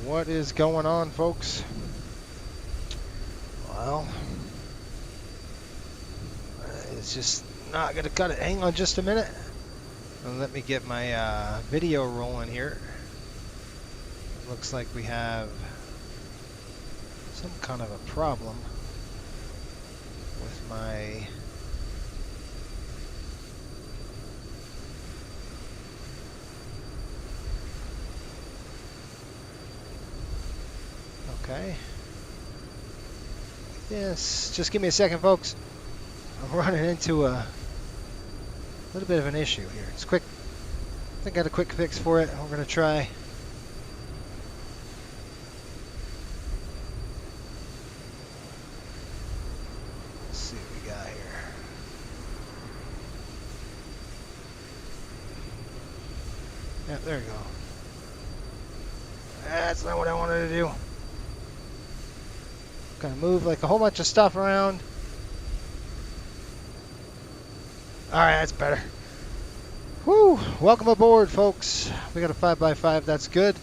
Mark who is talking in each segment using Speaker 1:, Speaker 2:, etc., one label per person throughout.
Speaker 1: What is going on, folks? Well, it's just not going to cut it. Hang on just a minute. And let me get my video rolling here. Looks like we have some kind of a problem with my okay. Yes, just give me a second, folks. I'm running into a little bit of an issue here. It's quick. I think I got a quick fix for it. We're going to try. Let's see what we got here. Yep, there you go. That's not what I wanted to do. Kind of move like a whole bunch of stuff around. Alright, that's better. Woo! Welcome aboard, folks. We got a 5x5. That's good.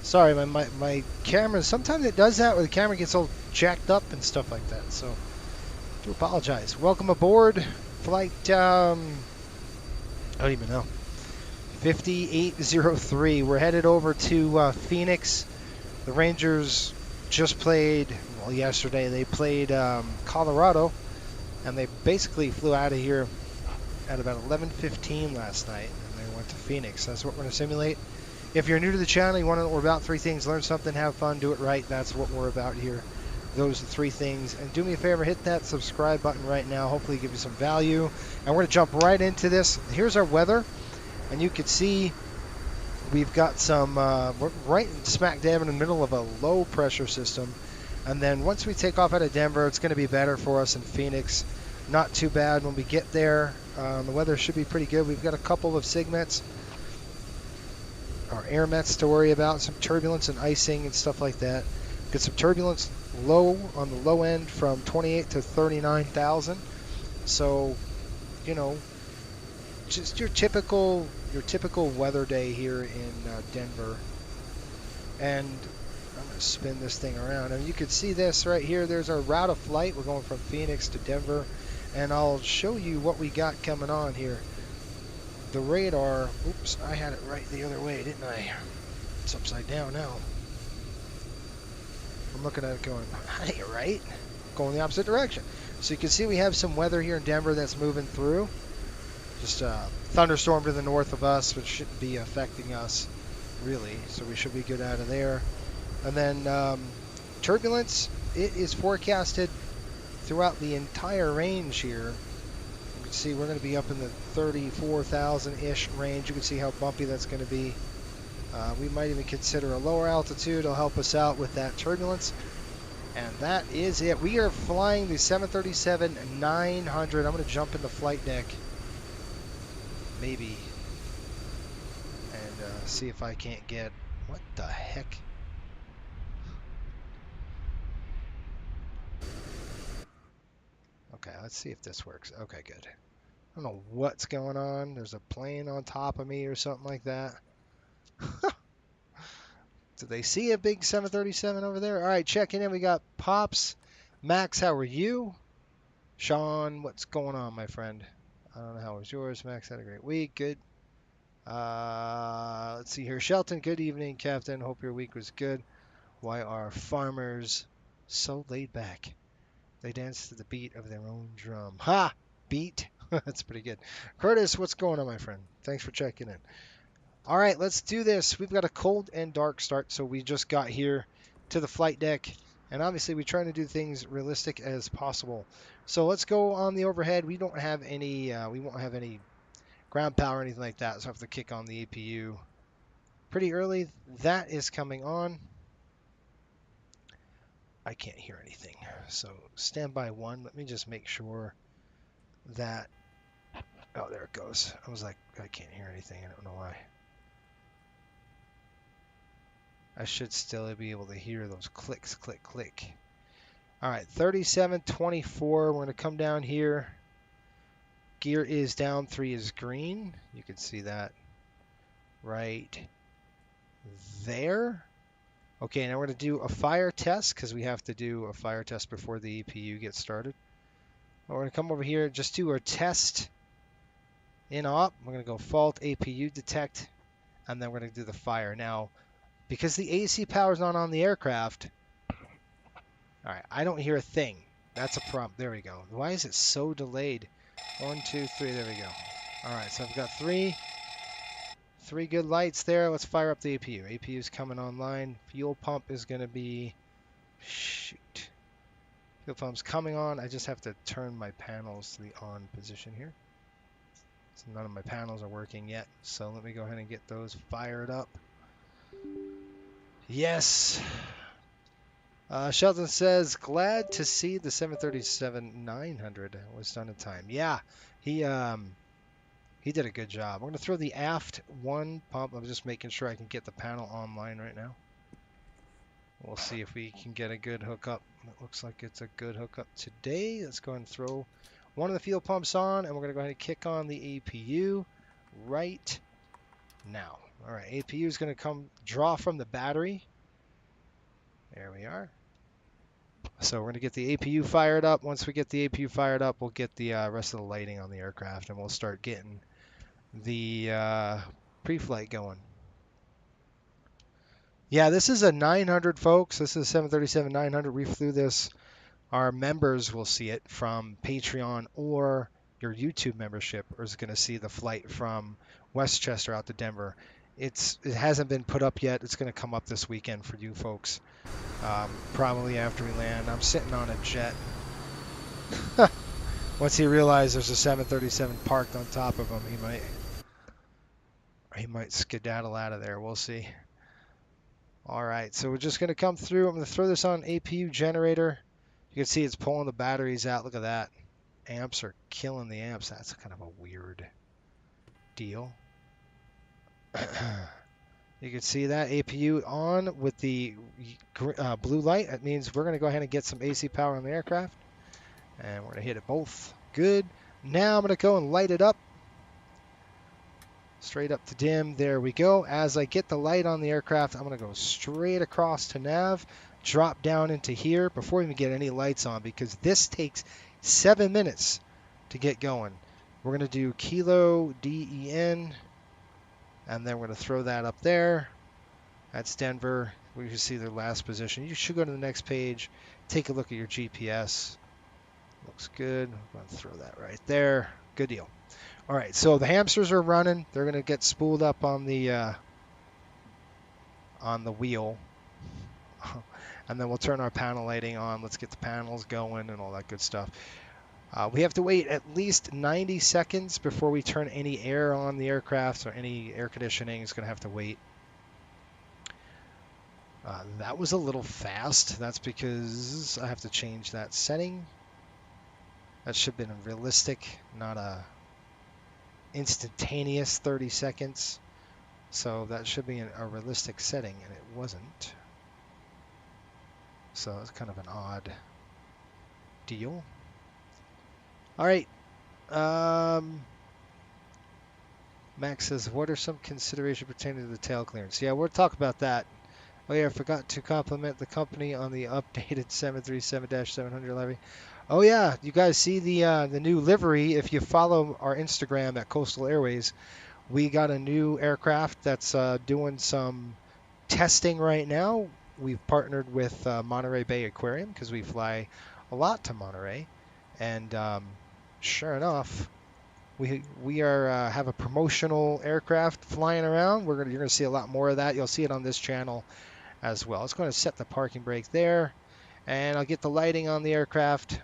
Speaker 1: Sorry, my camera, sometimes it does that where the camera gets all jacked up and stuff like that. So, I do apologize. Welcome aboard. Flight, I don't even know. 5803. We're headed over to Phoenix. The Rangers just played, well, yesterday they played Colorado, and they basically flew out of here at about 11:15 last night, and they went to Phoenix. That's what we're going to simulate. If you're new to the channel, you want to know what we're about, three things: learn something, have fun, do it right. That's what we're about here. Those are the three things. And do me a favor, hit that subscribe button right now. Hopefully give you some value. And we're going to jump right into this. Here's our weather, and you can see we've got some, we're right smack dab in the middle of a low pressure system. And then once we take off out of Denver, it's going to be better for us in Phoenix. Not too bad when we get there. The weather should be pretty good. We've got a couple of SIGMETs, or air mets to worry about, some turbulence and icing and stuff like that. Get some turbulence low on the low end from 28 to 39,000. So, you know, just your typical weather day here in Denver. And I'm going to spin this thing around. And you can see this right here. There's our route of flight. We're going from Phoenix to Denver. And I'll show you what we got coming on here. The radar, oops, I had it right the other way, didn't I? It's upside down now. I'm looking at it going, that ain't right. Going the opposite direction. So you can see we have some weather here in Denver that's moving through. Just a thunderstorm to the north of us, which shouldn't be affecting us, really. So we should be good out of there. And then turbulence, it is forecasted throughout the entire range here. You can see we're going to be up in the 34,000-ish range. You can see how bumpy that's going to be. We might even consider a lower altitude. It'll help us out with that turbulence. And that is it. We are flying the 737-900. I'm going to jump in the flight deck, maybe, and see if I can't get, what the heck? Okay, let's see if this works. Okay, good. I don't know what's going on. There's a plane on top of me or something like that. Did they see a big 737 over there? All right, checking in. We got Pops. Max, how are you? Sean, what's going on, my friend? I don't know how was yours. Max had a great week. Good. Let's see here. Shelton, good evening, Captain. Hope your week was good. Why are farmers so laid back? They dance to the beat of their own drum. Ha! Beat? That's pretty good. Curtis, what's going on, my friend? Thanks for checking in. All right, let's do this. We've got a cold and dark start, so we just got here to the flight deck, and obviously we're trying to do things realistic as possible. So let's go on the overhead. We don't have any, we won't have any ground power or anything like that, so I have to kick on the APU pretty early. That is coming on. I can't hear anything, so standby 1. Let me just make sure that, oh, there it goes. I was like, I can't hear anything. I don't know why. I should still be able to hear those clicks, click, click. All right, 3724. We're going to come down here. Gear is down, 3 is green. You can see that right there. Okay, now we're going to do a fire test because we have to do a fire test before the EPU gets started. We're going to come over here, just do our test in op. We're going to go fault APU detect, and then we're going to do the fire. Now, because the AC power is not on the aircraft, all right, I don't hear a thing. That's a problem. There we go. Why is it so delayed? 1, 2, 3. There we go. All right, so I've got three good lights there. Let's fire up the APU. APU is coming online. Fuel pump is going to be... Shoot. Fuel pump's coming on. I just have to turn my panels to the on position here. So none of my panels are working yet. So let me go ahead and get those fired up. Yes. Sheldon says, glad to see the 737-900 was done in time. Yeah, he did a good job. I'm going to throw the aft one pump. I'm just making sure I can get the panel online right now. We'll see if we can get a good hookup. It looks like it's a good hookup today. Let's go ahead and throw one of the fuel pumps on, and we're going to go ahead and kick on the APU right now. All right, APU is going to come draw from the battery. There we are. So we're going to get the APU fired up. Once we get the APU fired up, we'll get the rest of the lighting on the aircraft, and we'll start getting the pre-flight going. Yeah, this is a 900, folks. This is a 737-900. We flew this. Our members will see it from Patreon, or your YouTube membership is going to see the flight from Westchester out to Denver. It hasn't been put up yet. It's going to come up this weekend for you folks. Probably after we land. I'm sitting on a jet. Once he realizes there's a 737 parked on top of him, he might skedaddle out of there. We'll see. All right, so we're just going to come through. I'm going to throw this on APU generator. You can see it's pulling the batteries out. Look at that. Amps are killing the amps. That's kind of a weird deal. You can see that APU on with the blue light. That means we're going to go ahead and get some AC power on the aircraft. And we're going to hit it both. Good. Now I'm going to go and light it up. Straight up to dim. There we go. As I get the light on the aircraft, I'm going to go straight across to nav, drop down into here before we even get any lights on, because this takes 7 minutes to get going. We're going to do Kilo DEN, and then we're going to throw that up there. That's Denver. We can see their last position. You should go to the next page. Take a look at your GPS. Looks good. I'm going to throw that right there. Good deal. All right, so the hamsters are running. They're going to get spooled up on the wheel. And then we'll turn our panel lighting on. Let's get the panels going and all that good stuff. We have to wait at least 90 seconds before we turn any air on the aircraft, or any air conditioning is going to have to wait. That was a little fast. That's because I have to change that setting. That should have been realistic, not a instantaneous 30 seconds. So that should be a realistic setting, and it wasn't. So it's kind of an odd deal. All right. Max says, what are some considerations pertaining to the tail clearance? Yeah, we'll talk about that. Oh yeah, I forgot to compliment the company on the updated 737-700 livery. Oh yeah, you guys see the new livery. If you follow our Instagram at Coastal Airways, we got a new aircraft that's doing some testing right now. We've partnered with Monterey Bay Aquarium because we fly a lot to Monterey, and sure enough, we are have a promotional aircraft flying around. You're gonna see a lot more of that. You'll see it on this channel as well. It's going to set the parking brake there, and I'll get the lighting on the aircraft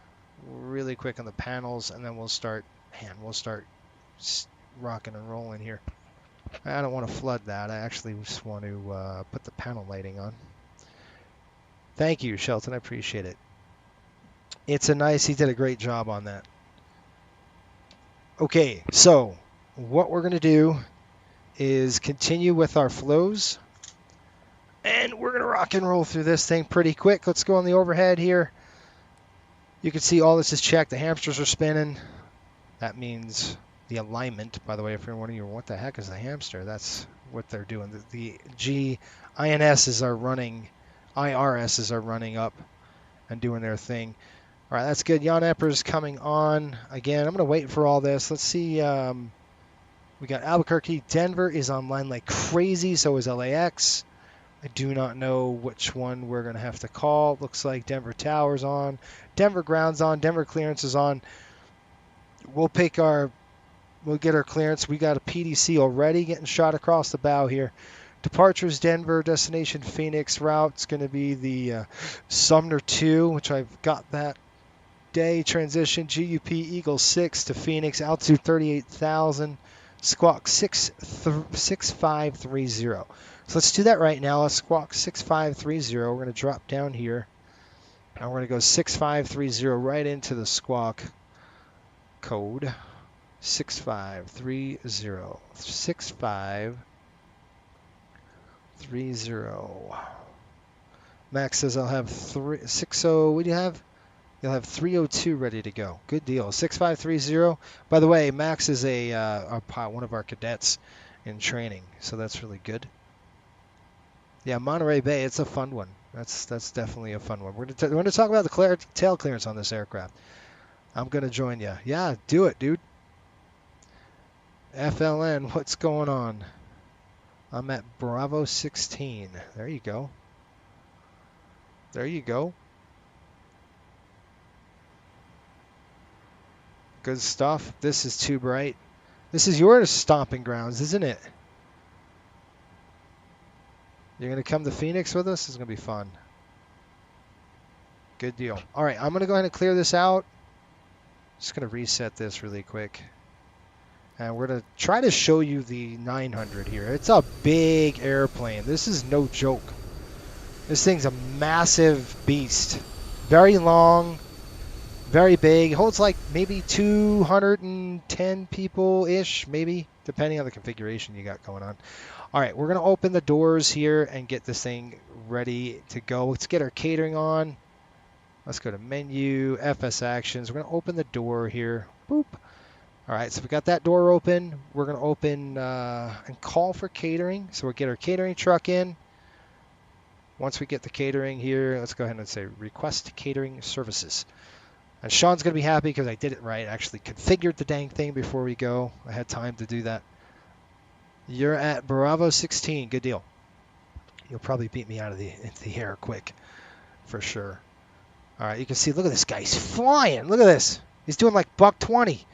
Speaker 1: really quick on the panels, and then we'll start rocking and rolling here. I don't want to flood that. I actually just want to put the panel lighting on. Thank you, Shelton. I appreciate it. He did a great job on that. Okay, so what we're going to do is continue with our flows, and we're going to rock and roll through this thing pretty quick. Let's go on the overhead here. You can see all this is checked. The hamsters are spinning. That means the alignment. By the way, if you're wondering, what the heck is the hamster? That's what they're doing. The INSs are running, IRSs are running up and doing their thing. All right, that's good. Jan Epper's coming on. Again, I'm going to wait for all this. Let's see. We got Albuquerque. Denver is online like crazy. So is LAX. I do not know which one we're going to have to call. Looks like Denver Tower's on. Denver Ground's on. Denver Clearance is on. We'll get our clearance. We got a PDC already getting shot across the bow here. Departures Denver, destination Phoenix. Route's going to be the Sumner 2, which I've got that day. Transition GUP Eagle 6 to Phoenix, altitude 38,000, squawk 6530. So let's do that right now. Let's squawk 6530. We're going to drop down here, and we're going to go 6530 right into the squawk code. 6530. 6530. Max says I'll have 60. What do you have? You'll have 302 ready to go. Good deal. 6530. By the way, Max is one of our cadets in training, so that's really good. Yeah, Monterey Bay. It's a fun one. That's definitely a fun one. We're going to talk about the tail clearance on this aircraft. I'm going to join you. Yeah, do it, dude. FLN, what's going on? I'm at Bravo 16. There you go. There you go. Good stuff. This is too bright. This is your stomping grounds, isn't it? You're going to come to Phoenix with us? It's going to be fun. Good deal. All right, I'm going to go ahead and clear this out. Just going to reset this really quick. And we're going to try to show you the 900 here. It's a big airplane. This is no joke. This thing's a massive beast. Very long, very big. It holds like maybe 210 people-ish, maybe, depending on the configuration you got going on. All right, we're going to open the doors here and get this thing ready to go. Let's get our catering on. Let's go to menu, FS actions. We're going to open the door here. Boop. All right, so we got that door open. We're going to open and call for catering. So we'll get our catering truck in. Once we get the catering here, let's go ahead and say request catering services. And Sean's going to be happy because I did it right. I actually configured the dang thing before we go. I had time to do that. You're at Bravo 16. Good deal. You'll probably beat me out of the air quick, for sure. All right, you can see, look at this guy. He's flying. Look at this. He's doing like buck 20.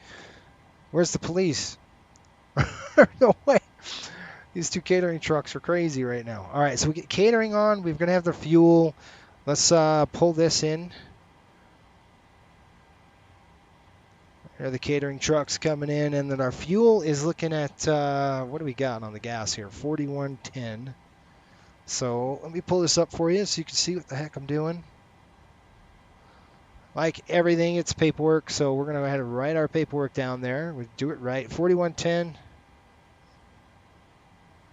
Speaker 1: Where's the police? No way. These two catering trucks are crazy right now. All right, so we get catering on. We're going to have the fuel. Let's pull this in. Here are the catering trucks coming in. And then our fuel is looking at, what do we got on the gas here? 4110. So let me pull this up for you so you can see what the heck I'm doing. Like everything, it's paperwork, so we're going to go ahead and write our paperwork down there. We do it right. 4110.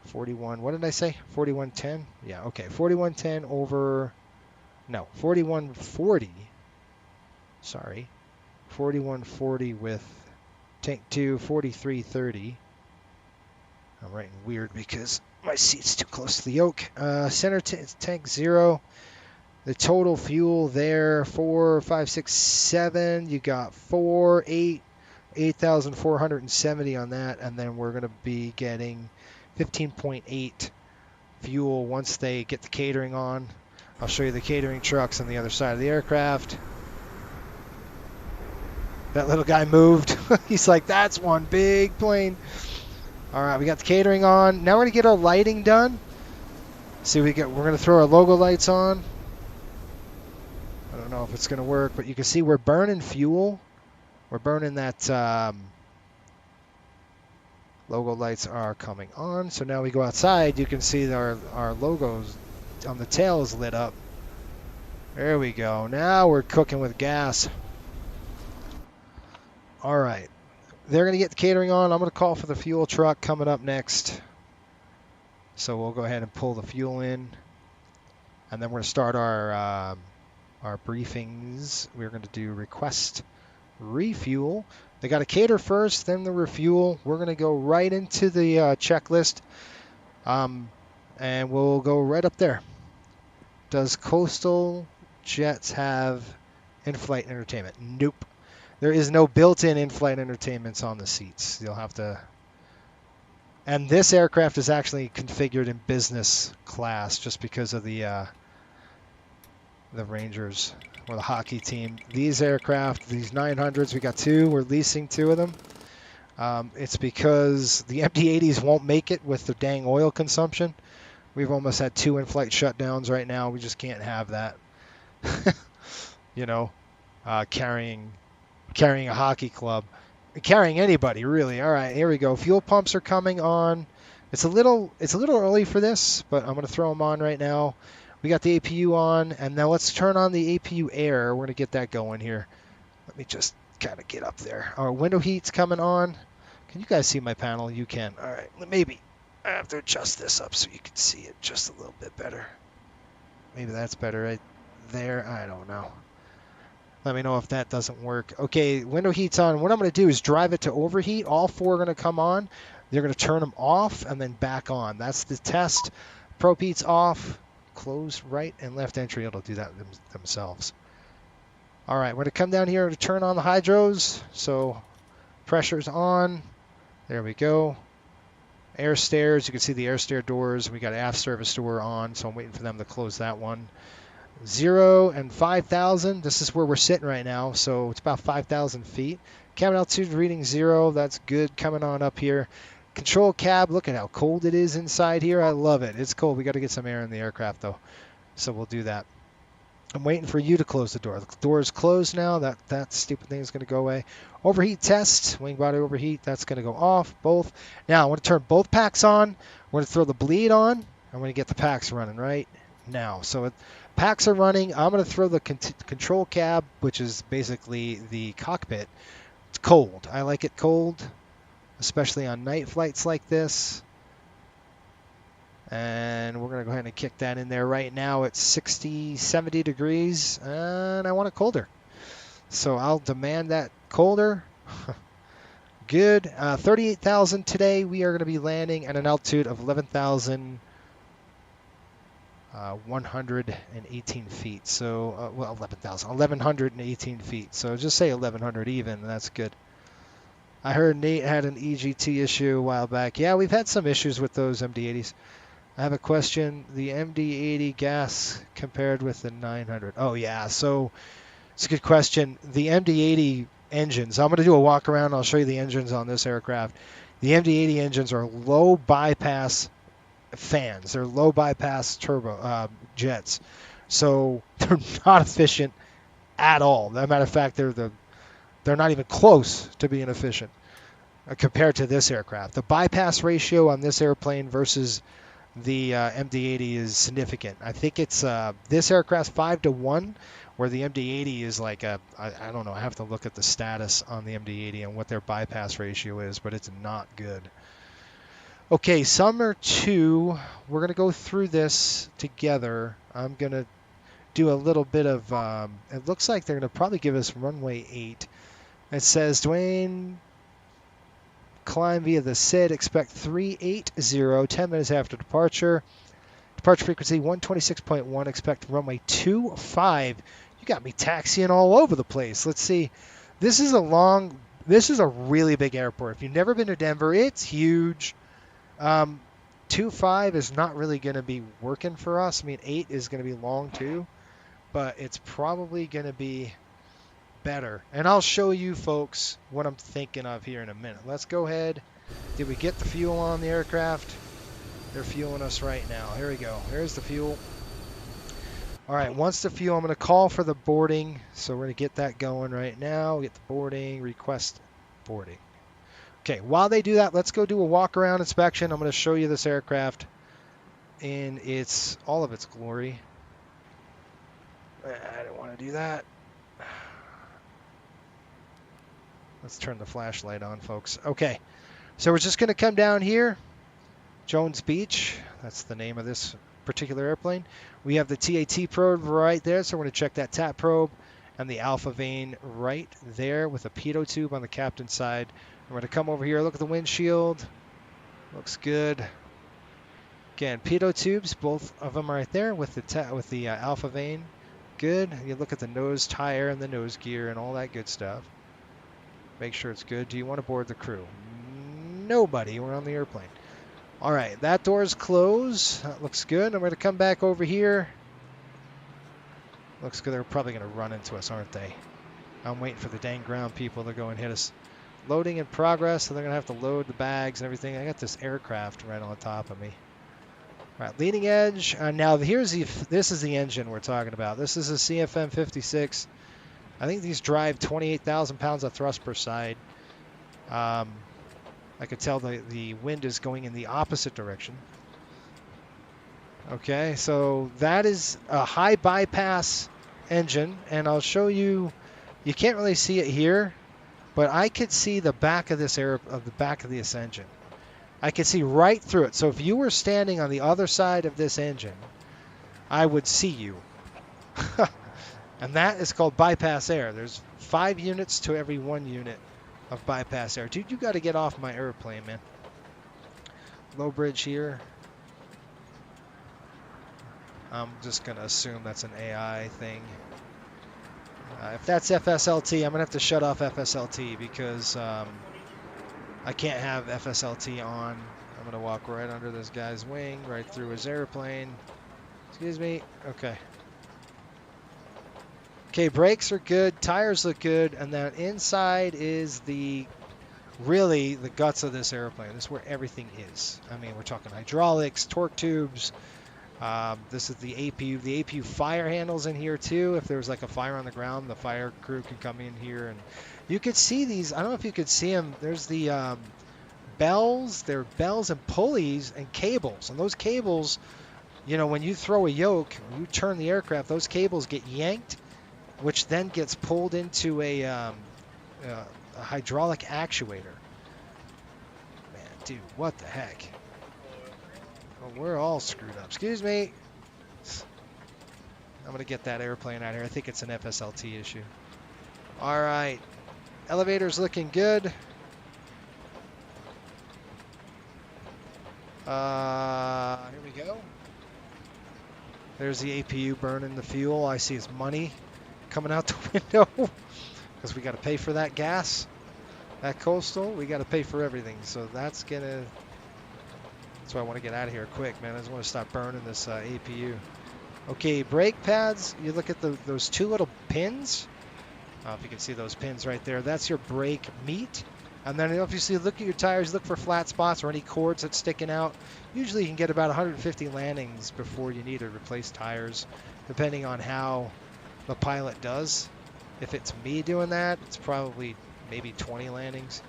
Speaker 1: 41, what did I say? 4110? Yeah, okay. 4110 over, no, 4140. Sorry. 4140 with tank 2, 4330. I'm writing weird because my seat's too close to the yoke. Center tank 0. The total fuel there, 4, 5, 6, 7. You got 4, 8, 8,470 on that. And then we're going to be getting 15.8 fuel once they get the catering on. I'll show you the catering trucks on the other side of the aircraft. That little guy moved. He's like, that's one big plane. All right, we got the catering on. Now we're going to get our lighting done. See, we're going to throw our logo lights on. I don't know if it's going to work, but you can see we're burning fuel. We're burning that logo lights are coming on. So now we go outside. You can see our logos on the tail is lit up. There we go. Now we're cooking with gas. All right. They're going to get the catering on. I'm going to call for the fuel truck coming up next. So we'll go ahead and pull the fuel in. And then we're going to start our briefings. We're going to do request refuel. They got to cater first, then the refuel. We're going to go right into the checklist. And we'll go right up there. Does coastal jets have in-flight entertainment? Nope. There is no built-in in-flight entertainments on the seats. You'll have to... And this aircraft is actually configured in business class just because of the Rangers or the hockey team. These aircraft, these 900s, we got two. We're leasing two of them. It's because the MD-80s won't make it with the dang oil consumption. We've almost had 2 in-flight shutdowns right now. We just can't have that. You know, carrying a hockey club, carrying anybody really. All right, here we go. Fuel pumps are coming on. It's a little early for this, but I'm going to throw them on right now. We got the APU on, and now let's turn on the APU air. We're going to get that going here. Let me just kind of get up there. Our window heat's coming on. Can you guys see my panel? You can. All right, maybe I have to adjust this up so you can see it just a little bit better. Maybe that's better right there. I don't know. Let me know if that doesn't work. Okay, window heat's on. What I'm going to do is drive it to overheat. All 4 are going to come on. They're going to turn them off and then back on. That's the test. Prop heat's off. Close right and left entry. It'll do that themselves. All right, we're going to come down here to turn on the hydros. So pressure's on. There we go. Air stairs. You can see the air stair doors. We got aft service door on, so I'm waiting for them to close that one. 0 and 5,000. This is where we're sitting right now, so it's about 5,000 feet. Cabin altitude reading 0. That's good. Coming on up here. Control cab. Look at how cold it is inside here. I love it. It's cold. We got to get some air in the aircraft though, so we'll do that. I'm waiting for you to close the door. The door is closed now. That stupid thing is going to go away. Overheat test. Wing body overheat. That's going to go off. Both. Now I want to turn both packs on. We're going to throw the bleed on. I'm going to get the packs running right now. So packs are running. I'm going to throw the control cab, which is basically the cockpit. It's cold. I like it cold, especially on night flights like this. And we're going to go ahead and kick that in there right now. It's 60, 70 degrees, and I want it colder. So I'll demand that colder. Good. 38,000 today. We are going to be landing at an altitude of 11,118 feet. So, well, 11,118 feet. So just say 1,100 even. That's good. I heard Nate had an EGT issue a while back. Yeah, we've had some issues with those MD-80s. I have a question. The MD-80 gas compared with the 900. Oh, yeah. So it's a good question. The MD-80 engines, I'm going to do a walk around. I'll show you the engines on this aircraft. The MD-80 engines are low bypass fans. They're low bypass turbo jets. So they're not efficient at all. As a matter of fact, they're not even close to being efficient compared to this aircraft. The bypass ratio on this airplane versus the MD-80 is significant. I think it's this aircraft's 5-to-1, where the MD-80 is like I don't know. I have to look at the status on the MD-80 and what their bypass ratio is, but it's not good. Okay, Summer 2. We're going to go through this together. I'm going to do a little bit of, it looks like they're going to probably give us runway 8. It says, Dwayne, climb via the SID, expect 380, 10 minutes after departure. Departure frequency 126.1, expect runway 25. You got me taxiing all over the place. Let's see. This is a really big airport. If you've never been to Denver, it's huge. 25 is not really going to be working for us. I mean, 8 is going to be long too, but it's probably going to be better. And I'll show you folks what I'm thinking of here in a minute. Let's go ahead. Did we get the fuel on the aircraft? They're fueling us right now. Here we go. Here's the fuel. All right, once the fuel, I'm going to call for the boarding. So we're going to get that going right now. Get the boarding, request boarding. Okay, while they do that, let's go do a walk around inspection. I'm going to show you this aircraft in all of its glory. I don't want to do that. Let's turn the flashlight on, folks. Okay, so we're just going to come down here. Jones Beach, that's the name of this particular airplane. We have the TAT probe right there, so we're going to check that TAT probe and the alpha vane right there with a pitot tube on the captain's side. We're going to come over here, look at the windshield. Looks good. Again, pitot tubes, both of them right there with the alpha vane. Good. You look at the nose tire and the nose gear and all that good stuff. Make sure it's good. Do you want to board the crew? Nobody. We're on the airplane. All right, that door's closed. That looks good. I'm going to come back over here. Looks good. They're probably going to run into us, aren't they? I'm waiting for the dang ground people to go and hit us. Loading in progress, so they're going to have to load the bags and everything. I got this aircraft right on top of me. All right, leading edge. Now, this is the engine we're talking about. This is a CFM56. I think these drive 28,000 pounds of thrust per side. I could tell the wind is going in the opposite direction. Okay, so that is a high bypass engine, and I'll show you. You can't really see it here, but I could see the back of this engine. I could see right through it. So if you were standing on the other side of this engine, I would see you. And that is called bypass air. There's 5 units to every 1 unit of bypass air. Dude, you got to get off my airplane, man. Low bridge here. I'm just going to assume that's an AI thing. If that's FSLT, I'm going to have to shut off FSLT because I can't have FSLT on. I'm going to walk right under this guy's wing, right through his airplane. Excuse me. Okay. Okay, brakes are good. Tires look good. And then inside is really the guts of this airplane. This is where everything is. I mean, we're talking hydraulics, torque tubes. This is the APU. The APU fire handles in here too. If there's like a fire on the ground, the fire crew can come in here, and you could see these. I don't know if you could see them. There's the bells. They're bells and pulleys and cables. And those cables, you know, when you throw a yoke, when you turn the aircraft, those cables get yanked, which then gets pulled into a hydraulic actuator. Man, dude, what the heck? Well, we're all screwed up. Excuse me. I'm going to get that airplane out of here. I think it's an FSLT issue. All right. Elevator's looking good. Here we go. There's the APU burning the fuel. I see his money coming out the window because we got to pay for that gas. That coastal, we got to pay for everything. So that's going to... That's why I want to get out of here quick, man. I just want to stop burning this APU. Okay, brake pads. You look at those 2 little pins. If you can see those pins right there, that's your brake meat. And then obviously look at your tires, look for flat spots or any cords that's sticking out. Usually you can get about 150 landings before you need to replace tires, depending on how the pilot does. If it's me doing that, it's probably maybe 20 landings.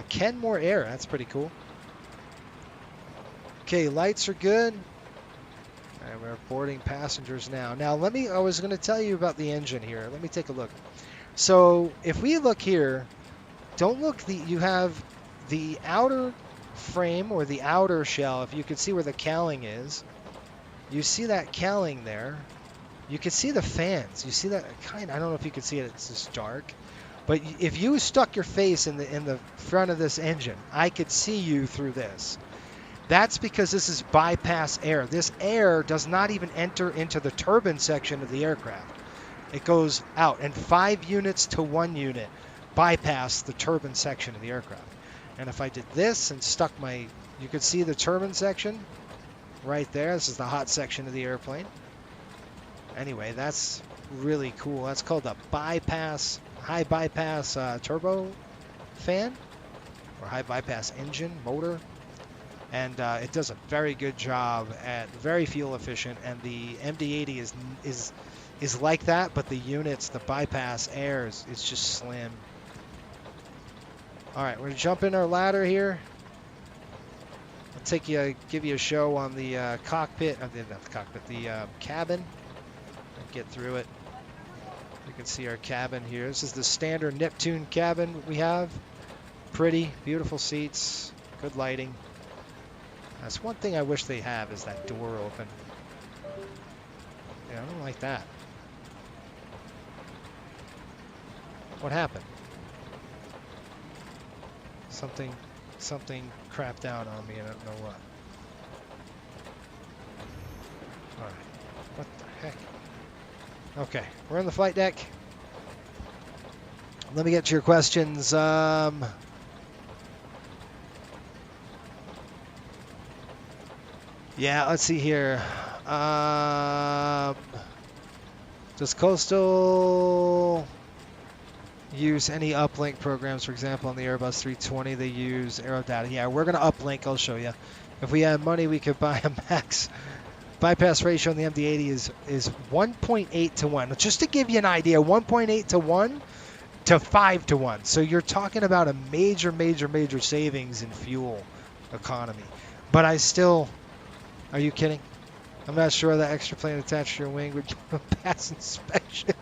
Speaker 1: Kenmore Air, that's pretty cool. Okay, lights are good. And we're boarding passengers now. Now, I was going to tell you about the engine here. Let me take a look. So, if we look here, don't look, you have the outer frame or the outer shell, if you can see where the cowling is. You see that cowling there. You can see the fans. You see that I don't know if you can see it, it's just dark. But if you stuck your face in the front of this engine, I could see you through this. That's because this is bypass air. This air does not even enter into the turbine section of the aircraft. It goes out, and 5 units to 1 unit bypass the turbine section of the aircraft. And if I did this and stuck you could see the turbine section right there. This is the hot section of the airplane. Anyway, that's really cool. That's called a high bypass turbo fan or high bypass engine motor. And it does a very good job at very fuel efficient, and the MD-80 is like that, but the units, the bypass air is just slim. All right, we're gonna jump in our ladder here. I'll give you a show on the cockpit, not the cockpit, the cabin. Get through it. You can see our cabin here. This is the standard Neptune cabin we have. Pretty, beautiful seats, good lighting. That's one thing I wish they have is that door open. Yeah, I don't like that. What happened? Something something crapped out on me. I don't know what. All right. What the heck? Okay, we're on the flight deck. Let me get to your questions. Yeah, let's see here. Does Coastal use any uplink programs? For example, on the Airbus 320, they use Aerodata. Yeah, we're going to uplink. I'll show you. If we had money, we could buy a max. Bypass ratio on the MD-80 is 1.8 to 1. Just to give you an idea, 1.8 to 1 to 5 to 1. So you're talking about a major savings in fuel economy. But I still... Are you kidding? I'm not sure that extra plane attached to your wing would pass inspection.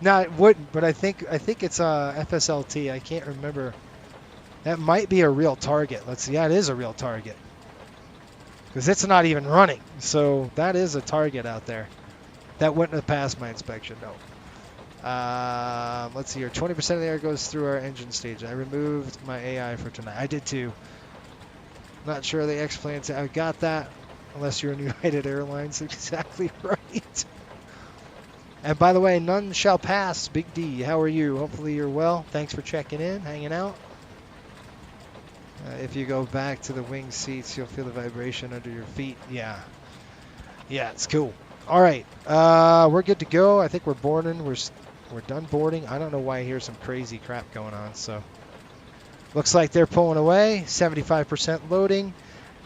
Speaker 1: No, it wouldn't, but I think it's FSLT. I can't remember. That might be a real target. Let's see. Yeah, it is a real target. Because it's not even running. So that is a target out there. That wouldn't have passed my inspection, no. Let's see here. 20% of the air goes through our engine stage. I removed my AI for tonight. I did too. Not sure the X-planes. I got that. Unless you're in United Airlines. Exactly right. And by the way, none shall pass. Big D, how are you? Hopefully you're well. Thanks for checking in, hanging out. If you go back to the wing seats, you'll feel the vibration under your feet. Yeah. Yeah, it's cool. All right. We're good to go. I think we're boarding. We're done boarding. I don't know why I hear some crazy crap going on. So looks like they're pulling away. 75% loading.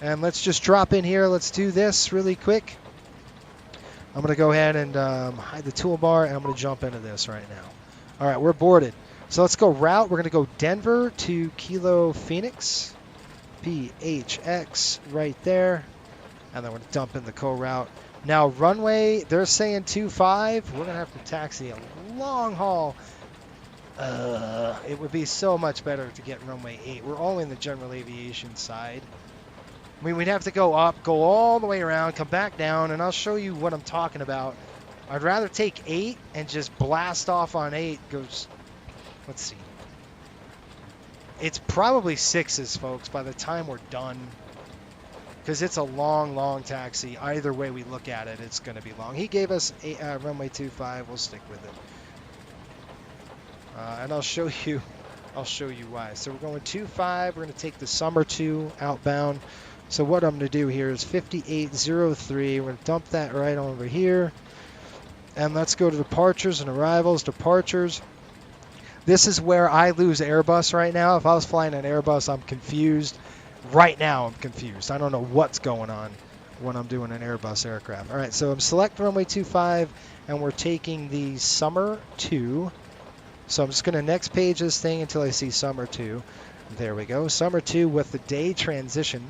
Speaker 1: And let's just drop in here. Let's do this really quick. I'm going to go ahead and hide the toolbar, and I'm going to jump into this right now. All right, we're boarded. So let's go route. We're going to go Denver to Kilo Phoenix, PHX right there. And then we're going to dump in the co-route. Now, runway, they're saying 25. We're going to have to taxi a long haul. It would be so much better to get runway 8. We're all in the general aviation side. I mean, we'd have to go up, go all the way around, come back down, and I'll show you what I'm talking about. I'd rather take 8 and just blast off on 8. Goes, let's see. It's probably 6s, folks, by the time we're done. Because it's a long taxi. Either way we look at it, it's going to be long. He gave us runway 25. We'll stick with it. And I'll show you why. So we're going 25. We're going to take the Summer 2 outbound. So what I'm going to do here is 5803. We're going to dump that right over here. And let's go to departures and arrivals. Departures. This is where I lose Airbus right now. If I was flying an Airbus, I'm confused. Right now, I'm confused. I don't know what's going on when I'm doing an Airbus aircraft. All right, so I'm select runway 25, and we're taking the Summer 2. So I'm just going to next page this thing until I see Summer 2. There we go. Summer 2 with the day transition.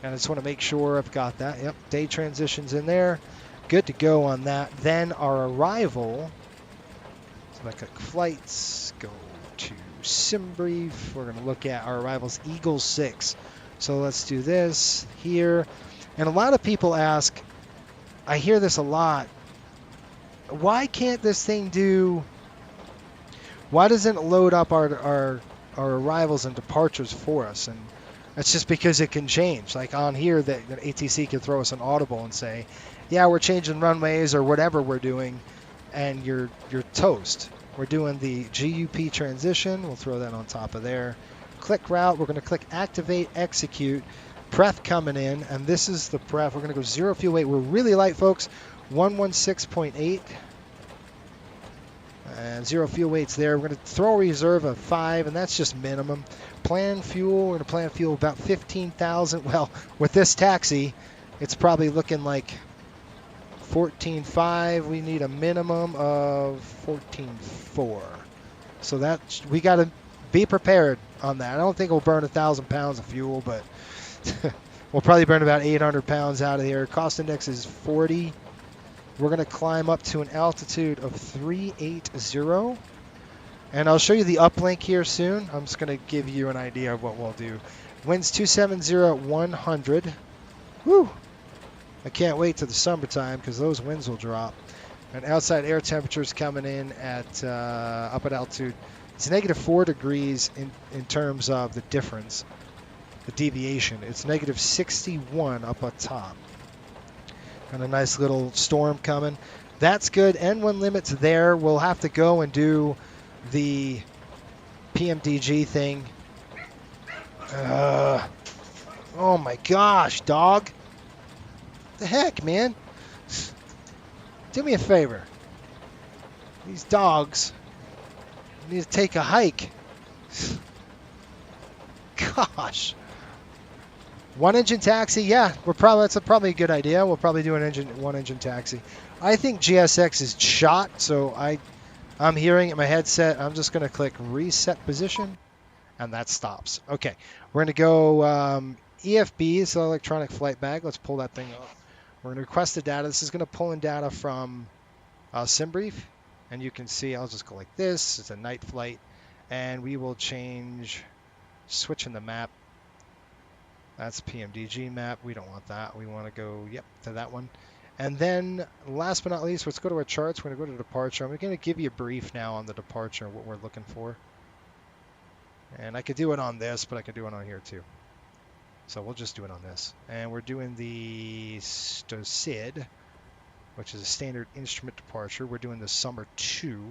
Speaker 1: And I just want to make sure I've got that. Yep, day transition's in there. Good to go on that. Then our arrival. Select flights. Go to SimBrief. We're going to look at our arrivals. Eagle 6. So let's do this here. And a lot of people ask, I hear this a lot, why can't this thing do, why doesn't it load up our arrivals and departures for us? And that's just because it can change. Like on here, the ATC can throw us an audible and say, yeah, we're changing runways or whatever we're doing, and you're toast. We're doing the GUP transition. We'll throw that on top of there. Click route. We're going to click activate, execute. Pref coming in, and this is the pref. We're going to go 0 fuel weight. We're really light, folks. 116.8. And 0 fuel weights there. We're going to throw a reserve of 5, and that's just minimum. Plan fuel, we're going to plan fuel about 15,000. Well, with this taxi, it's probably looking like 14.5. We need a minimum of 14.4. So that we got to be prepared on that. I don't think we'll burn 1,000 pounds of fuel, but we'll probably burn about 800 pounds out of here. Cost index is 40. We're going to climb up to an altitude of 380. And I'll show you the uplink here soon. I'm just going to give you an idea of what we'll do. Winds 270 at 100. Woo! I can't wait to the summertime because those winds will drop. And outside air temperatures coming in at up at altitude. It's -4 degrees in terms of the difference. the deviation. It's negative 61 up at top. Got a nice little storm coming. That's good. N1 limit's there. We'll have to go and do the PMDG thing. Oh my gosh, dog. The heck, man? Do me a favor. These dogs need to take a hike. Gosh. One engine taxi, yeah, that's probably a good idea. We'll probably do one engine taxi. I think GSX is shot, so I'm hearing it in my headset. I'm just going to click reset position, and that stops. Okay, we're going to go EFB, so electronic flight bag. Let's pull that thing up. We're going to request the data. This is going to pull in data from SimBrief, and you can see I'll just go like this. It's a night flight, and we will switch in the map. That's PMDG map. We don't want that. We want to go, to that one. And then last but not least, let's go to our charts. We're going to go to departure. I'm going to give you a brief now on the departure, what we're looking for. And I could do it on this, but I could do it on here too. So we'll just do it on this. And we're doing the SID, which is a standard instrument departure. We're doing the Summer 2.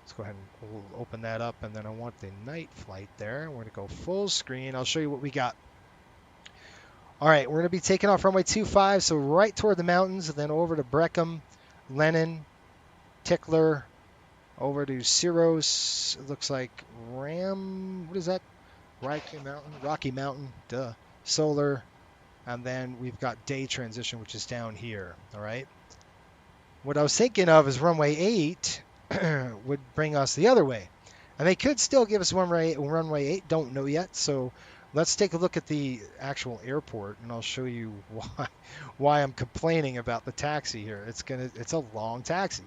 Speaker 1: Let's go ahead and we'll open that up. And then I want the night flight there. We're going to go full screen. I'll show you what we got. All right, we're going to be taking off runway 25, so right toward the mountains, and then over to Breckham, Lennon, Tickler, over to Syros. It looks like what is that? Rocky Mountain, duh. Solar, and then we've got day transition, which is down here, all right? What I was thinking of is runway 8 would bring us the other way, and they could still give us runway 8, don't know yet, so let's take a look at the actual airport, and I'll show you why I'm complaining about the taxi here. It's a long taxi.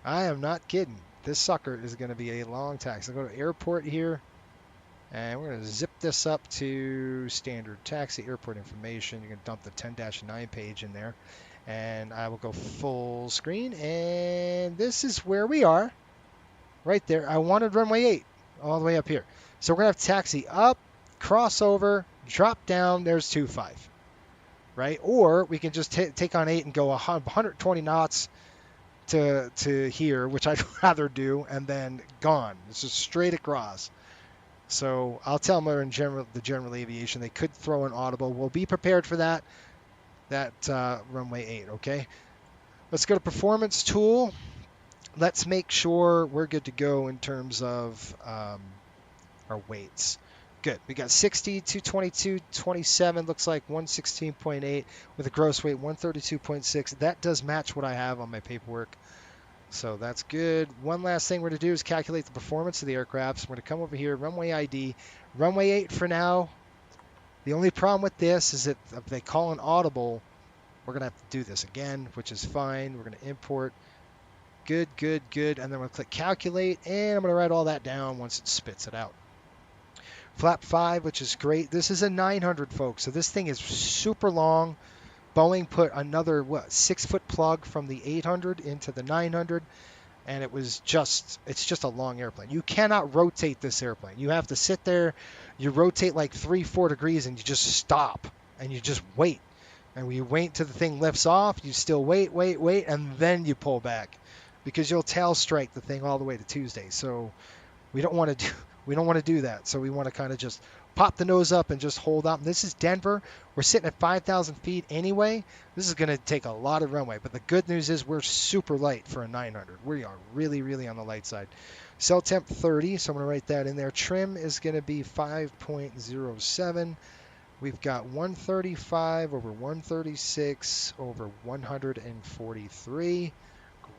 Speaker 1: I am not kidding. This sucker is going to be a long taxi. I'll go to airport here, and we're going to zip this up to standard taxi airport information. You can dump the 10-9 page in there, and I will go full screen, and this is where we are, right there. I wanted runway 8 all the way up here. So we're going to have taxi up, crossover, drop down, there's 25, right? Or we can just take on 8 and go 120 knots to here, which I'd rather do, and then gone. It's just straight across. So I'll tell them in the general aviation, they could throw an audible. We'll be prepared for that runway 8, okay? Let's go to performance tool. Let's make sure we're good to go in terms of our weights. Good. We got 60, 222, 27, looks like 116.8 with a gross weight 132.6. That does match what I have on my paperwork. So that's good. One last thing we're going to do is calculate the performance of the aircraft. So we're going to come over here, runway ID, runway 8 for now. The only problem with this is that if they call an audible, we're going to have to do this again, which is fine. We're going to import. Good, good, good. And then we're going to click calculate, and I'm going to write all that down once it spits it out. Flap 5, which is great. This is a 900, folks. So this thing is super long. Boeing put another 6-foot plug from the 800 into the 900, and it's just a long airplane. You cannot rotate this airplane. You have to sit there, you rotate like 3-4 degrees, and you just stop and you just wait. And when you wait till the thing lifts off, you still wait, and then you pull back, because you'll tail strike the thing all the way to Tuesday. So we don't want to do that. So we want to kind of just pop the nose up and just hold up. This is Denver. We're sitting at 5,000 feet anyway. This is going to take a lot of runway. But the good news is we're super light for a 900. We are really, really on the light side. Cell temp 30, so I'm going to write that in there. Trim is going to be 5.07. We've got 135 over 136 over 143.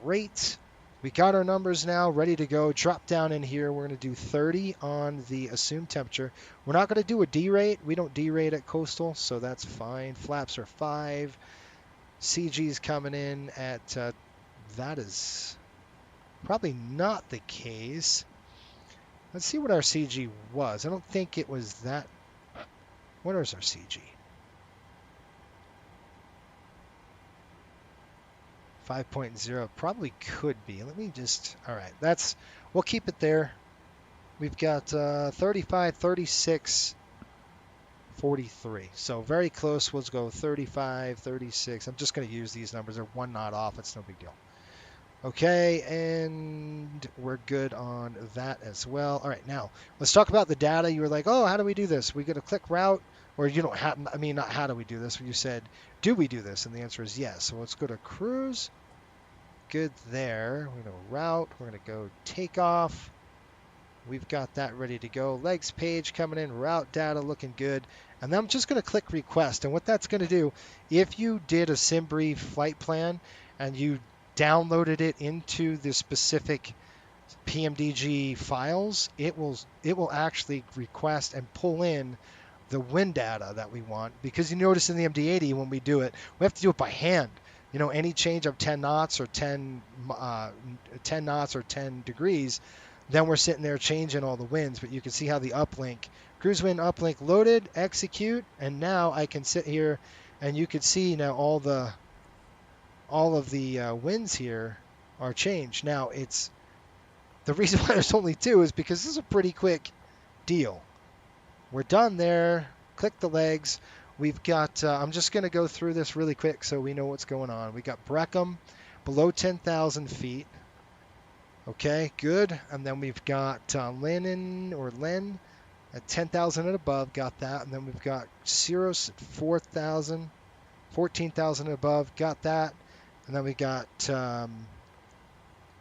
Speaker 1: Great. We got our numbers now ready to go. Drop down in here. We're going to do 30 on the assumed temperature. We're not going to do a D-rate. We don't D-rate at Coastal, so that's fine. Flaps are 5. CG's coming in at, that is probably not the case. Let's see what our CG was. I don't think it was that. What is our CG? 5.0 probably could be. Let me just, all right, we'll keep it there. We've got 35, 36, 43. So very close. We'll go 35, 36. I'm just going to use these numbers. They're 1 knot off. It's no big deal. Okay, and we're good on that as well. All right, now let's talk about the data. You were like, oh, how do we do this? We going to click route, or you don't have, I mean, not how do we do this? You said, do we do this? And the answer is yes. So let's go to cruise. Good there. We're going to route. We're going to go takeoff. We've got that ready to go. Legs page coming in, route data looking good. And then I'm just going to click request. And what that's going to do, if you did a SimBrief flight plan and you downloaded it into the specific PMDG files, it will actually request and pull in the wind data that we want. Because you notice in the MD-80 when we do it, we have to do it by hand. You know, any change of 10 knots or 10 knots or 10 degrees, then we're sitting there changing all the winds. But you can see how the uplink, cruise wind uplink loaded, execute, and now I can sit here and you can see now all of the winds here are changed. Now it's the reason why there's only 2 is because this is a pretty quick deal. We're done there. Click the legs. We've got, I'm just going to go through this really quick so we know what's going on. We got Breckham below 10,000 feet. Okay, good. And then we've got Lennon or Len at 10,000 and above. Got that. And then we've got Cirrus at 4,000, 14,000 and above. Got that. And then we got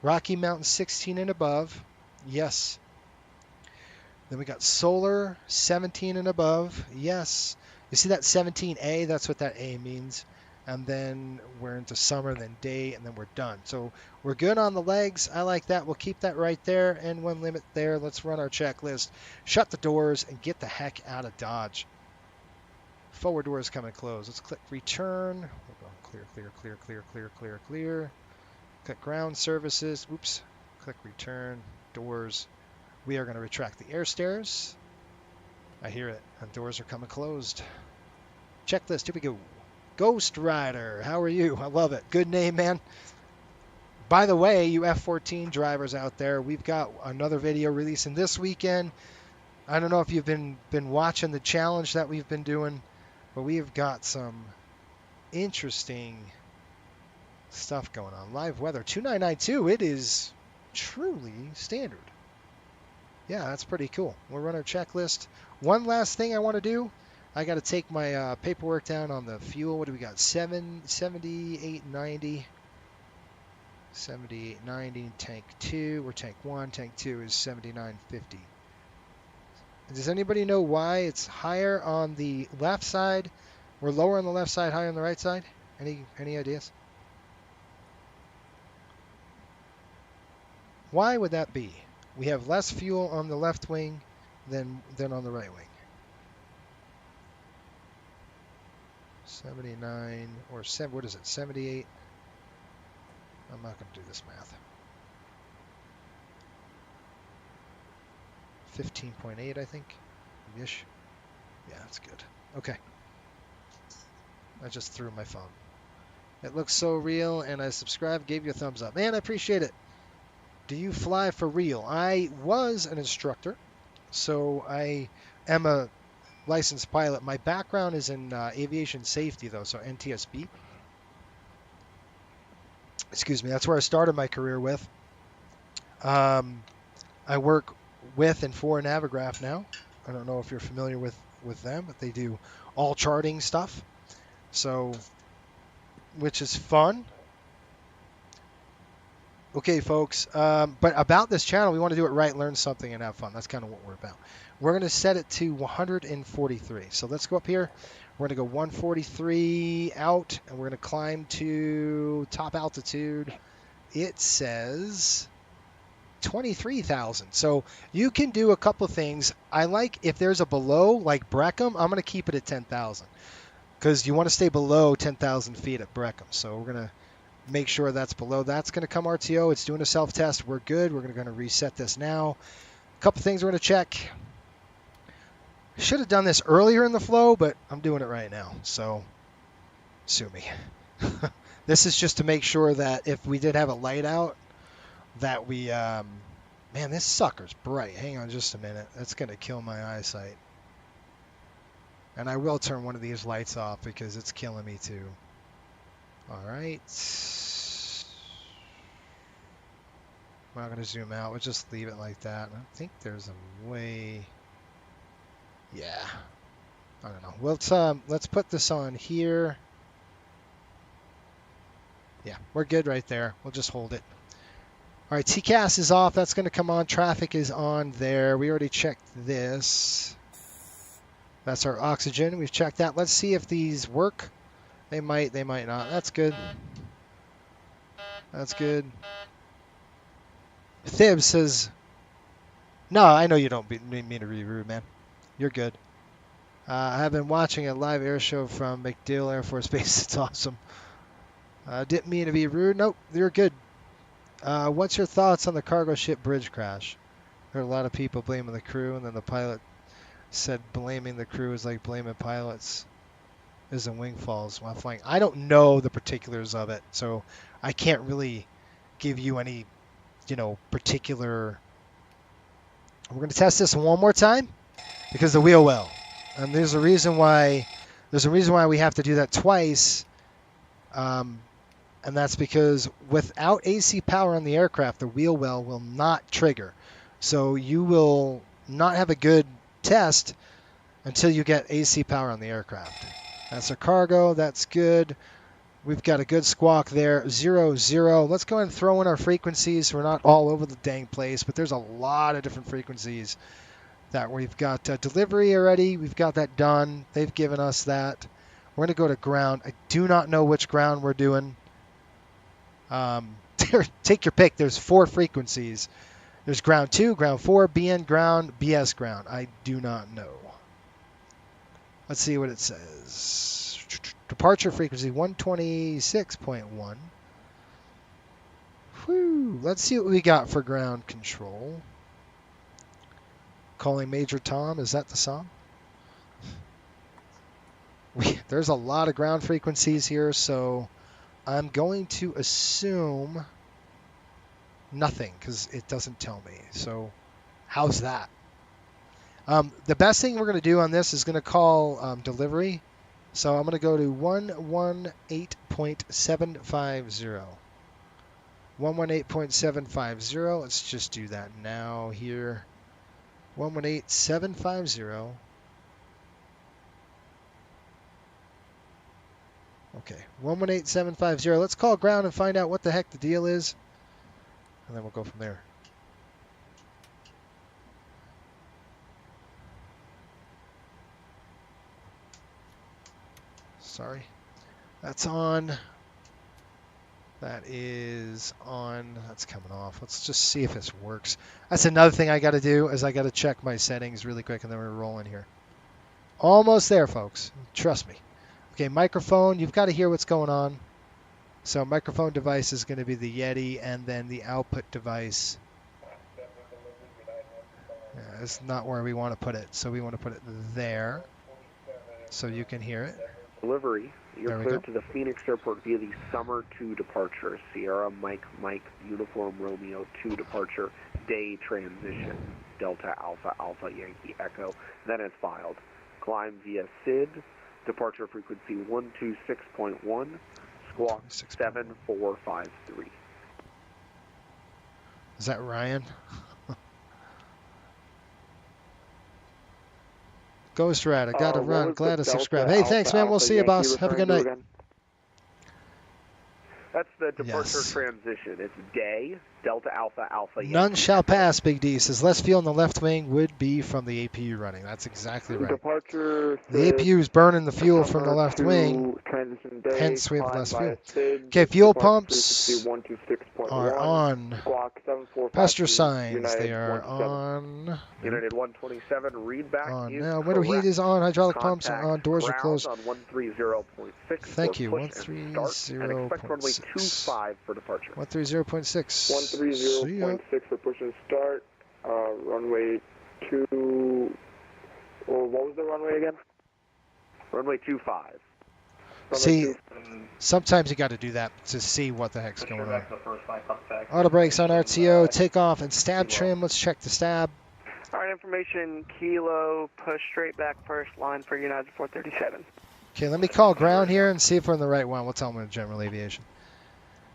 Speaker 1: Rocky Mountain 16 and above. Yes. Then we got Solar 17 and above. Yes. You see that 17A? That's what that A means. And then we're into summer, then day, and then we're done. So we're good on the legs. I like that. We'll keep that right there. And one limit there. Let's run our checklist. Shut the doors and get the heck out of Dodge. Forward doors coming closed. Let's click return. We're going clear, clear, clear, clear, clear, clear, clear. Click ground services. Oops. Click return. Doors. We are going to retract the air stairs. I hear it. And doors are coming closed. Checklist. Here we go. Ghost Rider. How are you? I love it. Good name, man. By the way, you F-14 drivers out there, we've got another video releasing this weekend. I don't know if you've been watching the challenge that we've been doing, but we've got some interesting stuff going on. Live weather 2992. It is truly standard. Yeah, that's pretty cool. We'll run our checklist. One last thing I want to do. I got to take my paperwork down on the fuel. What do we got? 7890. 7890. Tank 2 or tank 1. Tank 2 is 7950. Does anybody know why it's higher on the left side? We're lower on the left side, higher on the right side? Any ideas? Why would that be? We have less fuel on the left wing than on the right wing. 79 or 7, what is it, 78? I'm not going to do this math. 15.8, I think, ish. Yeah, that's good. Okay. I just threw my phone. It looks so real, and I subscribed, gave you a thumbs up. Man, I appreciate it. Do you fly for real? I was an instructor, so I am a licensed pilot. My background is in aviation safety, though, so NTSB. Excuse me, that's where I started my career with. I work with and for Navigraph now. I don't know if you're familiar with them, but they do all charting stuff, so which is fun. Okay, folks, but about this channel, we want to do it right, learn something, and have fun. That's kind of what we're about. We're going to set it to 143. So let's go up here. We're going to go 143 out, and we're going to climb to top altitude. It says 23,000. So you can do a couple of things. I like if there's a below, like Breckham, I'm going to keep it at 10,000 because you want to stay below 10,000 feet at Breckham. So we're going to make sure that's below. That's going to come RTO. It's doing a self-test. We're good. We're going to reset this now. A couple things we're going to check. Should have done this earlier in the flow, but I'm doing it right now. So sue me. This is just to make sure that if we did have a light out, that we, man, this sucker's bright. Hang on just a minute. That's going to kill my eyesight. And I will turn one of these lights off because it's killing me too. All right. I'm not going to zoom out. We'll just leave it like that. I think there's a way. Yeah. I don't know. Let's put this on here. Yeah, we're good right there. We'll just hold it. All right, TCAS is off. That's going to come on. Traffic is on there. We already checked this. That's our oxygen. We've checked that. Let's see if these work. They might not. That's good. That's good. Thib says, no, I know you don't mean to be rude, man. You're good. I have been watching a live air show from MacDill Air Force Base. It's awesome. Didn't mean to be rude. Nope, you're good. What's your thoughts on the cargo ship bridge crash? Heard a lot of people blaming the crew, and then the pilot said blaming the crew is like blaming pilots is in wing falls while flying. I don't know the particulars of it, so I can't really give you any, particular. We're going to test this one more time because the wheel well, and there's a reason why. There's a reason why we have to do that twice, and that's because without AC power on the aircraft, the wheel well will not trigger. So you will not have a good test until you get AC power on the aircraft. That's our cargo. That's good. We've got a good squawk there. 0, 0. Let's go ahead and throw in our frequencies. We're not all over the dang place, but there's a lot of different frequencies that we've got. Delivery already. We've got that done. They've given us that. We're going to go to ground. I do not know which ground we're doing. Take your pick. There's 4 frequencies. There's ground 2, ground 4, BN ground, BS ground. I do not know. Let's see what it says. Departure frequency 126.1. Whew. Let's see what we got for ground control. Calling Major Tom. Is that the song? There's a lot of ground frequencies here, so I'm going to assume nothing because it doesn't tell me. So how's that? The best thing we're going to do on this is going to call delivery. So I'm going to go to 118.750. 118.750. Let's just do that now here. 118.750. Okay, 118.750. Let's call ground and find out what the heck the deal is. And then we'll go from there. Sorry. That's on. That is on. That's coming off. Let's just see if this works. That's another thing I got to do is I got to check my settings really quick and then we're rolling here. Almost there, folks. Trust me. Okay, microphone. You've got to hear what's going on. So microphone device is going to be the Yeti, and then the output device. Yeah, it's not where we want to put it, so we want to put it there so you can hear it.
Speaker 2: Delivery. You're cleared to the Phoenix Airport via the Summer 2 departure. Sierra Mike Mike Uniform Romeo 2 departure. Day transition. Delta Alpha Alpha Yankee Echo. Then it's filed. Climb via SID. Departure frequency 126.1. Squawk 7453.
Speaker 1: Is that Ryan? Ghost Rat, I gotta run. Glad to subscribe. Hey, thanks, man. We'll see you, boss. Have a good night.
Speaker 2: That's the departure transition. It's day, Delta Alpha Alpha.
Speaker 1: None shall pass, Big D says. Less fuel in the left wing would be from the APU running. That's exactly right.
Speaker 2: Departure.
Speaker 1: The APU is burning the fuel from the left wing. Hence, we have less fuel. Okay, fuel pumps are on. Passenger signs, they are on.
Speaker 2: United 127, readback
Speaker 1: on now. Window heat is on. Hydraulic pumps are on. Doors are closed.
Speaker 2: On 130.6.
Speaker 1: Thank you. 130.6.
Speaker 2: 25 for departure.
Speaker 1: 130.6.
Speaker 2: 130.6 for push and start. Runway 2. Well, what was the runway again? Runway 25.
Speaker 1: See, sometimes you got to do that to see what the heck's going on. Auto brakes on RTO, takeoff and stab trim. Let's check the stab.
Speaker 2: Alright, information, Kilo, push straight back first line for United 437.
Speaker 1: Okay, let me call ground here and see if we're in the right one. We'll tell them in general aviation.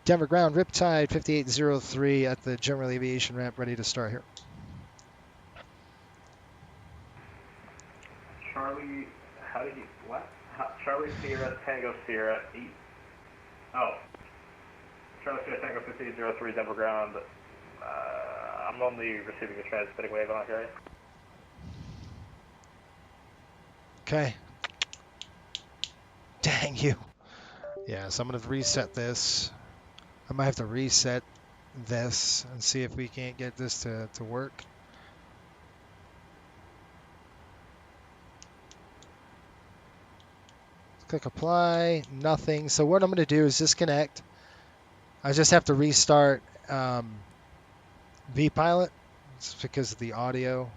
Speaker 1: Denver ground, Riptide 5803 at the general aviation ramp, ready to start here.
Speaker 3: Charlie, how do you, what? Charlie Sierra, Tango Sierra, 8. Oh. Charlie Sierra, Tango 5803, Denver ground. I'm only receiving a transmitting wave on here.
Speaker 1: Okay. Dang you. Yeah, so I'm going to reset this. I might have to reset this and see if we can't get this to work. Click apply, nothing. So what I'm going to do is disconnect. I just have to restart vPilot. It's because of the audio.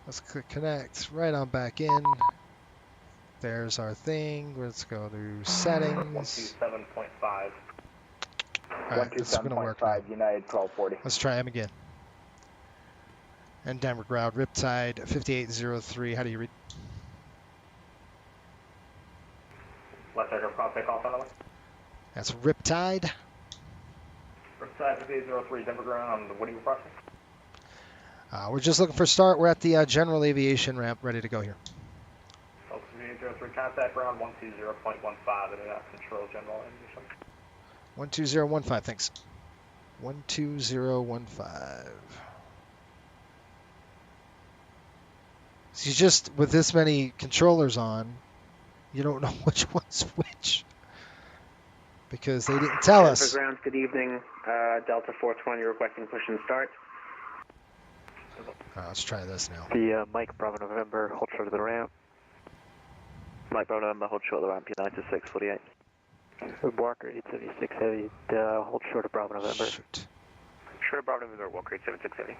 Speaker 1: Let's click connect, right on back in. There's our thing. Let's go to settings.
Speaker 3: 127.5.
Speaker 1: Alright, this is going to work now.
Speaker 4: United 1240.
Speaker 1: Let's try him again. And Denver ground, Riptide 5803. How do you read?
Speaker 3: Left aircraft call takeoff on the way.
Speaker 1: That's Riptide.
Speaker 3: Riptide 5803, Denver ground. What are you processing?
Speaker 1: We're just looking for start. We're at the general aviation ramp, ready to go here.
Speaker 3: 5803, contact ground 120.15 and control general aviation.
Speaker 1: 12015, thanks. 12015. So you just, with this many controllers on, you don't know which one's which. Because they didn't tell us.
Speaker 2: Ground, good evening. Delta 420 requesting push and start.
Speaker 1: Let's try this now.
Speaker 5: The Mike Bravo November, hold short of the ramp.
Speaker 6: Mike Bravo November, hold short of the ramp, United 648.
Speaker 5: Walker 876 heavy, hold short of Bravo November.
Speaker 1: Shoot.
Speaker 2: Short of Bravo November, Walker 876 heavy.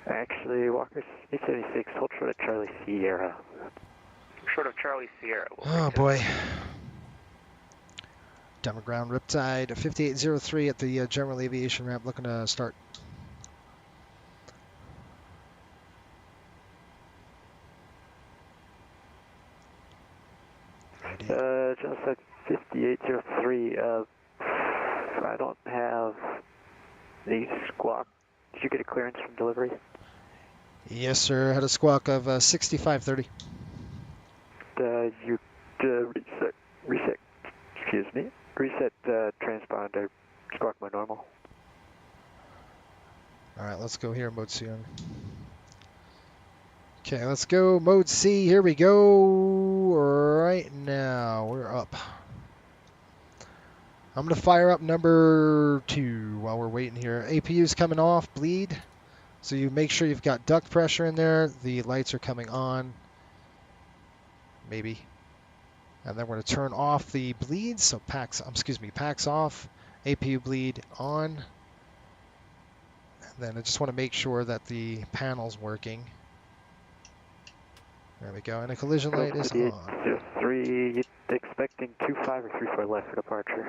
Speaker 5: Actually, Walker 876, hold short of Charlie Sierra.
Speaker 2: Short of Charlie Sierra.
Speaker 1: Oh boy. Denver ground, Riptide 5803 at the general aviation ramp, looking to start.
Speaker 5: Just at 5803, I don't have the squawk. Did you get a clearance from delivery?
Speaker 1: Yes, sir. Had a squawk of 6530.
Speaker 5: You reset transponder, squawk my normal.
Speaker 1: All right, let's go here, mode C. Okay, let's go mode C. Here we go. Right now, we're up. I'm going to fire up number 2 while we're waiting here. APU's coming off, bleed. So you make sure you've got duct pressure in there. The lights are coming on. Maybe. And then we're going to turn off the bleed. So packs off. APU bleed on. And then I just want to make sure that the panel's working. There we go, and a collision light is on.
Speaker 5: 3, expecting 25 or 34 left for departure.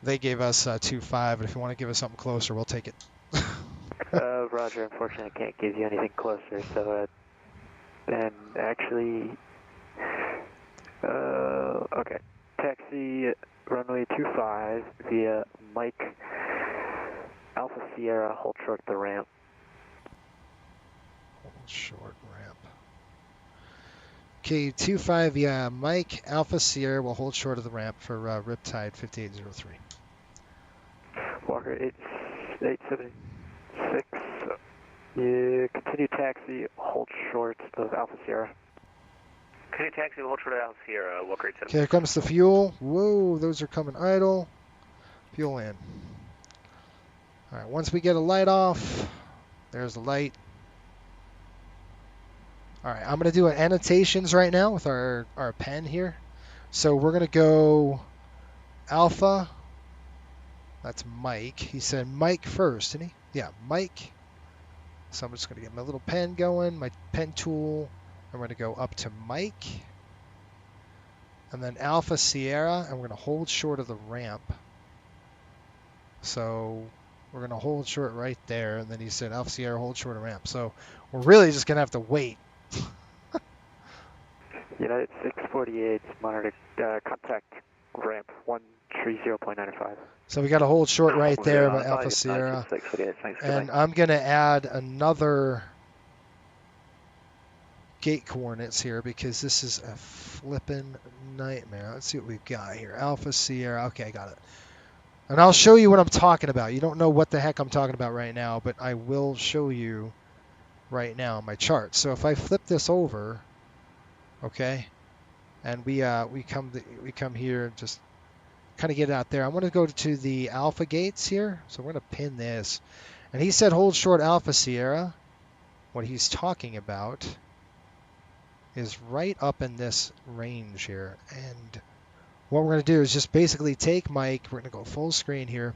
Speaker 1: They gave us 25, but if you want to give us something closer, we'll take it.
Speaker 5: Roger, unfortunately I can't give you anything closer, so, and actually, okay. Taxi runway 25 via Mike Alpha Sierra, hold short of the ramp.
Speaker 1: Short ramp. Okay, 25, yeah, Mike Alpha Sierra will hold short of the ramp for Riptide 5803.
Speaker 5: Walker 876, continue taxi, hold short of Alpha Sierra.
Speaker 2: Continue taxi, hold short of Alpha Sierra, Walker 876.
Speaker 1: Okay, here comes the fuel. Whoa, those are coming idle. Fuel in. All right, once we get a light off, there's the light. All right, I'm going to do annotations right now with our pen here. So we're going to go Alpha. That's Mike. He said Mike first, didn't he? Yeah, Mike. So I'm just going to get my little pen going, my pen tool. I'm going to go up to Mike. And then Alpha Sierra, and we're going to hold short of the ramp. So we're going to hold short right there. And then he said, Alpha Sierra, hold short of ramp. So we're really just going to have to wait.
Speaker 5: United 648, monitor contact ramp 130.95.
Speaker 1: So we got to hold short right there by Alpha Sierra. And I'm going to add another gate coordinates here because this is a flippin' nightmare. Let's see what we've got here. Alpha Sierra. Okay, I got it. And I'll show you what I'm talking about. You don't know what the heck I'm talking about right now, but I will show you right now on my chart. So if I flip this over, okay, and we come here and just kind of get it out there. I want to go to the alpha gates here. So we're going to pin this. And he said hold short Alpha Sierra. What he's talking about is right up in this range here. And what we're going to do is just basically take Mike. We're going to go full screen here.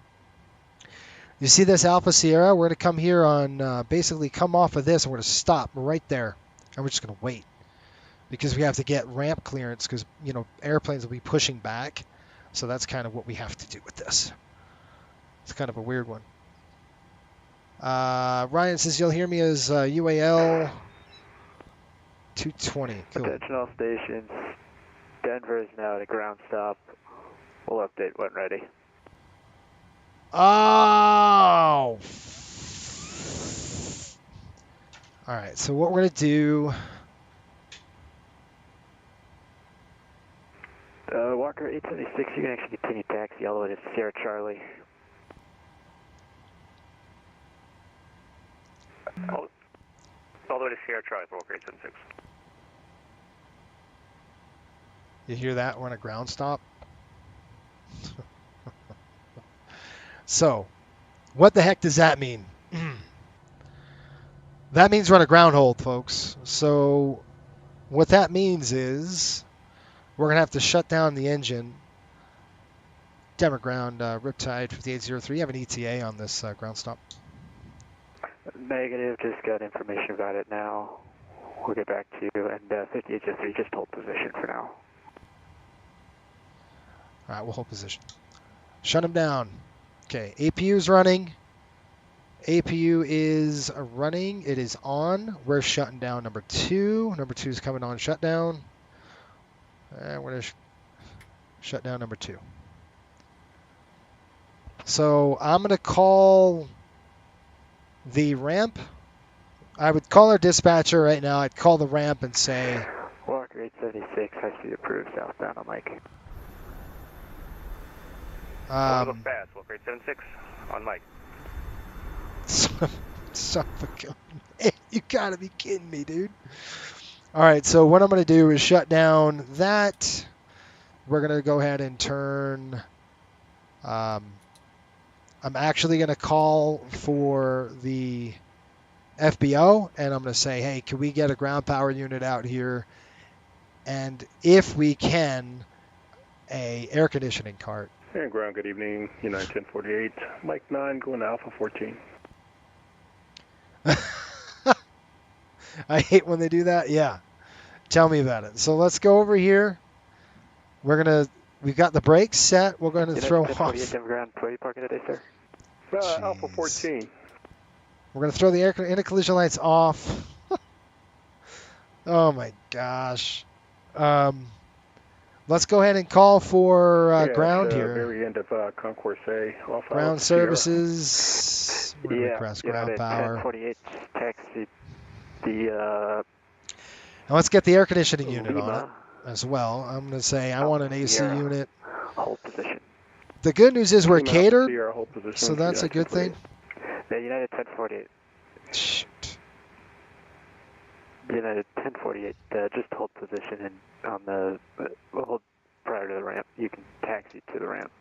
Speaker 1: You see this Alpha Sierra? We're going to come here on basically come off of this and we're going to stop right there. And we're just going to wait because we have to get ramp clearance because, you know, airplanes will be pushing back. So that's kind of what we have to do with this. It's kind of a weird one. Ryan says you'll hear me as UAL 220. Cool.
Speaker 5: Attention all stations. Denver is now at a ground stop. We'll update when ready.
Speaker 1: Oh! All right, so what we're going to do...
Speaker 5: Walker 876, you can actually continue taxi all the way to Sierra Charlie.
Speaker 6: All the way to Sierra Charlie for Walker 876.
Speaker 1: You hear that? We're on a ground stop. So, what the heck does that mean? That means we're on a ground hold, folks. So, what that means is we're going to have to shut down the engine. Denver ground, Riptide 5803. You have an ETA on this ground stop?
Speaker 5: Negative, just got information about it now. We'll get back to you. And 5803, just hold position for now.
Speaker 1: All right, we'll hold position. Shut him down. Okay, APU is running. APU is running. It is on. We're shutting down number 2. Number 2 is coming on shutdown. And we're going to shut down number 2. So I'm going to call the ramp. I would call our dispatcher right now. I'd call the ramp and say...
Speaker 5: Walker 876, high speed approved, southbound on Mike.
Speaker 6: Go fast, Walker 876 on Mike.
Speaker 1: Son of a gun. Hey, you gotta be kidding me, dude. All right, so what I'm gonna do is shut down that. We're gonna go ahead and turn. I'm actually gonna call for the FBO, and I'm gonna say, hey, can we get a ground power unit out here? And if we can, a air conditioning cart.
Speaker 4: And ground, good evening, United 1048, Mike 9, going to Alpha 14.
Speaker 1: I hate when they do that. Yeah. Tell me about it. So let's go over here. We've got the brakes set. We're going to throw off.
Speaker 5: Denver ground, where are you parking today, sir?
Speaker 4: Alpha 14.
Speaker 1: We're going to throw the anti-collision lights off. Oh my gosh. Let's go ahead and call for ground here.
Speaker 4: Very end of Concourse A.
Speaker 1: Ground services. We're going to request ground power.
Speaker 5: 1048 taxi the
Speaker 1: Now let's get the air conditioning unit on it as well. I'm going to say I want an AC unit.
Speaker 5: Hold position.
Speaker 1: The good news is we're catered, so that's a good thing.
Speaker 5: The United 1048.
Speaker 1: Shoot.
Speaker 5: United 1048, just hold position and on the hold prior to the ramp. You can taxi to the ramp.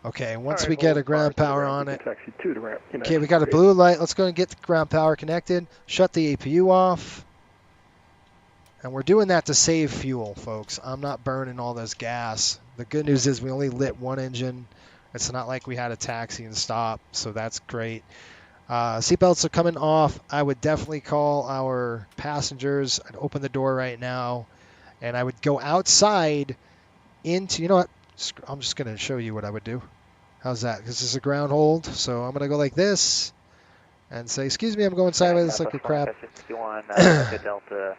Speaker 1: Okay, once we get a ground power on it.
Speaker 4: Taxi to the ramp.
Speaker 1: Okay, we got a blue light. Let's go and get the ground power connected. Shut the APU off. And we're doing that to save fuel, folks. I'm not burning all this gas. The good news is we only lit one engine. It's not like we had a taxi and stop, so that's great. Seatbelts are coming off. I would definitely call our passengers. I'd open the door right now, and I would go outside into, you know what? I'm just going to show you what I would do. How's that? This is a ground hold, so I'm going to go like this and say, excuse me, I'm going sideways. It's like a crap.
Speaker 6: Good Delta,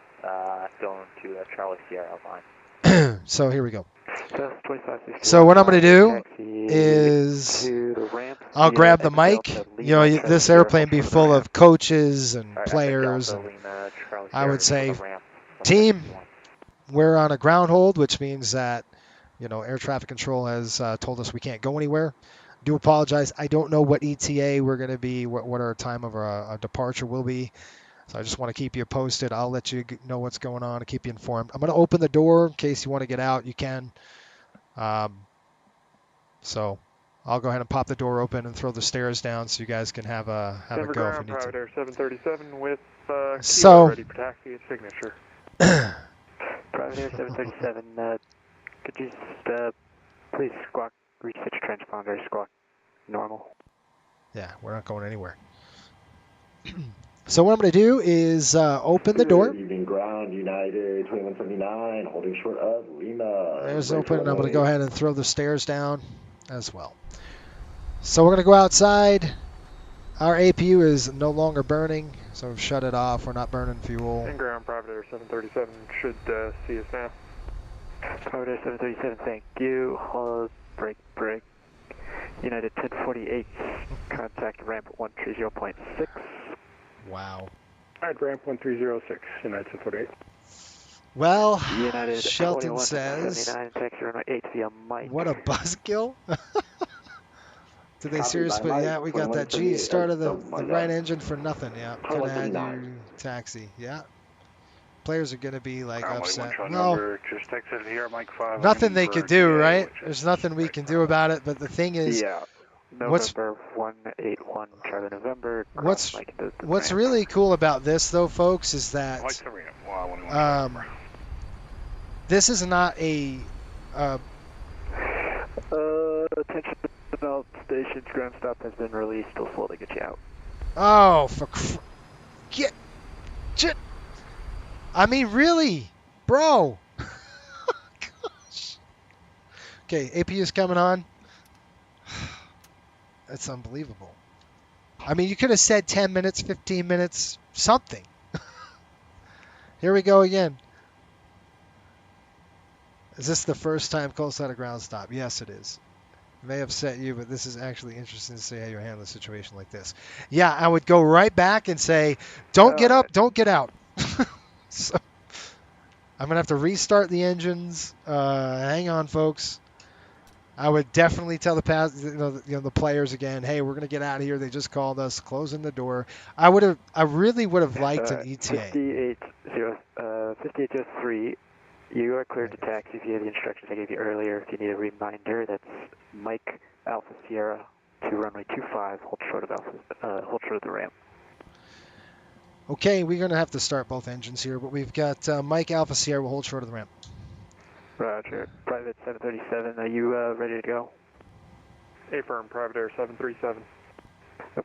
Speaker 6: going to Charlie Sierra line.
Speaker 1: So here we go.
Speaker 5: 2561,
Speaker 1: So what I'm going to do
Speaker 5: taxi
Speaker 1: is
Speaker 5: to the ramp
Speaker 1: I'll
Speaker 5: via
Speaker 1: grab the
Speaker 5: Echo
Speaker 1: mic.
Speaker 5: Delta,
Speaker 1: You know,
Speaker 5: Lima,
Speaker 1: this
Speaker 5: Charlie
Speaker 1: airplane be
Speaker 5: Sierra,
Speaker 1: full
Speaker 5: ramp.
Speaker 1: of coaches and
Speaker 6: Alright,
Speaker 1: players.
Speaker 6: Delta,
Speaker 1: And
Speaker 6: Lima, Charlie
Speaker 1: I would
Speaker 6: Sierra
Speaker 1: say,
Speaker 6: to the ramp.
Speaker 1: team, we're on a ground hold, which means that, you know, air traffic control has told us we can't go anywhere. Do apologize. I don't know what ETA we're going to be, what our time of our departure will be. So I just want to keep you posted. I'll let you know what's going on and keep you informed. I'm going to open the door in case you want to get out. You can. So I'll go ahead and pop the door open and throw the stairs down so you guys can have a go if you
Speaker 4: Ground,
Speaker 1: need
Speaker 4: Private
Speaker 1: to.
Speaker 4: Air 737 with kilo
Speaker 1: So,
Speaker 4: ready for taxi and signature.
Speaker 5: Private Air 737, could you just please squawk, reset your transponder, squawk normal.
Speaker 1: yeah, we're not going anywhere. So what I'm going to do is open the door.
Speaker 7: Good evening, ground, United 2179, holding short of Lima.
Speaker 1: There's open, and I'm going to go ahead and throw the stairs down as well. So we're going to go outside. Our APU is no longer burning, so we've shut it off. We're not burning fuel.
Speaker 4: In ground, Private Air 737 should see us now.
Speaker 5: Private Air 737, thank you. Hold, break. United 1048, contact ramp 130.6.
Speaker 1: Wow.
Speaker 4: Alright, ramp 1306, United 1048.
Speaker 1: Well,
Speaker 5: United
Speaker 1: Shelton says,
Speaker 5: taxi runway 8 via Mike.
Speaker 1: what a buzzkill. Did they
Speaker 7: Copy
Speaker 1: seriously?
Speaker 7: by Mike,
Speaker 1: Yeah, we got that G
Speaker 7: 2178.
Speaker 1: started the
Speaker 7: My
Speaker 1: right
Speaker 7: God.
Speaker 1: engine for nothing. Yeah, could have had you taxi. Yeah. Players are going to be like upset. No,
Speaker 4: Just texted here, Mike 5.
Speaker 1: nothing they could do, right? There's nothing we can do about it. But the thing is,
Speaker 5: Yeah, November 181, Charlie November.
Speaker 1: what's really cool about this, though, folks, is that this is not a
Speaker 5: attention developed stations, ground stop has been released, still slow to get you out.
Speaker 1: oh, I mean, really, bro. Gosh. Okay, APU's coming on. That's unbelievable. I mean, you could have said 10 minutes, 15 minutes, something. Here we go again. Is this the first time Cole set a ground stop? Yes, it is. It may upset you, but this is actually interesting to see how you handle a situation like this. Yeah, I would go right back and say, don't get up, don't get out. So, I'm going to have to restart the engines. Hang on, folks. I would definitely tell the players again, hey, we're going to get out of here. They just called us, closing the door. I really would have liked an ETA.
Speaker 5: 5803, you are cleared to taxi via the instructions I gave you earlier. If you need a reminder, that's Mike Alpha Sierra to runway 25, hold short of the ramp.
Speaker 1: Okay, we're going to have to start both engines here, but we've got Mike Alpha Sierra will hold short of the ramp.
Speaker 5: Roger. Private 737, are you ready to go?
Speaker 4: Affirm, Private Air 737.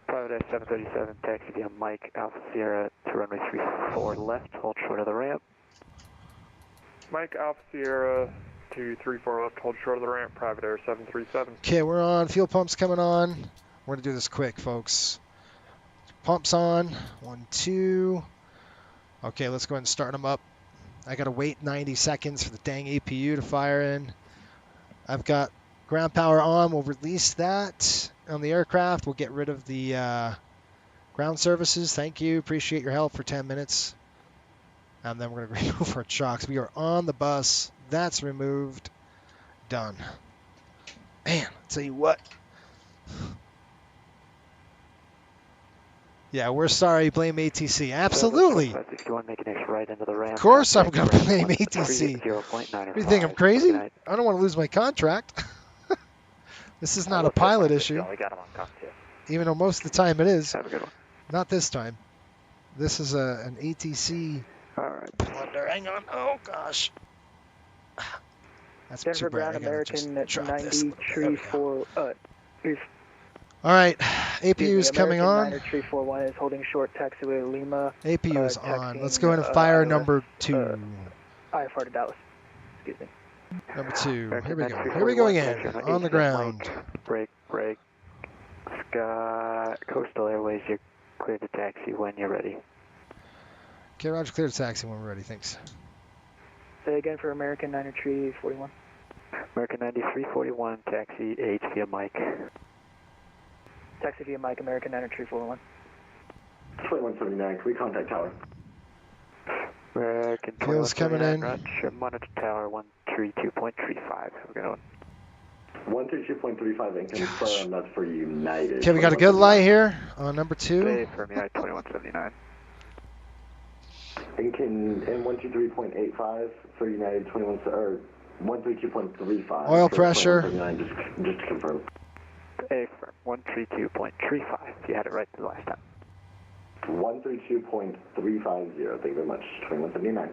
Speaker 5: Private Air 737, taxi via Mike Alpha Sierra to runway 34 left, hold short of the ramp.
Speaker 4: Mike Alpha Sierra to 34 left, hold short of the ramp, Private Air 737.
Speaker 1: Okay, we're on. Fuel pump's coming on. We're going to do this quick, folks. Pumps on. 1, 2. Okay, let's go ahead and start them up. I got to wait 90 seconds for the dang APU to fire in. I've got ground power on. We'll release that on the aircraft. We'll get rid of the ground services. Thank you. Appreciate your help for 10 minutes. And then we're going to remove our chocks. We are on the bus. That's removed. Done. Man, I'll tell you what. Yeah, we're sorry. Blame ATC. Absolutely. Of course I'm going to blame ATC. What do you think, I'm crazy? I don't want to lose my contract. This is not a pilot issue. Even though most of the time it is.
Speaker 5: Have a good one.
Speaker 1: Not this time. This is an ATC blunder. Hang on. Oh, gosh. That's
Speaker 8: Denver
Speaker 1: too bad.
Speaker 8: Ground American at 9334.
Speaker 1: All right, APU is coming on.
Speaker 8: 9341 is holding short taxiway Lima.
Speaker 1: APU is on. Let's go ahead and fire number 2.
Speaker 8: IFR to Dallas. Excuse me.
Speaker 1: Number 2. Here we go. Here we go again. On the ground.
Speaker 5: Break. break. Scott, Coastal Airways, you're clear to taxi when you're ready.
Speaker 1: Okay, Roger, clear to taxi when we're ready. Thanks.
Speaker 8: Say again for American 9 Tree 41.
Speaker 5: American 9341, taxi H via Mike.
Speaker 8: Taxi via Mike, American 9 Tree 41.
Speaker 7: 2179, can we contact tower?
Speaker 5: American
Speaker 1: Fuel's coming in.
Speaker 5: Roger, monitor tower 132.35. Have a good one.
Speaker 7: 132.35 and confirm that's for United.
Speaker 1: Okay, we got a good light here on number 2.
Speaker 5: Stay for United 2179.
Speaker 7: And 123.85 for United 21, or 132.35.
Speaker 1: Oil pressure.
Speaker 7: Just to confirm.
Speaker 5: A firm 132.35. You had it right the last time.
Speaker 7: 132.350. Thank you very much. 2179.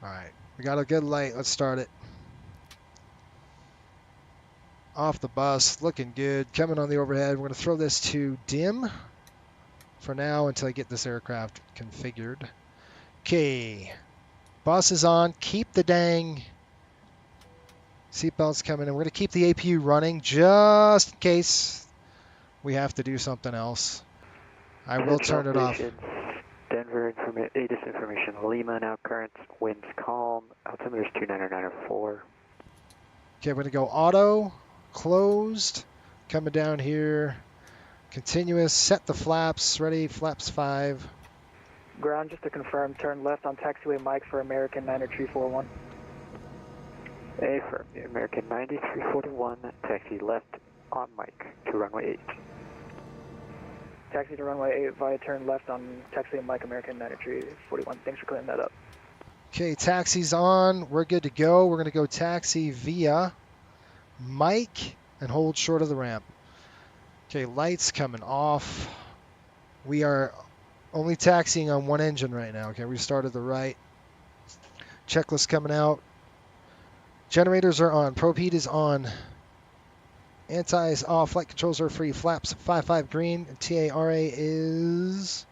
Speaker 1: All right, we got a good light. Let's start it. Off the bus, looking good. Coming on the overhead. We're going to throw this to dim for now until I get this aircraft configured. Okay, bus is on. Keep the dang seatbelts coming in. We're going to keep the APU running just in case we have to do something else. I will turn it off.
Speaker 5: Denver ATIS information. Lima now current. Winds calm. Altimeter's 29904.
Speaker 1: Okay, we're going to go auto, closed, coming down here, continuous, set the flaps, ready, flaps 5.
Speaker 8: Ground, just to confirm, turn left on taxiway Mike for American 9 Tree 41.
Speaker 5: A firm, American 9341, taxi left on Mike to runway 8.
Speaker 8: Taxi to runway 8 via turn left on taxiway Mike, American 9 Tree 41. Thanks for clearing that up.
Speaker 1: Okay, taxi's on. We're good to go. We're going to go taxi via Mike and hold short of the ramp. Okay, lights coming off. We are only taxiing on one engine right now. Okay, we started the right. Checklist coming out. Generators are on. Probe heat is on. Anti-is off. Flight controls are free. Flaps 5-5 green. TARA is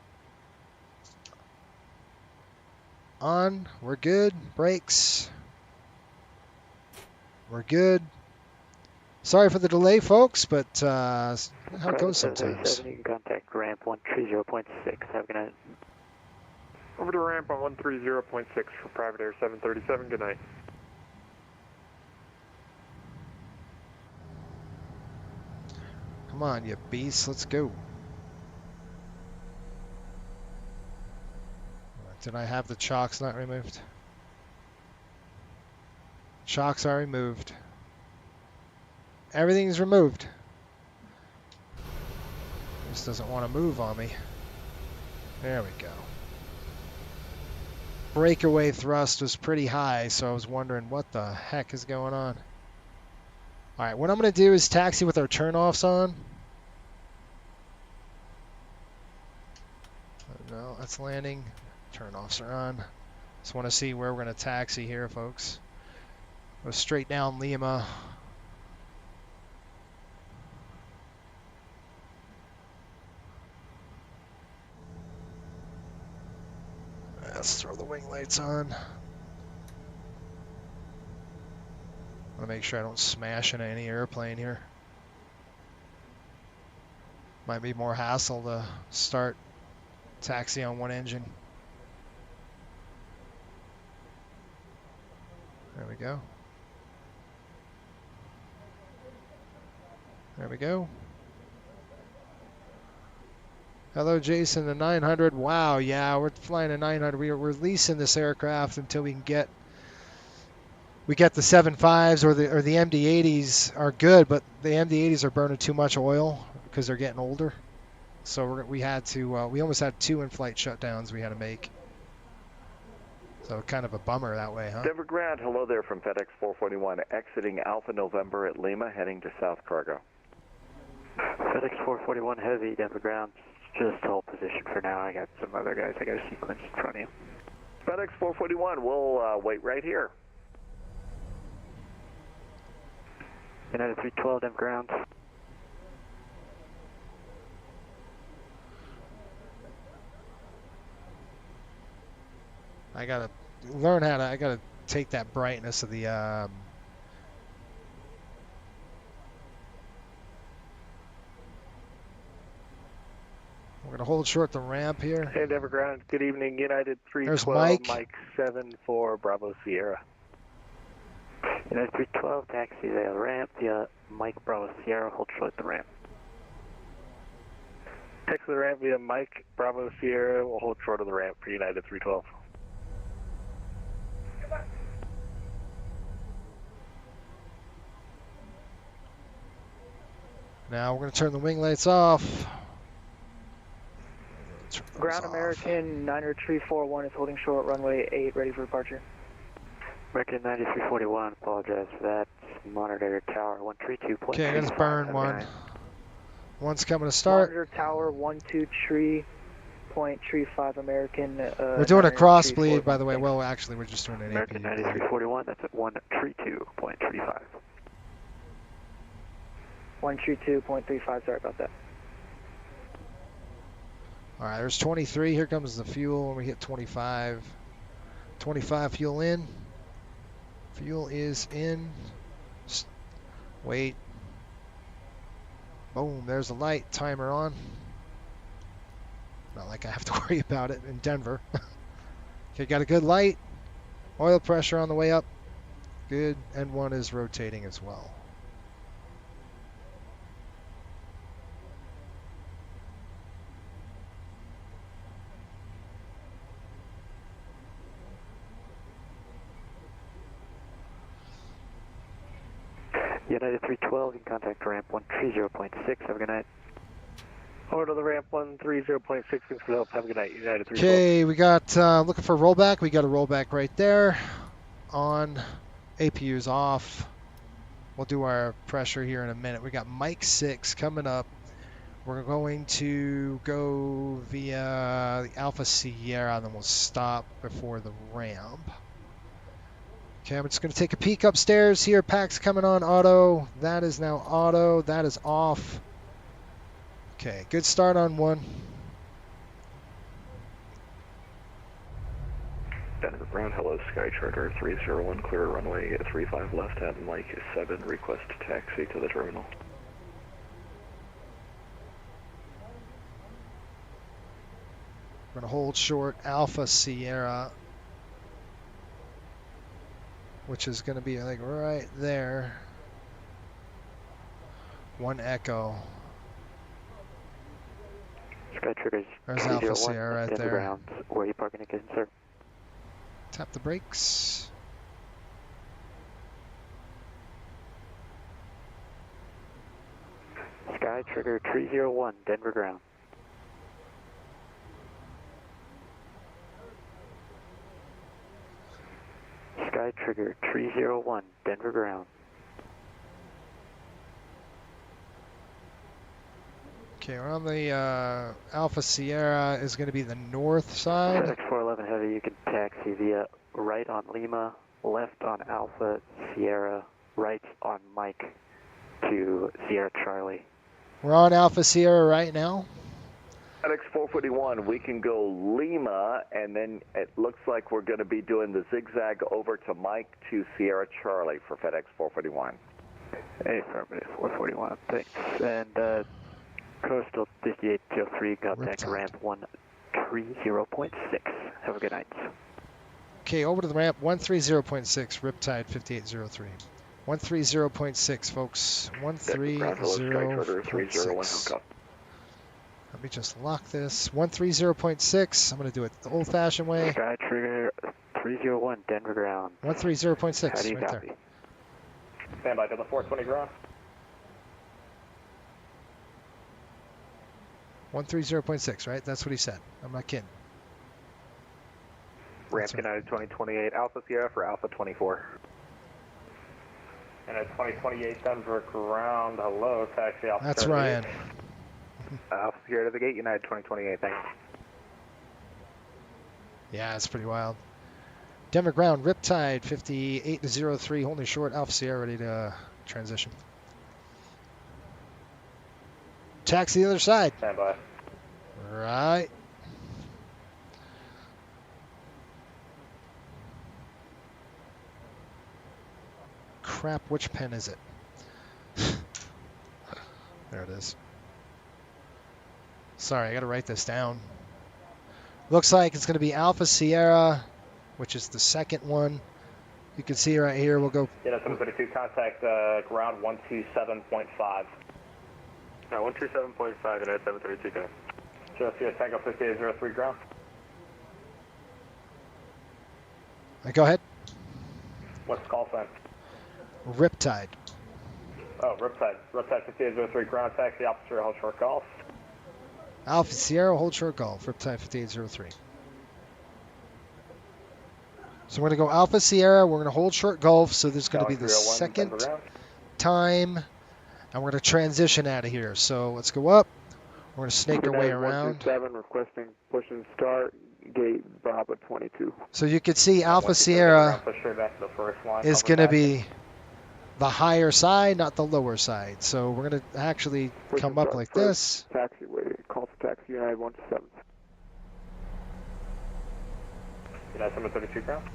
Speaker 1: on. We're good. Brakes. We're good. Sorry for the delay, folks, but how it goes sometimes.
Speaker 5: You can contact ramp 130.6. Have a good night.
Speaker 4: Over to ramp on 130.6 for private air 737. Good night.
Speaker 1: Come on, you beast. Let's go. Did I have the chocks not removed? Chocks are removed. Everything's removed. This doesn't want to move on me. There we go. Breakaway thrust was pretty high, so I was wondering what the heck is going on. All right, what I'm going to do is taxi with our turnoffs on. No, that's landing. Turnoffs are on. Just want to see where we're going to taxi here, folks. Go straight down Lima. Let's throw the wing lights on. I want to make sure I don't smash into any airplane here. Might be more hassle to start taxi on one engine. There we go. There we go. Hello, Jason, the 900. Wow, yeah, we're flying a 900. We're leasing this aircraft until we can get the 7.5s or the MD-80s are good, but the MD-80s are burning too much oil because they're getting older. So we almost had 2 in-flight shutdowns we had to make. So kind of a bummer that way, huh?
Speaker 6: Denver Ground, hello there from FedEx 441, exiting Alpha November at Lima, heading to South Cargo.
Speaker 5: FedEx 441 heavy, Denver Ground. Just hold position for now. I got some other guys I got to sequence in front of you.
Speaker 6: FedEx 441, we'll wait right here.
Speaker 5: United 312, Denver Ground.
Speaker 1: I gotta learn how to. I gotta take that brightness of the We're going to hold short the ramp here.
Speaker 9: Hey, Denver Ground. Good evening. United
Speaker 1: There's
Speaker 9: 312,
Speaker 1: Mike.
Speaker 9: 74, Bravo Sierra.
Speaker 5: United 312, taxi via ramp via Mike Bravo Sierra, hold short the ramp.
Speaker 9: Taxi the ramp via Mike Bravo Sierra, we'll hold short of the ramp for United 312.
Speaker 1: Now we're going to turn the wing lights off.
Speaker 8: Ground American 90341 is holding short, runway 8, ready for departure.
Speaker 5: American 9341, apologize for that. Monitor tower 132.35.
Speaker 1: Okay, let's burn one. One's coming to start.
Speaker 8: Monitor tower 123.35 American.
Speaker 1: We're doing a cross bleed, by the way. Well, actually, we're just doing an
Speaker 5: American
Speaker 1: AP.
Speaker 5: 9341, that's at 132.35.
Speaker 8: 132.35, sorry about that.
Speaker 1: All right, there's 23. Here comes the fuel when we hit 25. 25 fuel in. Fuel is in. Wait. Boom, there's the light. Timer on. Not like I have to worry about it in Denver. Okay, got a good light. Oil pressure on the way up. Good. N1 is rotating as well.
Speaker 5: United 312, you can contact ramp 130.6. Have a good night.
Speaker 9: Over to the ramp 130.6, thanks for the help. Have a good night, United 312.
Speaker 1: Okay, we got looking for a rollback. We got a rollback right there. On. APU's off. We'll do our pressure here in a minute. We got Mike 6 coming up. We're going to go via the Alpha Sierra, and then we'll stop before the ramp. Okay, I'm just going to take a peek upstairs here. PAX coming on auto. That is now auto. That is off. Okay, good start on one.
Speaker 6: Denver Ground, hello, Sky Charter 301, clear runway 35 left at Mike 7, request taxi to the terminal.
Speaker 1: We're going to hold short Alpha Sierra, which is going to be like right there. One Echo.
Speaker 5: Sky Triggers.
Speaker 1: There's Alpha Sierra right
Speaker 5: Denver
Speaker 1: there.
Speaker 5: Ground. Where are you parking again, sir?
Speaker 1: Tap the brakes.
Speaker 5: Sky Trigger 301, Denver Ground. Sky Trigger 301, Denver Ground.
Speaker 1: Okay, we're on the Alpha Sierra is going to be the north side.
Speaker 5: FedEx 411 Heavy, you can taxi via right on Lima, left on Alpha Sierra, right on Mike to Sierra Charlie.
Speaker 1: We're on Alpha Sierra right now.
Speaker 6: FedEx 441, we can go Lima, and then it looks like we're going to be doing the zigzag over to Mike to Sierra Charlie for FedEx 441.
Speaker 5: Hey, affirmative, 441, thanks. And Coastal 5803, contact ramp 130.6. Have a good night.
Speaker 1: Okay, over to the ramp 130.6, Riptide 5803. 130.6, folks. 130.6. Let me just lock this. 130.6. I'm going to do it the old-fashioned way.
Speaker 5: Sky Trigger 301, Denver Ground.
Speaker 1: 130.6,
Speaker 5: How do you
Speaker 1: right
Speaker 5: copy?
Speaker 1: there.
Speaker 3: Stand by to the 420 ground.
Speaker 1: 130.6, right? That's what he said. I'm not kidding.
Speaker 9: Ramp United 2028, Alpha Sierra for Alpha 24.
Speaker 3: And at 2028 Denver ground, hello, taxi Alpha.
Speaker 1: That's
Speaker 3: 38.
Speaker 1: Ryan.
Speaker 9: Alpha Sierra to the gate, United 2028, thanks.
Speaker 1: Yeah, it's pretty wild. Denver ground, Riptide 5803, holding short, Alpha Sierra ready to transition. Taxi the other side.
Speaker 3: Stand by.
Speaker 1: Right. Crap, which pen is it? There it is. Sorry, I got to write this down. Looks like it's going to be Alpha Sierra, which is the second one. You can see right here. We'll go.
Speaker 3: Yeah, 732, contact ground 127.5.
Speaker 4: 127.5 and at 732 guys.
Speaker 3: Just here, Tango 5803 ground.
Speaker 1: Go ahead.
Speaker 3: What's the call sign?
Speaker 1: Riptide.
Speaker 3: Oh, Riptide. Riptide 5803 ground, taxi officer, hold short golf.
Speaker 1: Alpha Sierra, hold short golf. Riptide 5803. So we're going to go Alpha Sierra. We're going to hold short golf. So there's going to be the second time. And we're going to transition out of here. So let's go up. We're going to snake our way around.
Speaker 4: 127 requesting push and start. Gate Bravo 22.
Speaker 1: So you can see Alpha Sierra is going to be the higher side, not the lower side. So we're going to actually come up like this.
Speaker 4: Taxiway, call for taxi United 127.
Speaker 3: United 732 ground.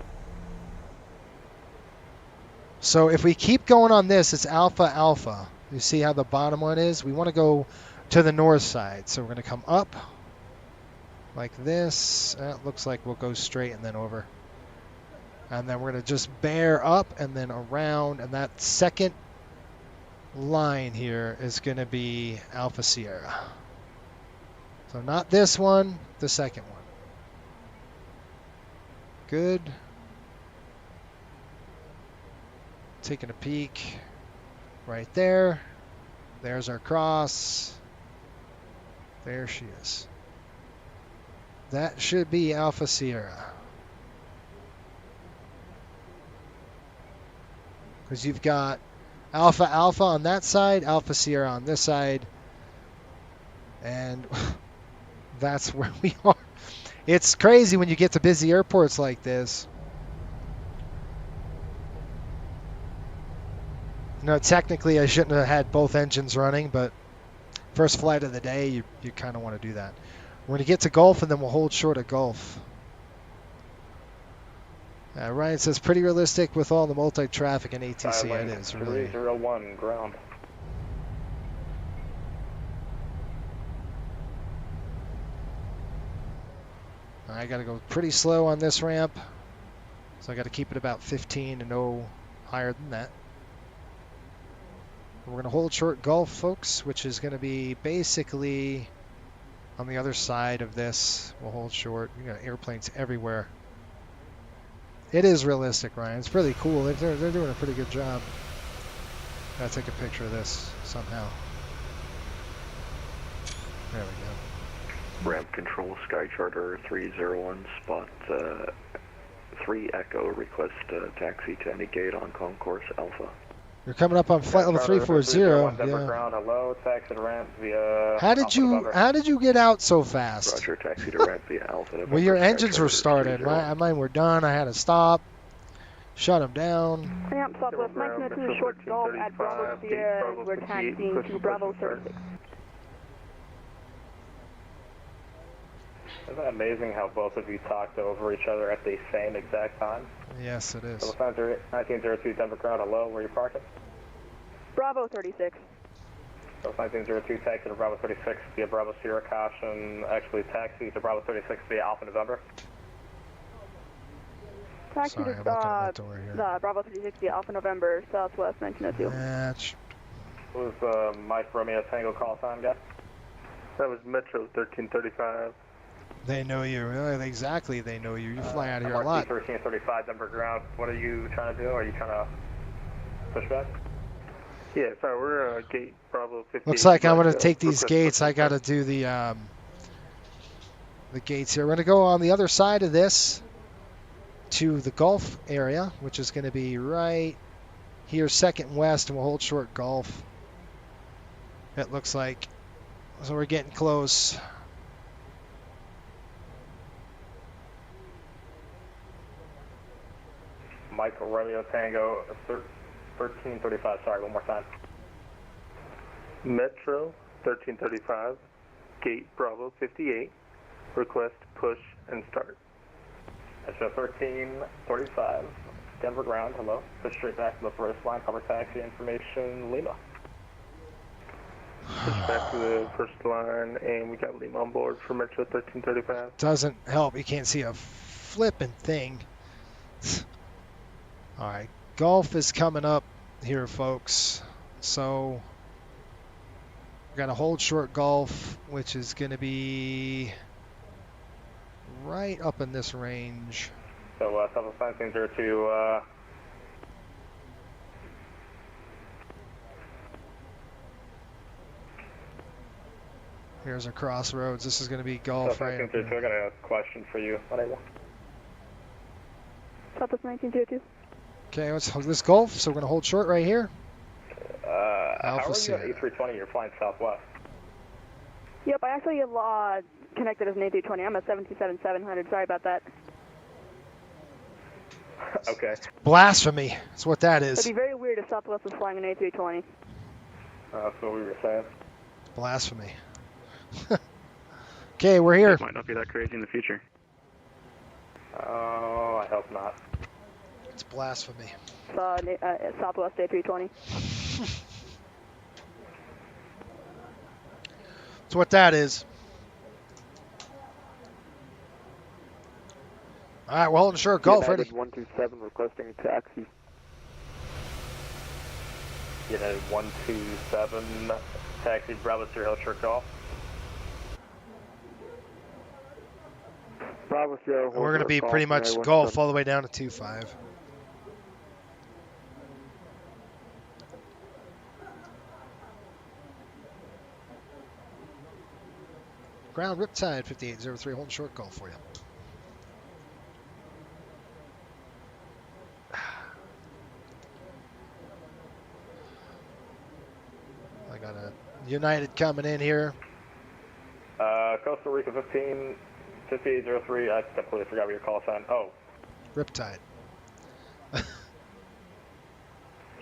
Speaker 1: So if we keep going on this, it's Alpha Alpha. You see how the bottom one is? We want to go to the north side. So we're going to come up like this. It looks like we'll go straight and then over. And then we're going to just bear up and then around. And that second line here is going to be Alpha Sierra. So not this one, the second one. Good. Taking a peek right there. There's our cross. There she is. That should be Alpha Sierra. Because you've got Alpha Alpha on that side, Alpha Sierra on this side. And that's where we are. It's crazy when you get to busy airports like this. You know, technically I shouldn't have had both engines running, but first flight of the day, you kind of want to do that. We're going to get to Gulf, and then we'll hold short at Gulf. Ryan says, pretty realistic with all the multi-traffic in ATC. It is, really.
Speaker 3: 301, ground.
Speaker 1: I got to go pretty slow on this ramp. So I got to keep it about 15 and no higher than that. We're going to hold short Gulf, folks, which is going to be basically on the other side of this. We'll hold short. We got airplanes everywhere. It is realistic, Ryan. It's really cool. They're doing a pretty good job. Gotta take a picture of this somehow. There we go.
Speaker 6: Ramp control, Sky Charter 301, spot 3 Echo, request taxi to any gate on concourse Alpha.
Speaker 1: You're coming up on flight level 340.
Speaker 3: Yeah. Ground, hello, taxi to ramp via
Speaker 1: how did you get out so fast?
Speaker 6: Roger, taxi to ramp via Alpha.
Speaker 1: Well, your engines were started. Mine were done. I had to stop, shut them down.
Speaker 10: Ramp Southwest 1902 short Gulf at Bravo Sierra. We're taxiing to Bravo 36.
Speaker 3: Isn't it amazing how both of you talked over each other at the same exact time?
Speaker 1: Yes, it is.
Speaker 3: 1902 Denver ground, hello, where are you parking?
Speaker 10: Bravo 36.
Speaker 3: 1902 taxi to Bravo 36 via Bravo Sierra caution, actually taxi to Bravo 36 via Alpha November.
Speaker 10: Taxi to Bravo 36 via Alpha November, Southwest 1902.
Speaker 3: Who's Mike Romeo Tango call sign guy?
Speaker 4: That was Metro 1335.
Speaker 1: They know you. Exactly, they know you. You fly out here a lot.
Speaker 3: 1335 Denver ground. What are you trying to do? Are you trying to push back?
Speaker 4: Yeah, sorry, we're gate Bravo 58.
Speaker 1: Looks like I'm going to take these gates. I got to do the gates here. We're going to go on the other side of this to the Gulf area, which is going to be right here, second west, and we'll hold short Gulf. It looks like. So we're getting close.
Speaker 3: Michael Romeo Tango 1335. Sorry, one more time.
Speaker 4: Metro 1335, gate Bravo 58. Request push and start.
Speaker 3: Metro 1335, Denver ground. Hello. Push straight back to the first line. Cover taxi information. Lima.
Speaker 4: Switch back to the first line, and we got Lima on board for Metro 1335.
Speaker 1: Doesn't help. You can't see a flipping thing. All right, Gulf is coming up here, folks. So we're going to hold short Gulf, which is going to be right up in this range.
Speaker 3: So, Southwest 1902,
Speaker 1: Here's our crossroads. This is going to be Gulf,
Speaker 3: so
Speaker 1: right?
Speaker 3: 1902, I got a question for you.
Speaker 10: Southwest 1902.
Speaker 1: Okay, let's hold this Gulf. So we're going to hold short right here.
Speaker 3: How are you at A320? You're flying Southwest.
Speaker 10: Yep, I actually connected as an A320. I'm at 727-700. Sorry about that.
Speaker 3: Okay.
Speaker 1: Blasphemy. That's what that is.
Speaker 10: It'd be very weird if Southwest was flying an A320.
Speaker 3: That's what we were saying.
Speaker 1: Blasphemy. Okay, we're here.
Speaker 9: It might not be that crazy in the future.
Speaker 3: Oh, I hope not.
Speaker 1: It's blasphemy.
Speaker 10: Southwest A320.
Speaker 1: That's what that is. All right, we're holding short Gulf. Ready?
Speaker 5: 127 requesting a taxi.
Speaker 3: United 127, taxi Bravo Sierra Hill short Gulf.
Speaker 5: Bravo Sierra.
Speaker 1: We're going to be pretty much Gulf all the way down to 25. Ground Riptide 5803, holding short Gulf for you. I got a United coming in here.
Speaker 3: Costa Rica 5803, I completely forgot what your call sign. Oh.
Speaker 1: Riptide.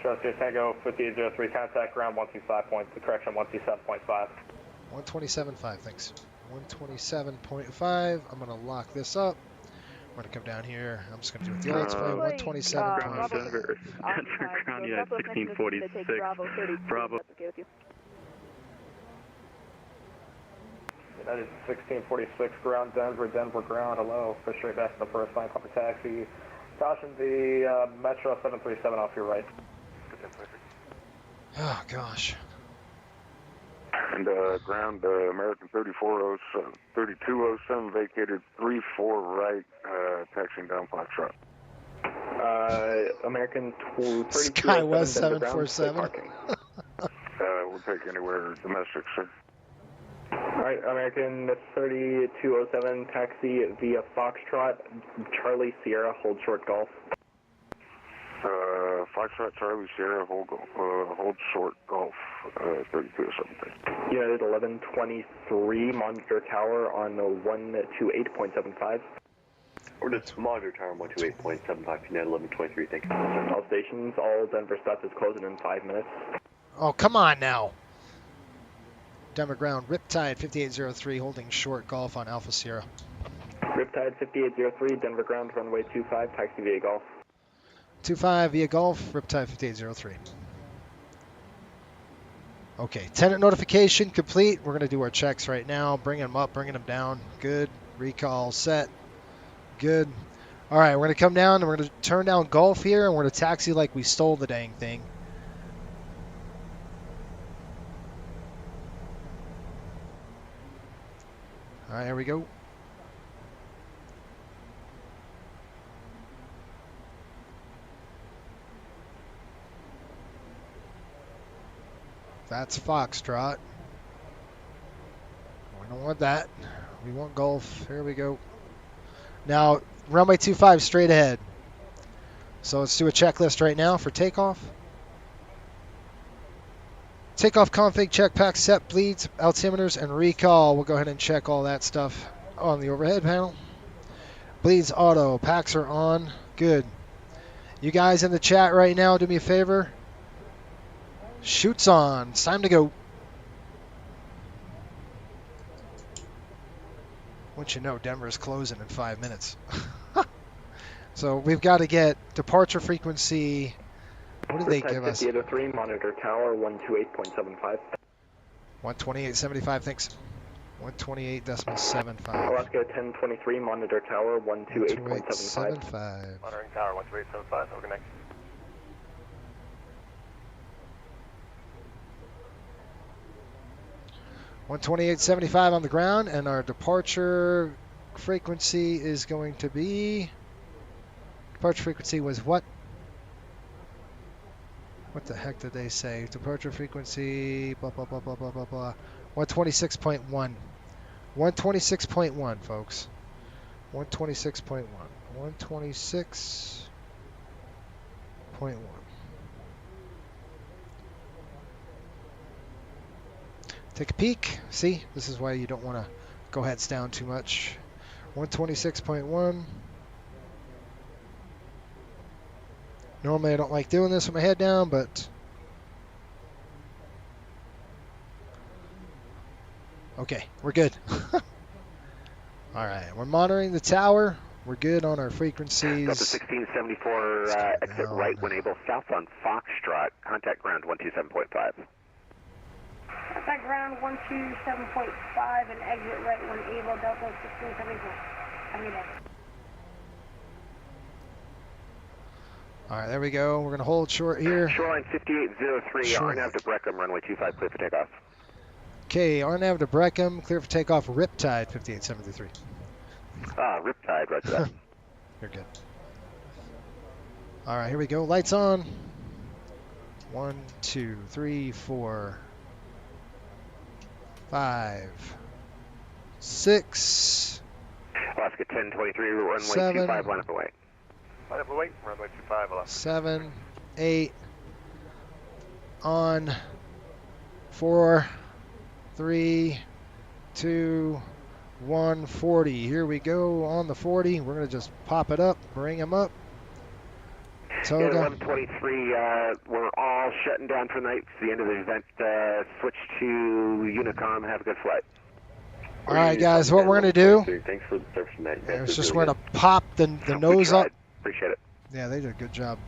Speaker 3: Charlie Tango 5803, contact ground 125 points, correction 127.5.
Speaker 1: 127.5, thanks. 127.5. I'm going to lock this up. I'm going to come down here. I'm just going to do it the old way. 127.
Speaker 9: Ground Denver. Ground United 1646. Bravo.
Speaker 3: United 1646, ground Denver, Denver ground, hello. Go straight back to the first line, copy taxi. Caution the Metro 737 off your right.
Speaker 1: Oh, gosh.
Speaker 11: And ground American 3207 vacated 34 right, taxiing down Foxtrot.
Speaker 3: American 3207
Speaker 1: SkyWest
Speaker 3: Denver ground,
Speaker 1: 747.
Speaker 11: We'll take anywhere domestic, sir.
Speaker 3: Alright, American 3207, taxi via Foxtrot, Charlie Sierra, hold short Gulf.
Speaker 11: Foxtrot, Charlie Sierra, hold short Gulf, 3207.
Speaker 3: United 1123, monitor tower on 128.75.
Speaker 12: Or just monitor tower 128.75, United 1123, thank you.
Speaker 3: All stations, all Denver stuff is closing in 5 minutes.
Speaker 1: Oh, come on now. Denver ground, Riptide 5803, holding short Gulf on Alpha Sierra.
Speaker 3: Riptide 5803, Denver ground, runway 25, taxi via Gulf.
Speaker 1: 25 via Gulf, Riptide 5803. Okay, tenant notification complete. We're going to do our checks right now, bringing them up, bringing them down. Good. Recall set. Good. All right, we're going to come down and we're going to turn down Gulf here, and we're going to taxi like we stole the dang thing. All right, here we go. That's Foxtrot. We don't want that. We want Gulf. Here we go. Now, runway 25 straight ahead. So let's do a checklist right now for takeoff. Takeoff config, check, pack, set, bleeds, altimeters, and recall. We'll go ahead and check all that stuff on the overhead panel. Bleeds auto. Packs are on. Good. You guys in the chat right now, do me a favor. Shoots on. It's time to go. Once you know, Denver's closing in 5 minutes. So we've got to get departure frequency. What did they give us?
Speaker 3: 5803, monitor tower 128.75.
Speaker 1: 128.75, thanks. 128.75.
Speaker 12: Alaska 1023, monitor tower 128.75.
Speaker 1: 128.75.
Speaker 9: Monitoring tower 128.75, over connect.
Speaker 1: $128.75 on the ground, and our departure frequency is going to be. Departure frequency was what? What the heck did they say? Departure frequency, blah, blah, blah, blah, blah, blah, blah. 126.1. 126.1, folks. 126.1. 126.1. Take a peek. See, this is why you don't want to go heads down too much. 126.1. Normally I don't like doing this with my head down, but okay, we're good. All right, we're monitoring the tower. We're good on our frequencies.
Speaker 2: Delta 1674, exit right when able, south on Foxtrot. Contact ground 127.5.
Speaker 13: Contact ground 127.5 and exit right when able, Delta 1674. Have a good day.
Speaker 1: All right, there we go. We're going to hold short here.
Speaker 2: Shoreline 5803, RNAV to Breckham, runway 25, clear for takeoff.
Speaker 1: Okay, RNAV to Breckham, clear for takeoff, Riptide 5873.
Speaker 2: Riptide, right to that.
Speaker 1: You're good. All right, here we go. Lights on. 1, 2, 3, 4, 5, 6.
Speaker 2: Alaska 1023, runway
Speaker 1: 7,
Speaker 2: 25, line up away.
Speaker 9: Line up away, runway 25, Alaska.
Speaker 1: 7, 8. On. 4, 3, 2, 1, 40. Here we go on the 40. We're going to just pop it up, bring him up. Toga.
Speaker 2: 1123, we're all shutting down for the night. It's the end of the event. Switch to Unicom. Have a good flight.
Speaker 1: All right, guys, what we're going to do
Speaker 12: Thanks for the service tonight.
Speaker 1: is just we're going to pop the nose up.
Speaker 2: Appreciate it.
Speaker 1: Yeah, they did a good job.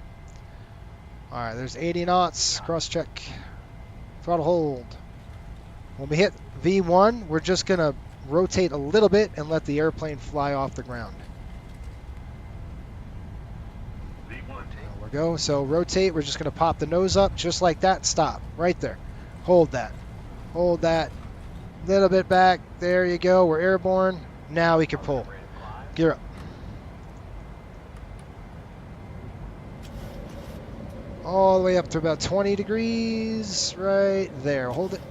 Speaker 1: All right, there's 80 knots. Cross check. Throttle hold. When we hit V1, we're just going to rotate a little bit and let the airplane fly off the ground. There we go. So rotate. We're just going to pop the nose up just like that. Stop. Right there. Hold that. Hold that. Little bit back. There you go. We're airborne. Now we can pull. Gear up. All the way up to about 20 degrees. Right there. Hold it.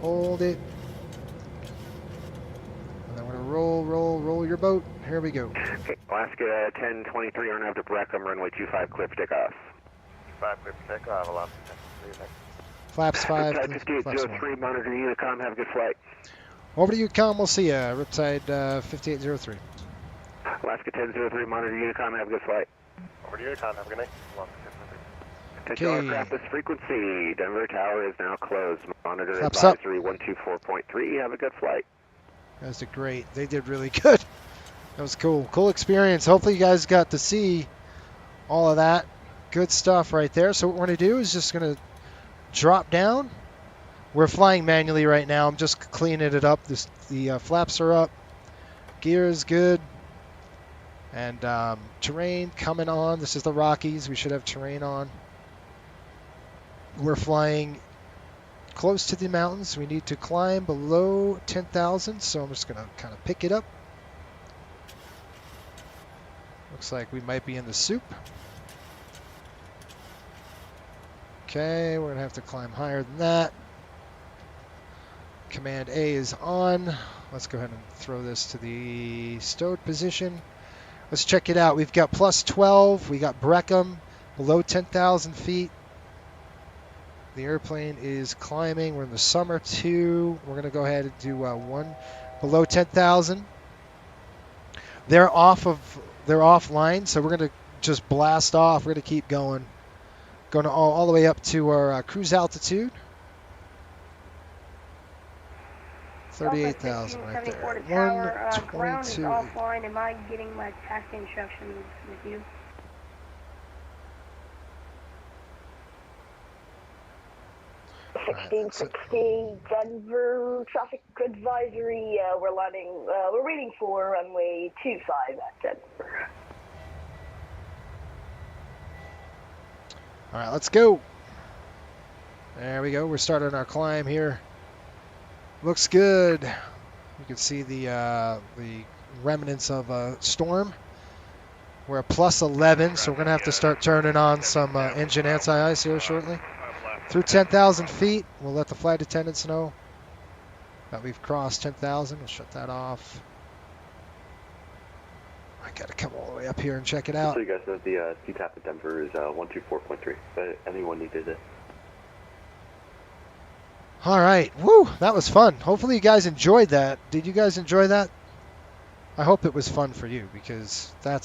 Speaker 1: Hold it. And then we're going to roll your boat. Here we go.
Speaker 2: Okay, Alaska 1023, RNAV to Breckham, runway 25, clear for takeoff.
Speaker 9: 5, clear for takeoff, Alaska 1023.
Speaker 1: Flaps 5.
Speaker 2: Riptide 5803, monitor Unicom, have a good flight.
Speaker 1: Over to Unicom, we'll see ya. Riptide 5803.
Speaker 2: Alaska 1003, monitor Unicom, have a good flight.
Speaker 9: Over to Unicom, have a good night. Alaska 1023.
Speaker 2: Attention aircraft, this frequency. Denver Tower is now closed. Monitor
Speaker 1: Flaps up.
Speaker 2: advisory 124.3, have a good flight.
Speaker 1: That's great. They did really good. That was cool. Cool experience. Hopefully you guys got to see all of that. Good stuff right there. So what we're going to do is just going to drop down. We're flying manually right now. I'm just cleaning it up. The flaps are up. Gear is good. And terrain coming on. This is the Rockies. We should have terrain on. We're flying close to the mountains. We need to climb below 10,000. So I'm just going to kind of pick it up. Looks like we might be in the soup. Okay, we're going to have to climb higher than that. Command A is on. Let's go ahead and throw this to the stowed position. Let's check it out. We've got plus 12. We got Breckham below 10,000 feet. The airplane is climbing. We're in the summer 2. We're going to go ahead and do 1 below 10,000. They're offline, so we're going to just blast off. We're going to keep going. Going all the way up to our cruise altitude. 38,000 right there. 122.
Speaker 13: Ground is offline. Am I getting my taxi instructions with you? 1660 Denver traffic advisory. We're waiting for runway 25 at Denver.
Speaker 1: All right, let's go. There we go. We're starting our climb here. Looks good. You can see the remnants of a storm. We're at plus 11, so we're going to have to start turning on some engine anti-ice here shortly. Through 10,000 feet, we'll let the flight attendants know that we've crossed 10,000. We'll shut that off. I got to come all the way up here and check it out.
Speaker 12: So you guys know the CTAP at Denver is 124.3, but anyone needed it.
Speaker 1: All right. Woo, that was fun. Hopefully you guys enjoyed that. Did you guys enjoy that? I hope it was fun for you because that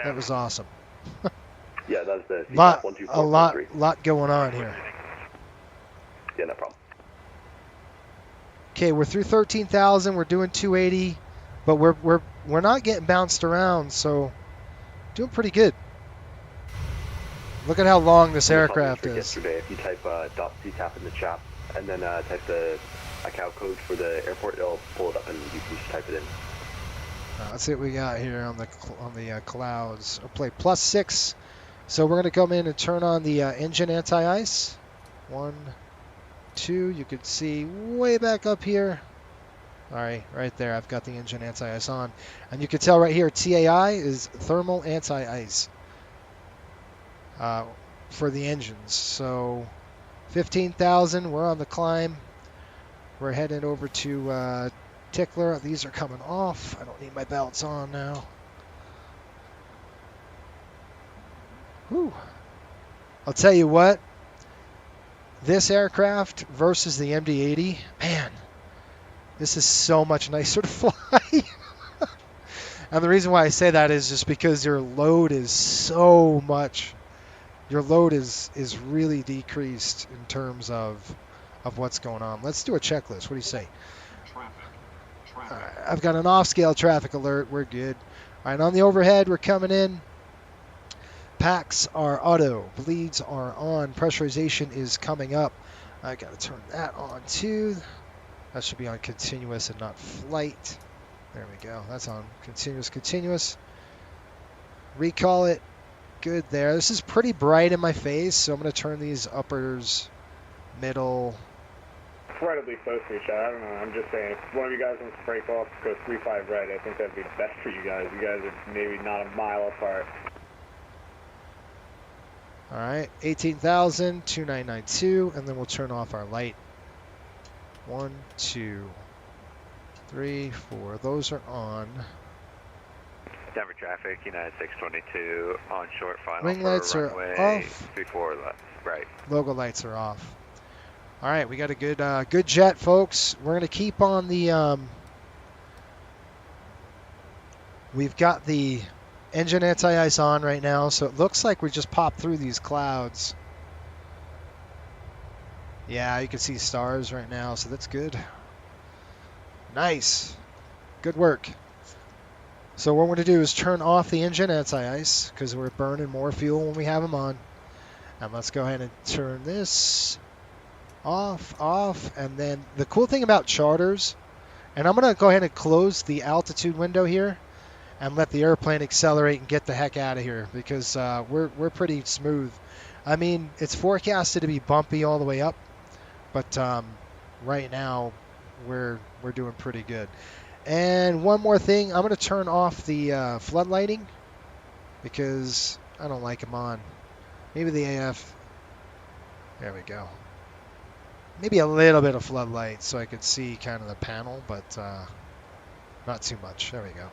Speaker 1: was awesome.
Speaker 12: Yeah, that's the CTAP 124.3.
Speaker 1: A lot going on here.
Speaker 12: Yeah, no problem.
Speaker 1: Okay, we're through 13,000. We're doing 280, but we're not getting bounced around, so doing pretty good. Look at how long this aircraft is.
Speaker 12: Yesterday, if you type .CTAP in the chat and then type the account code for the airport, it'll pull it up and you can just type it in.
Speaker 1: Let's see what we got here on the clouds. I'll play +6. So we're going to come in and turn on the engine anti-ice. 1, 2. You can see way back up here. All right, right there. I've got the engine anti-ice on. And you can tell right here, TAI is thermal anti-ice for the engines. So 15,000. We're on the climb. We're heading over to Tickler. These are coming off. I don't need my belts on now. Whew. I'll tell you what, this aircraft versus the MD-80, man, this is so much nicer to fly. And the reason why I say that is just because your load is so much. Your load is really decreased in terms of what's going on. Let's do a checklist. What do you say? All right, I've got an off-scale traffic alert. We're good. All right, on the overhead, we're coming in. Packs are auto. Bleeds are on. Pressurization is coming up. I got to turn that on too. That should be on continuous and not flight. There we go. That's on continuous. Recall it. Good there. This is pretty bright in my face, so I'm going to turn these uppers, middle.
Speaker 3: Incredibly close to each other. I don't know. I'm just saying, if one of you guys wants to break off, go 3-5 right. I think that'd be best for you guys. You guys are maybe not a mile apart.
Speaker 1: All right, 18,000, 2992, and then we'll turn off our light. 1, 2, 3, 4. Those are on.
Speaker 14: Denver traffic, United 622 on short final.
Speaker 1: Wing lights are off.
Speaker 14: 34 left, right.
Speaker 1: Logo lights are off. All right, we got a good jet, folks. We're gonna keep on the. We've got the engine anti-ice on right now, so it looks like we just popped through these clouds. Yeah, you can see stars right now, so that's good. Nice. Good work. So what we're going to do is turn off the engine anti-ice because we're burning more fuel when we have them on. And let's go ahead and turn this off. And then the cool thing about charters, and I'm going to go ahead and close the altitude window here and let the airplane accelerate and get the heck out of here because we're pretty smooth. I mean, it's forecasted to be bumpy all the way up, but right now we're doing pretty good. And one more thing, I'm going to turn off the flood lighting because I don't like them on. Maybe the AF. There we go. Maybe a little bit of floodlight so I could see kind of the panel, but not too much. There we go.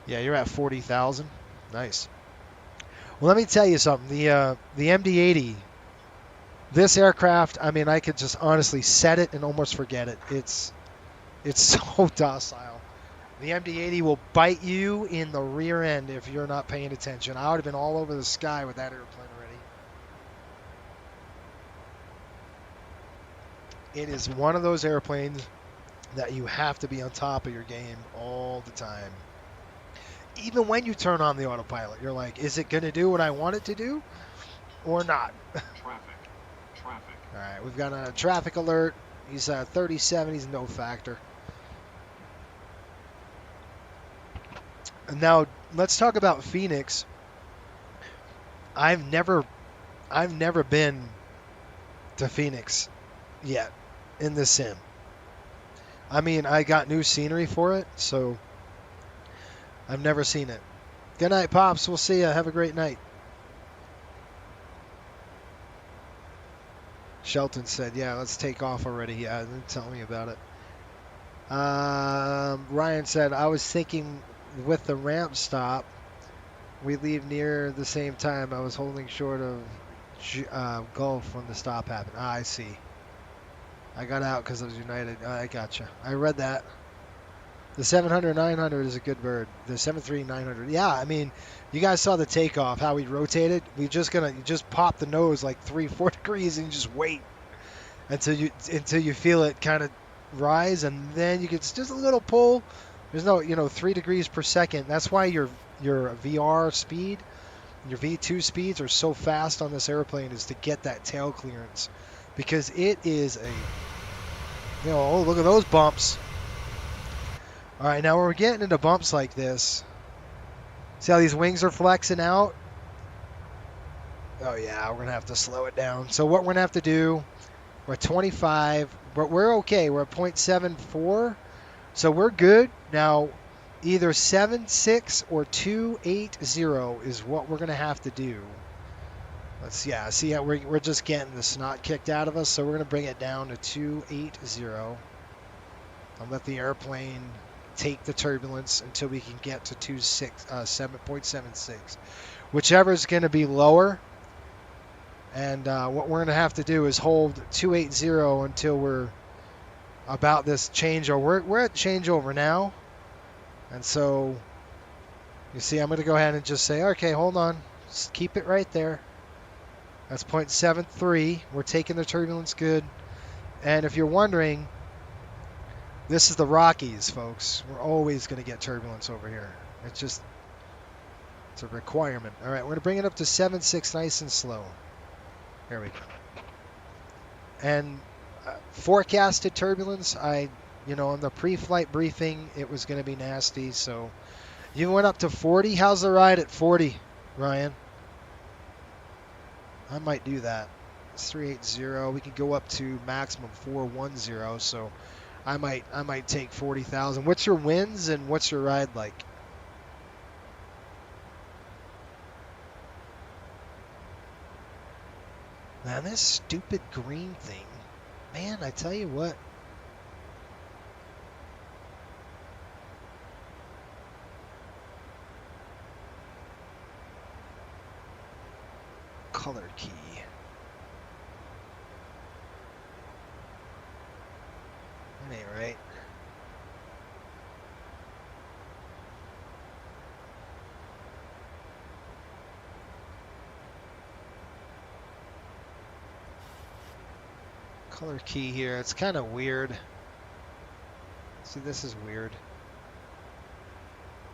Speaker 1: Yeah, you're at 40,000. Nice. Well, let me tell you something. The MD-80, this aircraft, I mean, I could just honestly set it and almost forget it. It's so docile. The MD-80 will bite you in the rear end if you're not paying attention. I would have been all over the sky with that airplane already. It is one of those airplanes that you have to be on top of your game all the time. even when you turn on the autopilot, you're like, is it going to do what I want it to do or not?
Speaker 15: Traffic.
Speaker 1: All right, we've got a traffic alert. He's 37. He's no factor. And now let's talk about Phoenix. I've never been to Phoenix yet in the sim. I mean, I got new scenery for it, so I've never seen it. Good night, Pops. We'll see you. Have a great night. Shelton said, yeah, let's take off already. Yeah, tell me about it. Ryan said, I was thinking with the ramp stop, we leave near the same time. I was holding short of Gulf when the stop happened. Ah, I see. I got out because I was United. I gotcha. I read that. The 700-900 is a good bird. The 737-900. Yeah, I mean, you guys saw the takeoff, how we rotated. You just pop the nose like 3-4 degrees and you just wait until you feel it kind of rise, and then you get just a little pull. There's no 3 degrees per second. That's why your VR speed, your V2 speeds are so fast on this airplane, is to get that tail clearance, because it is oh, look at those bumps. All right, now we're getting into bumps like this. See how these wings are flexing out? Oh yeah, we're gonna have to slow it down. So what we're gonna have to do, we're at 25, but we're okay. We're at 0.74, so we're good. Now, either 7.6 or 2.80 is what we're gonna have to do. See how we're just getting the snot kicked out of us, so we're gonna bring it down to 2.80 and let the airplane take the turbulence until we can get to 7.76, whichever is going to be lower. And what we're going to have to do is hold 280 until we're about this changeover. We're at changeover now, and so you see, I'm going to go ahead and just say, okay, hold on, just keep it right there. That's 0.73. We're taking the turbulence good. And if you're wondering, this is the Rockies, folks. We're always going to get turbulence over here. It's a requirement. All right, we're going to bring it up to 7.6 nice and slow. There we go. And forecasted turbulence, on the pre-flight briefing, it was going to be nasty. So you went up to 40. How's the ride at 40, Ryan? I might do that. It's 380. We can go up to maximum 410. So I might take 40,000. What's your winds and what's your ride like? Man, this stupid green thing. Man, I tell you what. Color key. That ain't right. Color key here. It's kind of weird. See, this is weird.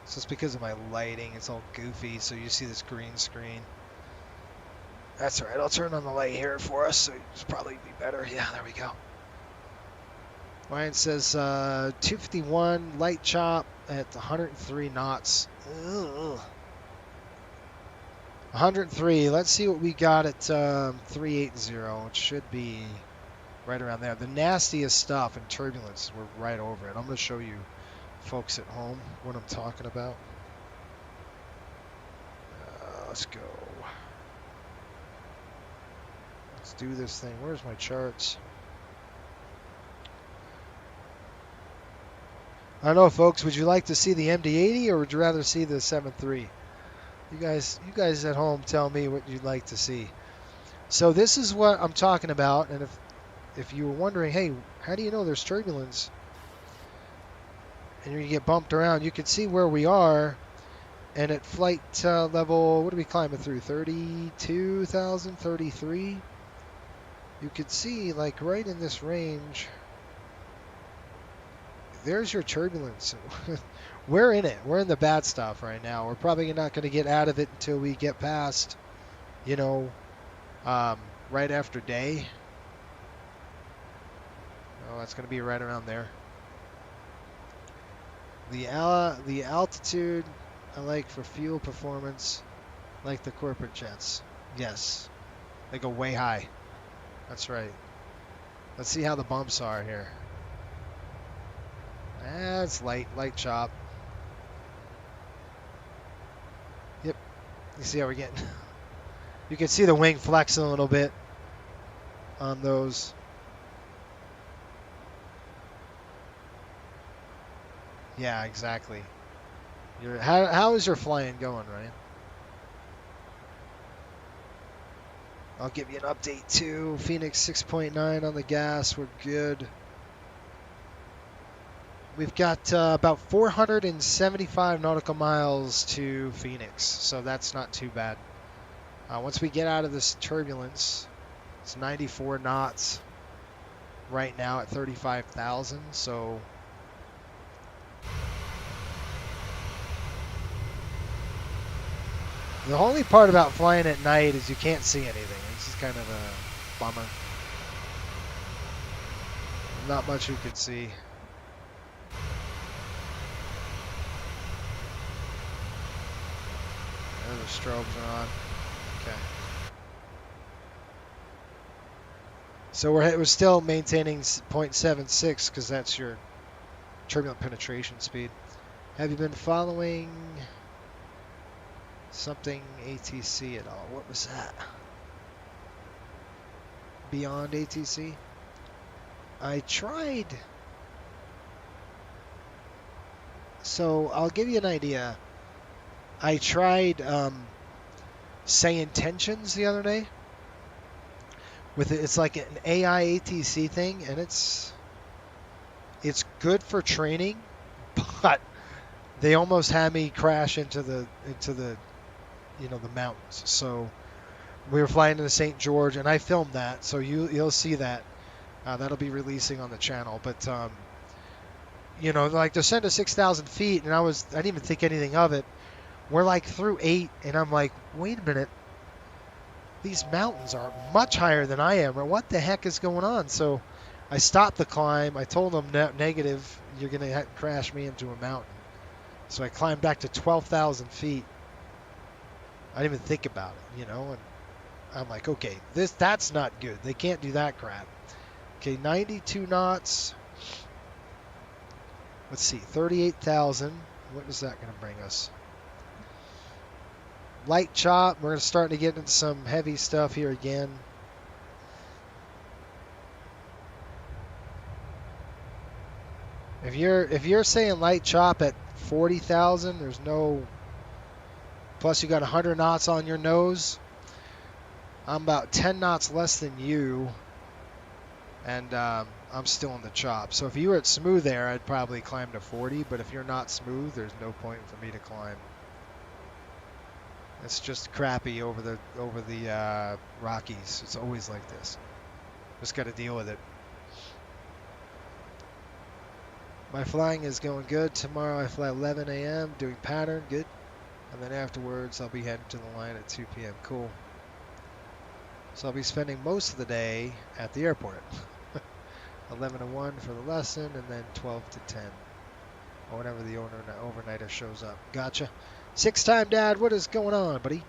Speaker 1: It's just because of my lighting. It's all goofy, so you see this green screen. That's all right. I'll turn on the light here for us, so it's probably be better. Yeah, there we go. Ryan says 251 light chop at 103 knots. Ugh. 103. Let's see what we got at 380. It should be right around there. The nastiest stuff in turbulence, we're right over it. I'm going to show you folks at home what I'm talking about. Let's go. Let's do this thing. Where's my charts? I don't know, folks. Would you like to see the MD-80 or would you rather see the 7.3? You guys at home, tell me what you'd like to see. So this is what I'm talking about. And if you were wondering, hey, how do you know there's turbulence? And you get bumped around, you can see where we are. And at flight level, what are we climbing through? 32,000, 33. You could see, like, right in this range. There's your turbulence. we're in it. We're in the bad stuff right now. We're probably not going to get out of it until we get past, you know, right after day. Oh, that's going to be right around there. The altitude I like for fuel performance, like the corporate jets. Yes, they go way high. That's right. Let's see how the bumps are here. It's light chop. Yep. You see how we're getting? You can see the wing flexing a little bit on those. Yeah, exactly. How is your flying going, Ryan? I'll give you an update too. Phoenix 6.9 on the gas. We're good. We've got about 475 nautical miles to Phoenix, so that's not too bad. Once we get out of this turbulence, it's 94 knots right now at 35,000, so the only part about flying at night is you can't see anything. This is kind of a bummer. Not much you could see. The strobes are on. Okay. So we're still maintaining 0.76 because that's your turbulent penetration speed. Have you been following something ATC at all? What was that? Beyond ATC? I tried. So I'll give you an idea. I tried Say Intentions the other day. With it, it's like an AI ATC thing, and it's good for training, but they almost had me crash into the the mountains. So we were flying into St. George, and I filmed that, so you'll see that. That'll be releasing on the channel. But like descend to 6,000 feet, and I didn't even think anything of it. We're like through 8, and I'm like, wait a minute. These mountains are much higher than I am. Or what the heck is going on? So I stopped the climb. I told them negative, you're going to crash me into a mountain. So I climbed back to 12,000 feet. I didn't even think about it, and I'm like, okay, that's not good. They can't do that crap. Okay, 92 knots. Let's see, 38,000. What is that going to bring us? Light chop. We're starting to get into some heavy stuff here again. If you're saying light chop at 40,000, there's no. Plus you got 100 knots on your nose. I'm about 10 knots less than you, and I'm still in the chop. So if you were at smooth air, I'd probably climb to 40. But if you're not smooth, there's no point for me to climb. It's just crappy over the Rockies. It's always like this. Just got to deal with it. My flying is going good. Tomorrow I fly 11 a.m. doing pattern. Good. And then afterwards I'll be heading to the line at 2 p.m. Cool. So I'll be spending most of the day at the airport. 11 to 1 for the lesson, and then 12 to 10. Or whenever the overnighter shows up. Gotcha. 6-time dad, what is going on, buddy?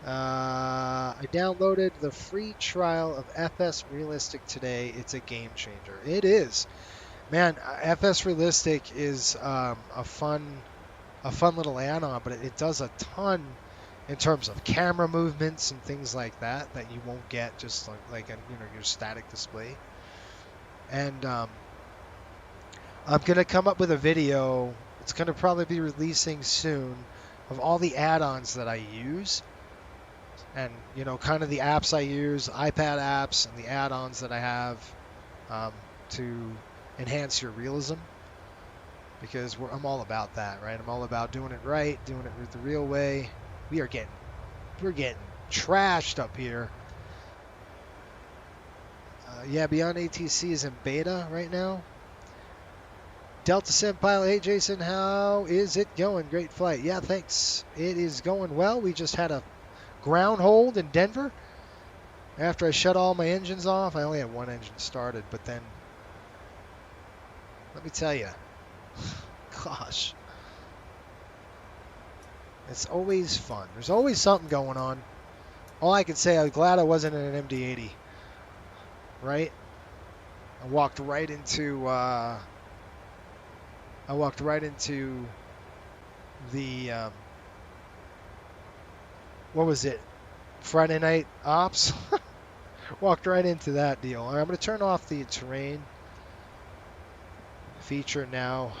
Speaker 1: I downloaded the free trial of FS Realistic today. It's a game changer. It is. Man, FS Realistic is a fun little add-on, but it does a ton in terms of camera movements and things like that you won't get just like your static display. And I'm gonna come up with a video. It's going to probably be releasing soon of all the add-ons that I use and, kind of the apps I use, iPad apps and the add-ons that I have to enhance your realism, because I'm all about that, right? I'm all about doing it right, doing it the real way. We're getting trashed up here. Yeah, Beyond ATC is in beta right now. Delta Sim pilot. Hey, Jason, how is it going? Great flight. Yeah, thanks. It is going well. We just had a ground hold in Denver. After I shut all my engines off, I only had one engine started, but then, let me tell you, gosh, it's always fun. There's always something going on. All I can say, I'm glad I wasn't in an MD-80, right? I walked right into the, what was it? Friday Night Ops? Walked right into that deal. All right, I'm going to turn off the terrain feature now.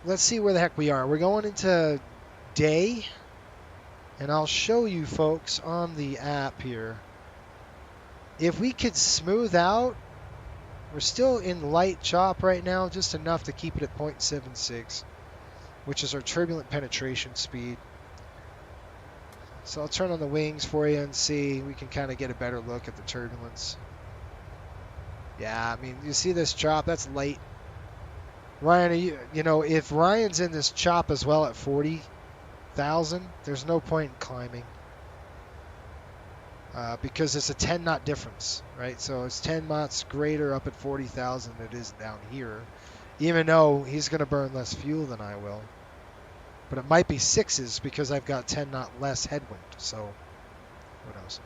Speaker 1: Let's see where the heck we are. We're going into day, and I'll show you folks on the app here. If we could smooth out, we're still in light chop right now, just enough to keep it at 0.76, which is our turbulent penetration speed. So I'll turn on the wings for you and see. We can kind of get a better look at the turbulence. Yeah, I mean, you see this chop? That's light. Ryan, you know, if Ryan's in this chop as well at 40,000, there's no point in climbing. Because it's a 10 knot difference, right? So it's 10 knots greater up at 40,000 than it is down here, even though he's going to burn less fuel than I will. But it might be 6s because I've got 10 knot less headwind, so who knows.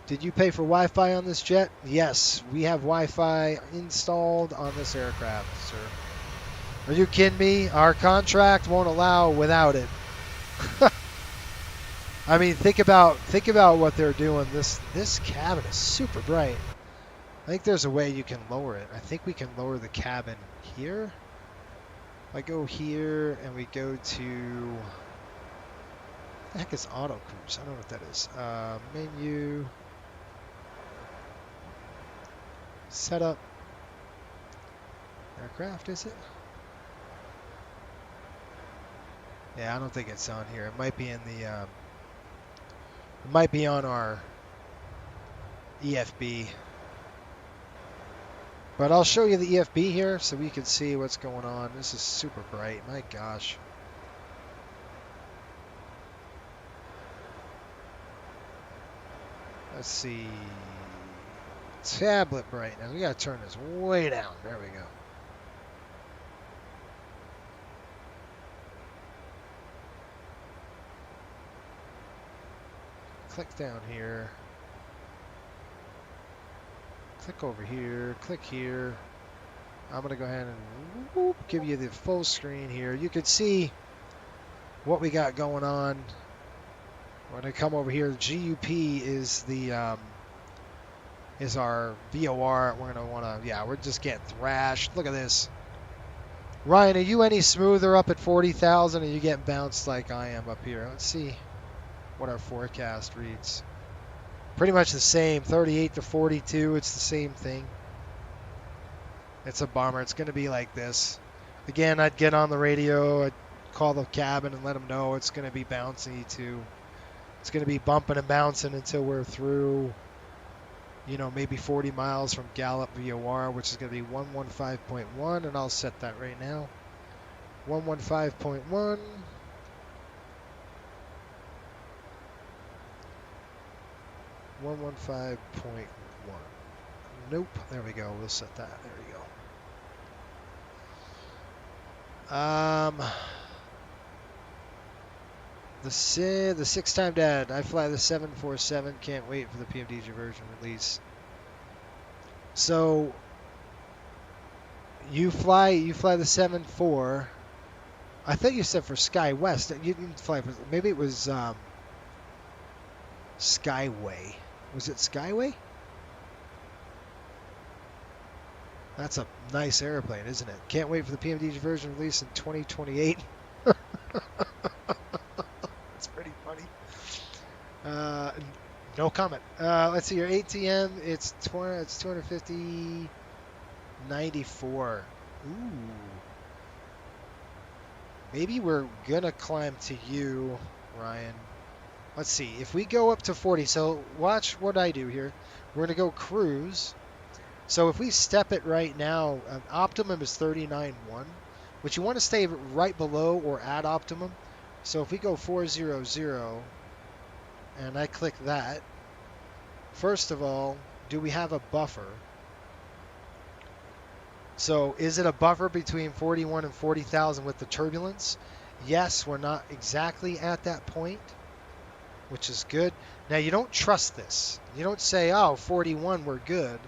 Speaker 1: Did you pay for Wi-Fi on this jet? Yes, we have Wi-Fi installed on this aircraft, sir. Are you kidding me? Our contract won't allow without it. I mean, think about what they're doing. This cabin is super bright. I think there's a way you can lower it. I think we can lower the cabin here. If I go here and we go to, what the heck is auto cruise? I don't know what that is. Menu, setup, aircraft, is it? Yeah, I don't think it's on here. It might be in the, it might be on our EFB. But I'll show you the EFB here so we can see what's going on. This is super bright. My gosh. Let's see. Tablet brightness. We got to turn this way down. There we go. Click down here. Click over here, click here. I'm going to go ahead and whoop, give you the full screen here. You can see what we got going on. When I come over here, the GUP is the is our VOR. We're going to want to, yeah, we're just getting thrashed. Look at this. Ryan, are you any smoother up at 40,000? Or are you getting bounced like I am up here? Let's see what our forecast reads. Pretty much the same, 38 to 42, it's the same thing. It's a bummer. It's going to be like this. Again, I'd get on the radio, I'd call the cabin and let them know it's going to be bouncy too. It's going to be bumping and bouncing until we're through, you know, maybe 40 miles from Gallup VOR, which is going to be 115.1, and I'll set that right now. 115.1. .1. Nope. There we go. We'll set that. There we go. The 6-time dad. I fly the 747. Can't wait for the PMDG version release. So you fly the 7-4. I thought you said for SkyWest. You didn't fly for. Maybe it was Skyway. Was it Skyway? That's a nice airplane, isn't it? Can't wait for the PMDG version release in 2028. That's pretty funny. No comment. Let's see, your ATM, it's 250, 94. Ooh. Maybe we're going to climb to you, Ryan. Let's see, if we go up to 40, so watch what I do here. We're going to go cruise. So if we step it right now, optimum is 39.1, which you want to stay right below or at optimum. So if we go 400 and I click that, first of all, do we have a buffer? So is it a buffer between 41 and 40,000 with the turbulence? Yes, we're not exactly at that point, which is good. Now you don't trust this. You don't say, oh, 41, we're good.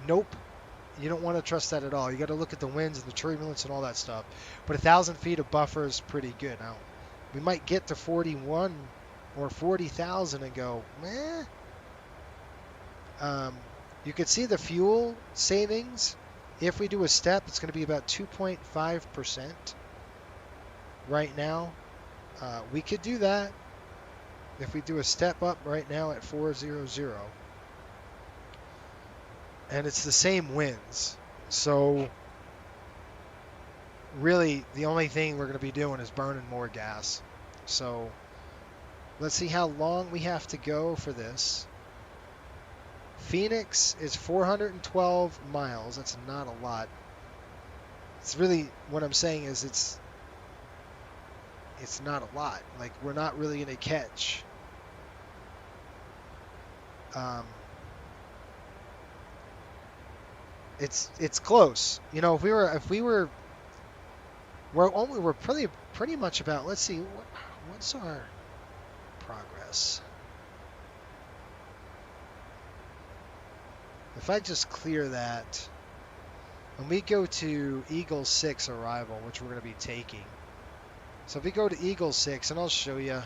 Speaker 1: Nope. You don't want to trust that at all. You got to look at the winds and the turbulence and all that stuff. But 1,000 feet of buffer is pretty good. Now, we might get to 41 or 40,000 and go, meh. You could see the fuel savings. If we do a step, it's going to be about 2.5% right now. We could do that if we do a step up right now at 400. And it's the same winds. So really the only thing we're going to be doing is burning more gas. So let's see how long we have to go for this. Phoenix is 412 miles. That's not a lot. It's really, what I'm saying is it's not a lot. Like, we're not really going to catch it's close. You know, we're pretty much about, let's see, what's our progress? If I just clear that, and we go to Eagle 6 arrival, which we're going to be taking. So if we go to Eagle 6, and I'll show you.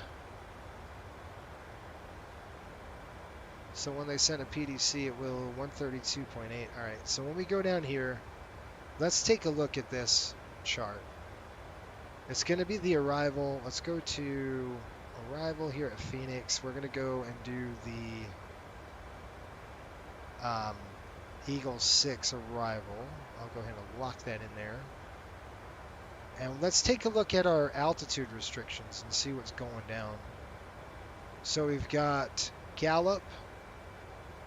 Speaker 1: So when they send a PDC, it will 132.8. All right, so when we go down here, let's take a look at this chart. It's going to be the arrival. Let's go to arrival here at Phoenix. We're going to go and do the Eagle 6 arrival. I'll go ahead and lock that in there. And let's take a look at our altitude restrictions and see what's going down. So we've got Gallup.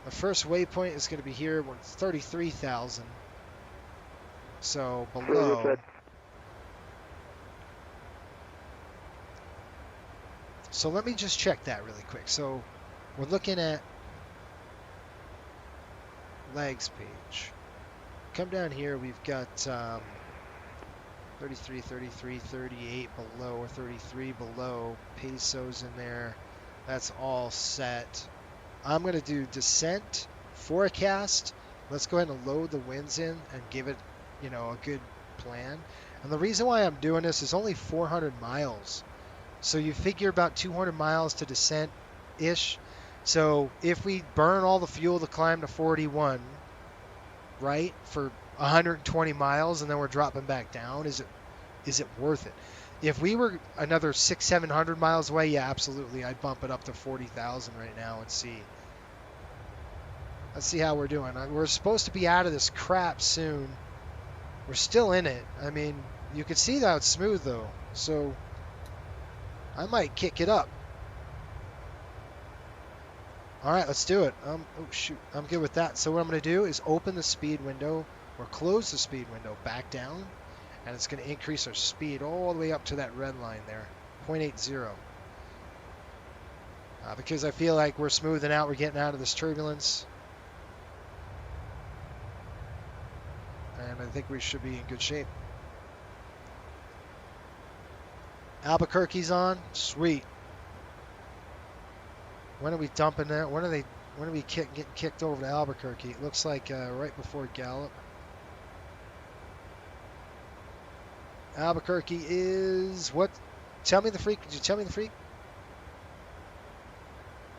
Speaker 1: The first waypoint is going to be here when it's 33,000. So below. So let me just check that really quick. So we're looking at legs page. Come down here, we've got 33, 33, 38 below, or 33 below. Pesos in there. That's all set. I'm going to do descent, forecast. Let's go ahead and load the winds in and give it, you know, a good plan. And the reason why I'm doing this is only 400 miles. So you figure about 200 miles to descent-ish. So if we burn all the fuel to climb to 41, right, for 120 miles and then we're dropping back down, is it worth it? If we were another 600-700 miles away, yeah, absolutely. I'd bump it up to 40,000 right now and see. Let's see how we're doing. We're supposed to be out of this crap soon. We're still in it. I mean, you can see that it's smooth though. So I might kick it up. All right, let's do it. Oh shoot, I'm good with that. So what I'm going to do is open the speed window or close the speed window back down. And it's going to increase our speed all the way up to that red line there, 0.80. Because I feel like we're smoothing out, we're getting out of this turbulence. And I think we should be in good shape. Albuquerque's on, sweet. When are we dumping that? When are we getting kicked over to Albuquerque? It looks like right before Gallup. Albuquerque is what? Tell me the freak. Did you tell me the freak?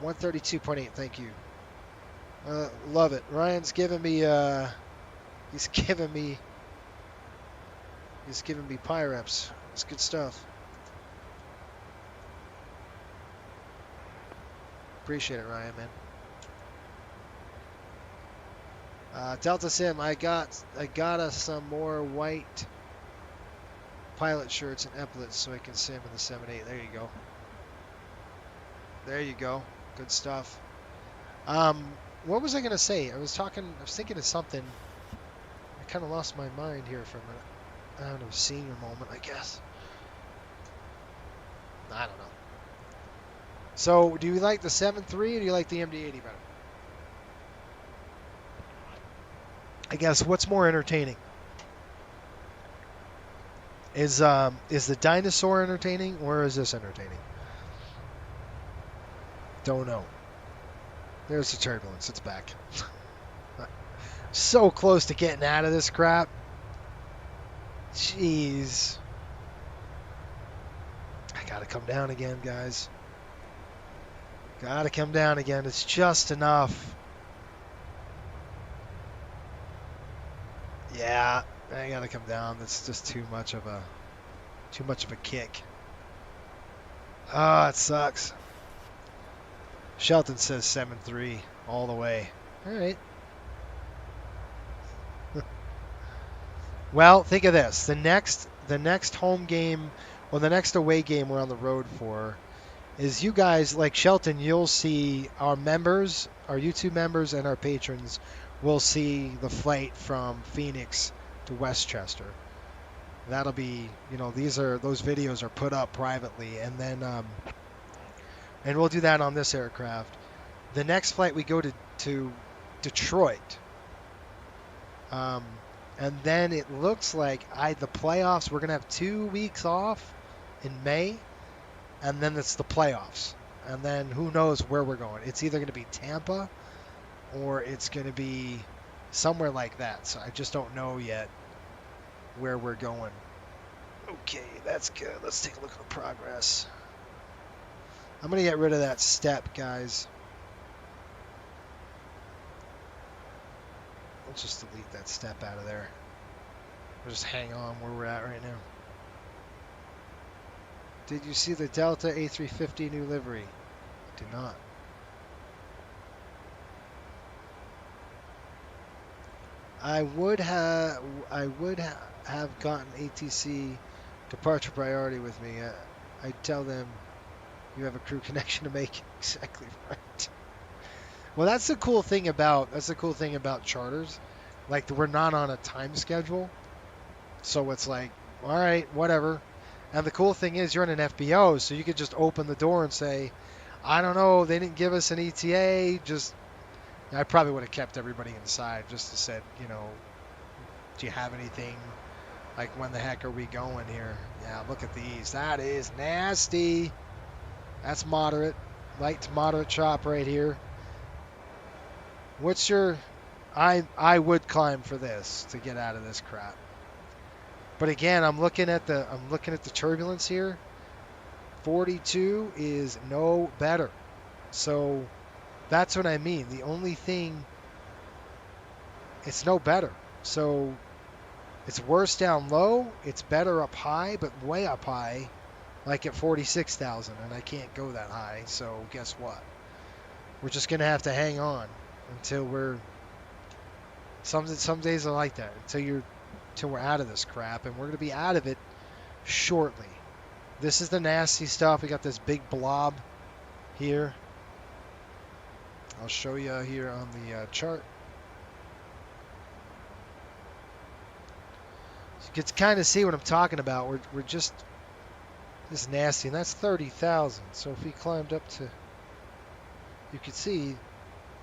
Speaker 1: 132.8. Thank you. Love it. Ryan's giving me. He's giving me pyreps. It's good stuff. Appreciate it, Ryan, man. Delta Sim, I got us some more white pilot shirts and epaulets so I can sim in the 7.8. There you go. There you go. Good stuff. what was I going to say? I was thinking of something. I kind of lost my mind here for a minute. I don't know, senior moment, I guess. I don't know. So, do you like the 7.3 or do you like the MD-80 better? I guess what's more entertaining? Is the dinosaur entertaining or is this entertaining? Don't know. There's the turbulence. It's back. So close to getting out of this crap. Jeez. I gotta come down again, guys. Gotta come down again. It's just enough. Yeah, I gotta come down. That's just too much of a kick. Ah, it sucks. Shelton says 7.3 all the way. All right. Well, think of this. The next home game, or the next away game we're on the road for, is you guys, like Shelton, you'll see our members, our YouTube members and our patrons will see the flight from Phoenix to Westchester. That'll be, those videos are put up privately, and then, and we'll do that on this aircraft. The next flight we go to Detroit. And then it looks like the playoffs, we're going to have 2 weeks off in May, and then it's the playoffs. And then who knows where we're going. It's either going to be Tampa or it's going to be somewhere like that. So I just don't know yet where we're going. Okay, that's good. Let's take a look at the progress. I'm going to get rid of that step, guys. Let's just delete that step out of there. We'll just hang on where we're at right now. Did you see the Delta A350 new livery? I did not. I would have gotten ATC departure priority with me. I'd tell them you have a crew connection to make. Exactly right. Well, that's the cool thing about charters. Like, we're not on a time schedule, so it's like, all right, whatever. And the cool thing is you're in an FBO, so you could just open the door and say, I don't know, they didn't give us an ETA. I probably would have kept everybody inside just to said, do you have anything? Like, when the heck are we going here? Yeah, look at these. That is nasty. That's moderate, light to moderate chop right here. What's your... I would climb for this to get out of this crap. But again, I'm looking at the turbulence here. 42 is no better. So that's what I mean. The only thing, it's no better. So it's worse down low, it's better up high, but way up high, like at 46,000, and I can't go that high. So guess what? We're just gonna have to hang on until we're... Some days are like that, until we're out of this crap, and we're going to be out of it shortly. This is the nasty stuff. We got this big blob here. I'll show you here on the chart. So you can kind of see what I'm talking about. We're just this nasty, and that's 30,000. So if we climbed up to, you can see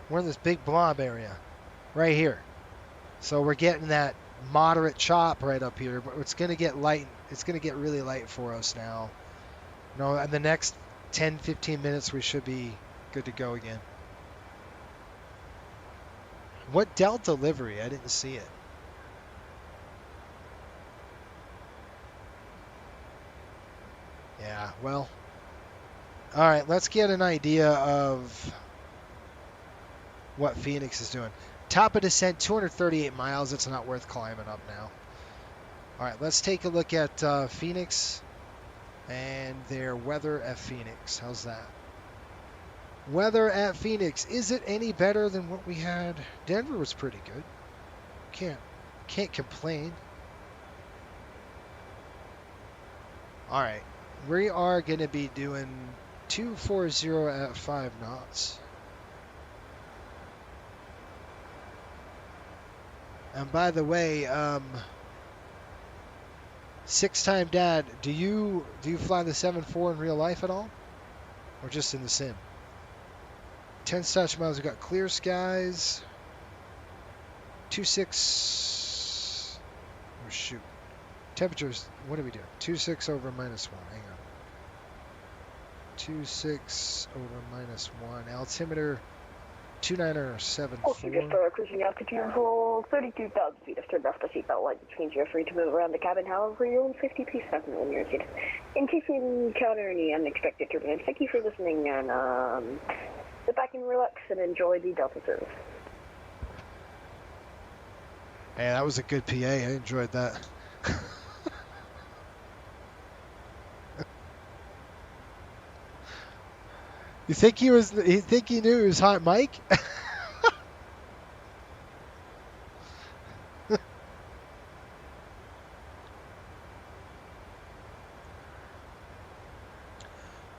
Speaker 1: we're in this big blob area right here. So we're getting that moderate chop right up here, but it's going to get light. It's going to get really light for us now. In the next 10, 15 minutes, we should be good to go again. What Delta livery? I didn't see it. Yeah, well. All right, let's get an idea of what Phoenix is doing. Top of descent, 238 miles. It's not worth climbing up now. All right, let's take a look at Phoenix and their weather at Phoenix. How's that? Weather at Phoenix. Is it any better than what we had? Denver was pretty good. Can't complain. All right, we are going to be doing 240 at 5 knots. And by the way, six-time dad, do you fly the 7.4 in real life at all, or just in the sim? 10 touch miles. We got clear skies. 2.6. Oh shoot. Temperatures. What do we do? 2.6 over -1. Hang on. 2.6 over -1. Altimeter 29074.
Speaker 13: Also, just cruising altitude hold 32,000 feet. I've turned off the seatbelt light, which means you're free to move around the cabin however you own 50 piece seven on your seat. In case you encounter any unexpected turbulence, thank you for listening, and sit back and relax and enjoy the Delta service.
Speaker 1: Hey, that was a good PA. I enjoyed that. You think he knew it was hot Mike?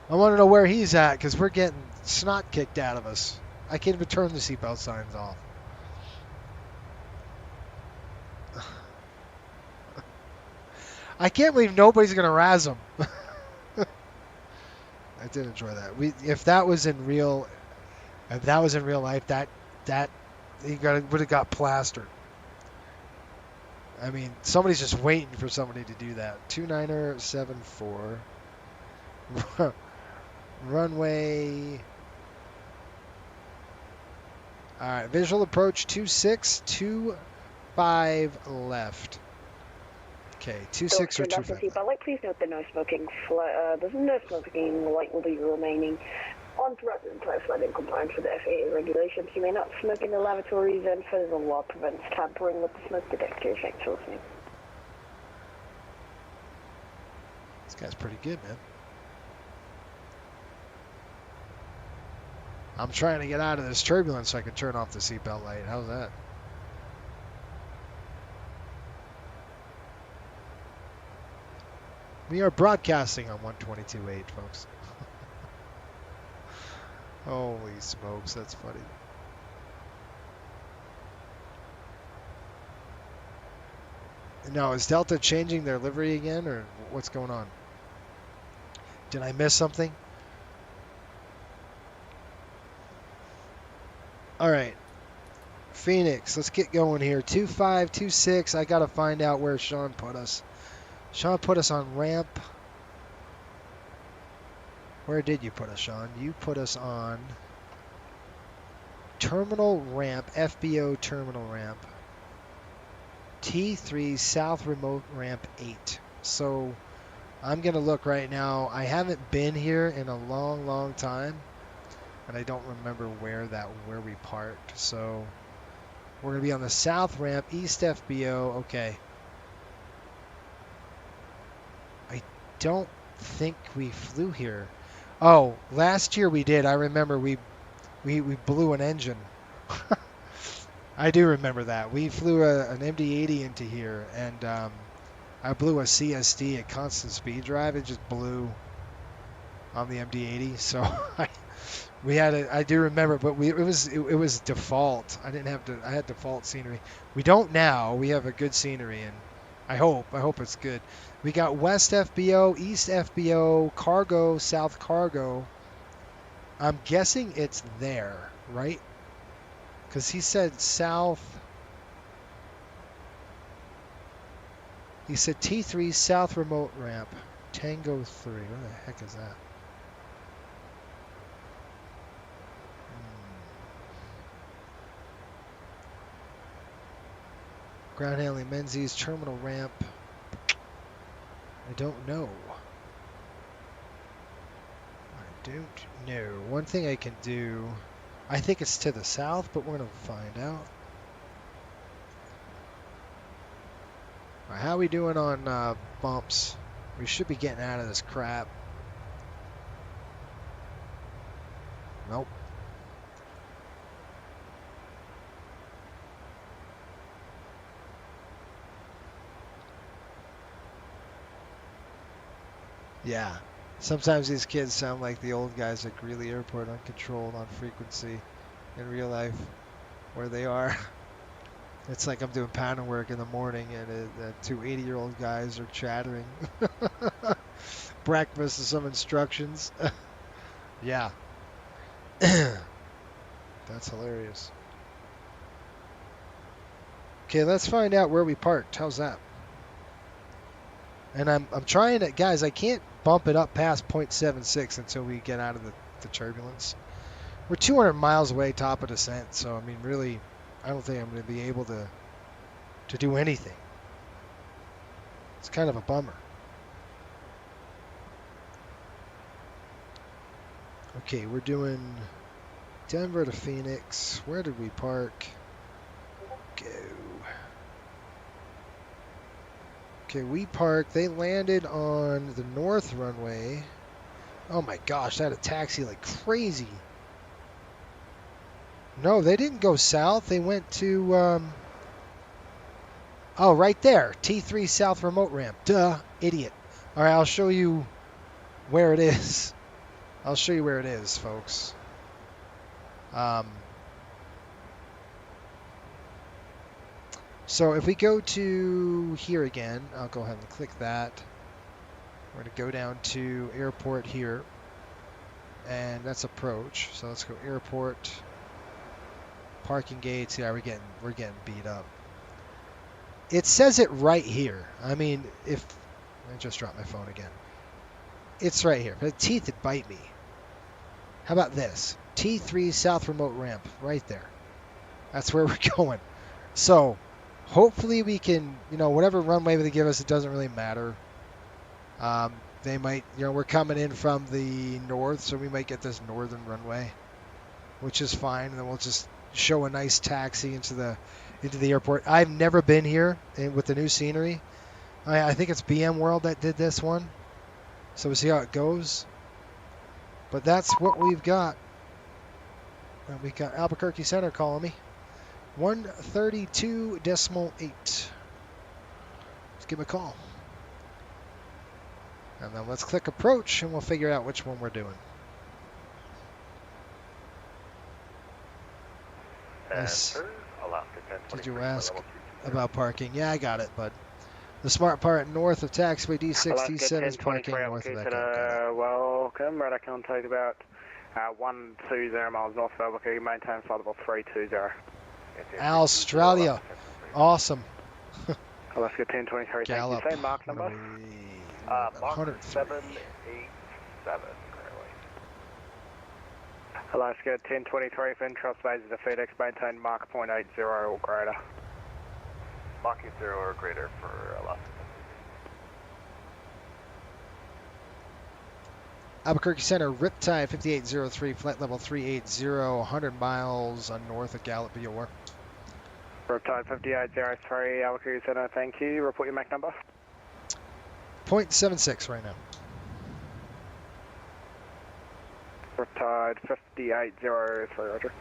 Speaker 1: I want to know where he's at, because we're getting snot kicked out of us. I can't even turn the seatbelt signs off. I can't believe nobody's going to razz him. I did enjoy that. If that was in real life, that he would have got plastered. I mean, somebody's just waiting for somebody to do that. 2974. Runway. All right, visual approach 2625 left. Okay, 26 or 25.
Speaker 13: But please note the no smoking the no smoking light will be remaining on throughout the entire flight in compliance with the FAA regulations. You may not smoke in the lavatories, and federal law prevents tampering with the smoke detector. Thanks for listening.
Speaker 1: This guy's pretty good, man. I'm trying to get out of this turbulence so I can turn off the seatbelt light. How's that? We are broadcasting on 122.8, folks. Holy smokes, that's funny. Now, is Delta changing their livery again, or what's going on? Did I miss something? All right. Phoenix, let's get going here. 2526. I got to find out where Sean put us. Sean put us on ramp. Where did you put us, Sean? You put us on terminal ramp, FBO terminal ramp. T3 South Remote Ramp 8. So I'm going to look right now. I haven't been here in a long, long time. And I don't remember where we parked. So we're going to be on the South Ramp, East FBO. Okay. I don't think we flew here. Oh, last year we did. I remember we blew an engine. I do remember that. We flew an MD-80 into here, and I blew a CSD at constant speed drive. It just blew on the MD-80. So I do remember, but it was default. I had default scenery. We don't now. We have a good scenery, and I hope it's good. We got West FBO, East FBO, Cargo, South Cargo. I'm guessing it's there, right? Because he said South. He said T3 South Remote Ramp, Tango 3. What the heck is that? Ground handling Menzies terminal ramp. I don't know. One thing I can do, I think it's to the south, but we're going to find out. All right, how are we doing on bumps? We should be getting out of this crap. Nope. Yeah. Sometimes these kids sound like the old guys at Greeley Airport, uncontrolled on frequency in real life, where they are. It's like I'm doing pattern work in the morning and two 80-year-old guys are chattering. Breakfast and some instructions. Yeah. That's hilarious. Okay, let's find out where we parked. How's that? And I'm trying to, guys, I can't bump it up past 0.76 until we get out of the turbulence. We're 200 miles away top of descent, so I mean, really, I don't think I'm going to be able to do anything. It's kind of a bummer. Okay, we're doing Denver to Phoenix. Where did we park? Go. Okay, we parked. They landed on the north runway. Oh my gosh, I had a taxi like crazy. No, they didn't go south. They went to, oh, right there. T3 South Remote Ramp. Duh, idiot. All right, I'll show you where it is. I'll show you where it is, folks. So if we go to here again, I'll go ahead and click that. We're going to go down to airport here. And that's approach. So let's go airport. Parking gates. Yeah, we're getting beat up. It says it right here. I mean, if I just dropped my phone again. It's right here. The teeth that bite me. How about this? T3 South Remote Ramp, right there. That's where we're going. So, hopefully we can, whatever runway they give us, it doesn't really matter. They might, we're coming in from the north, so we might get this northern runway, which is fine. And then we'll just show a nice taxi into the airport. I've never been here with the new scenery. I think it's BM World that did this one. So we'll see how it goes. But that's what we've got. And we got Albuquerque Center calling me. 132.8. Let's give him a call. And then let's click approach and we'll figure out which one we're doing. Yes. Did you ask about parking? Yeah, I got it, bud. The smart part north of taxiway D6, D7 is parking north of Echo.
Speaker 9: Welcome, radar contact about 120 miles north of Albuquerque, maintain flight level 320.
Speaker 1: Australia. Awesome.
Speaker 9: Alaska 1023,
Speaker 1: Gallop.
Speaker 9: thank you. Same mark number?
Speaker 6: Mark 787 currently.
Speaker 9: Alaska 1023, fin trust bases to FedEx, maintain Mark 0.80 or greater.
Speaker 6: Mark 80 or greater for Alaska.
Speaker 1: Albuquerque Center, Riptide 5803, flight level 380, 100 miles north of Gallup, BOR.
Speaker 9: Riptide 5803, Albuquerque Center, thank you. Report your MAC number.
Speaker 1: 0.76 right now.
Speaker 9: Riptide 5803, roger.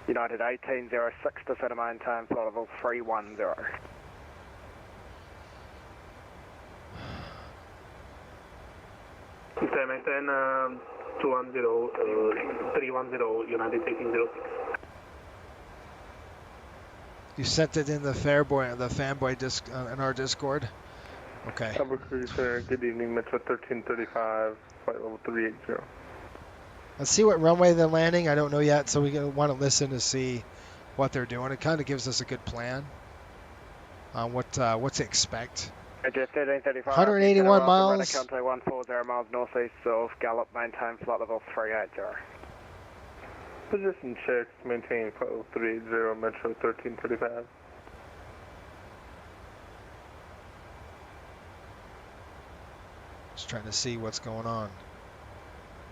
Speaker 9: United 1806 to center maintain flight level 310.
Speaker 16: Okay, maintain 210, 310, United taking 06.
Speaker 1: You sent it in the fanboy disc in our Discord. Okay.
Speaker 4: Albuquerque Center, good evening, Metro 1335, flight level 380.
Speaker 1: Let's see what runway they're landing. I don't know yet, so we want to listen to see what they're doing. It kind of gives us a good plan on what to expect. 181 miles.
Speaker 9: Contact 140 miles northeast of Gallup, maintain flight level 380.
Speaker 4: Position checks, maintain flight level 380, Metro 1335.
Speaker 1: Just trying to see what's going on.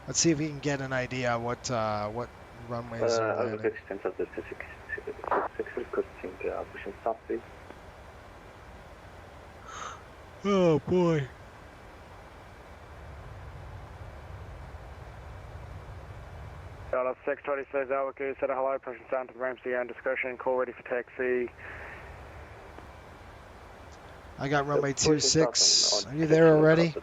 Speaker 1: Let's see if we can get an idea what runways are landing. Oh boy.
Speaker 9: Dallas 626 Albuquerque, set a hello, pushing sound to the ramps to your own discretion, call ready for taxi.
Speaker 1: I got runway 26. Are you there already?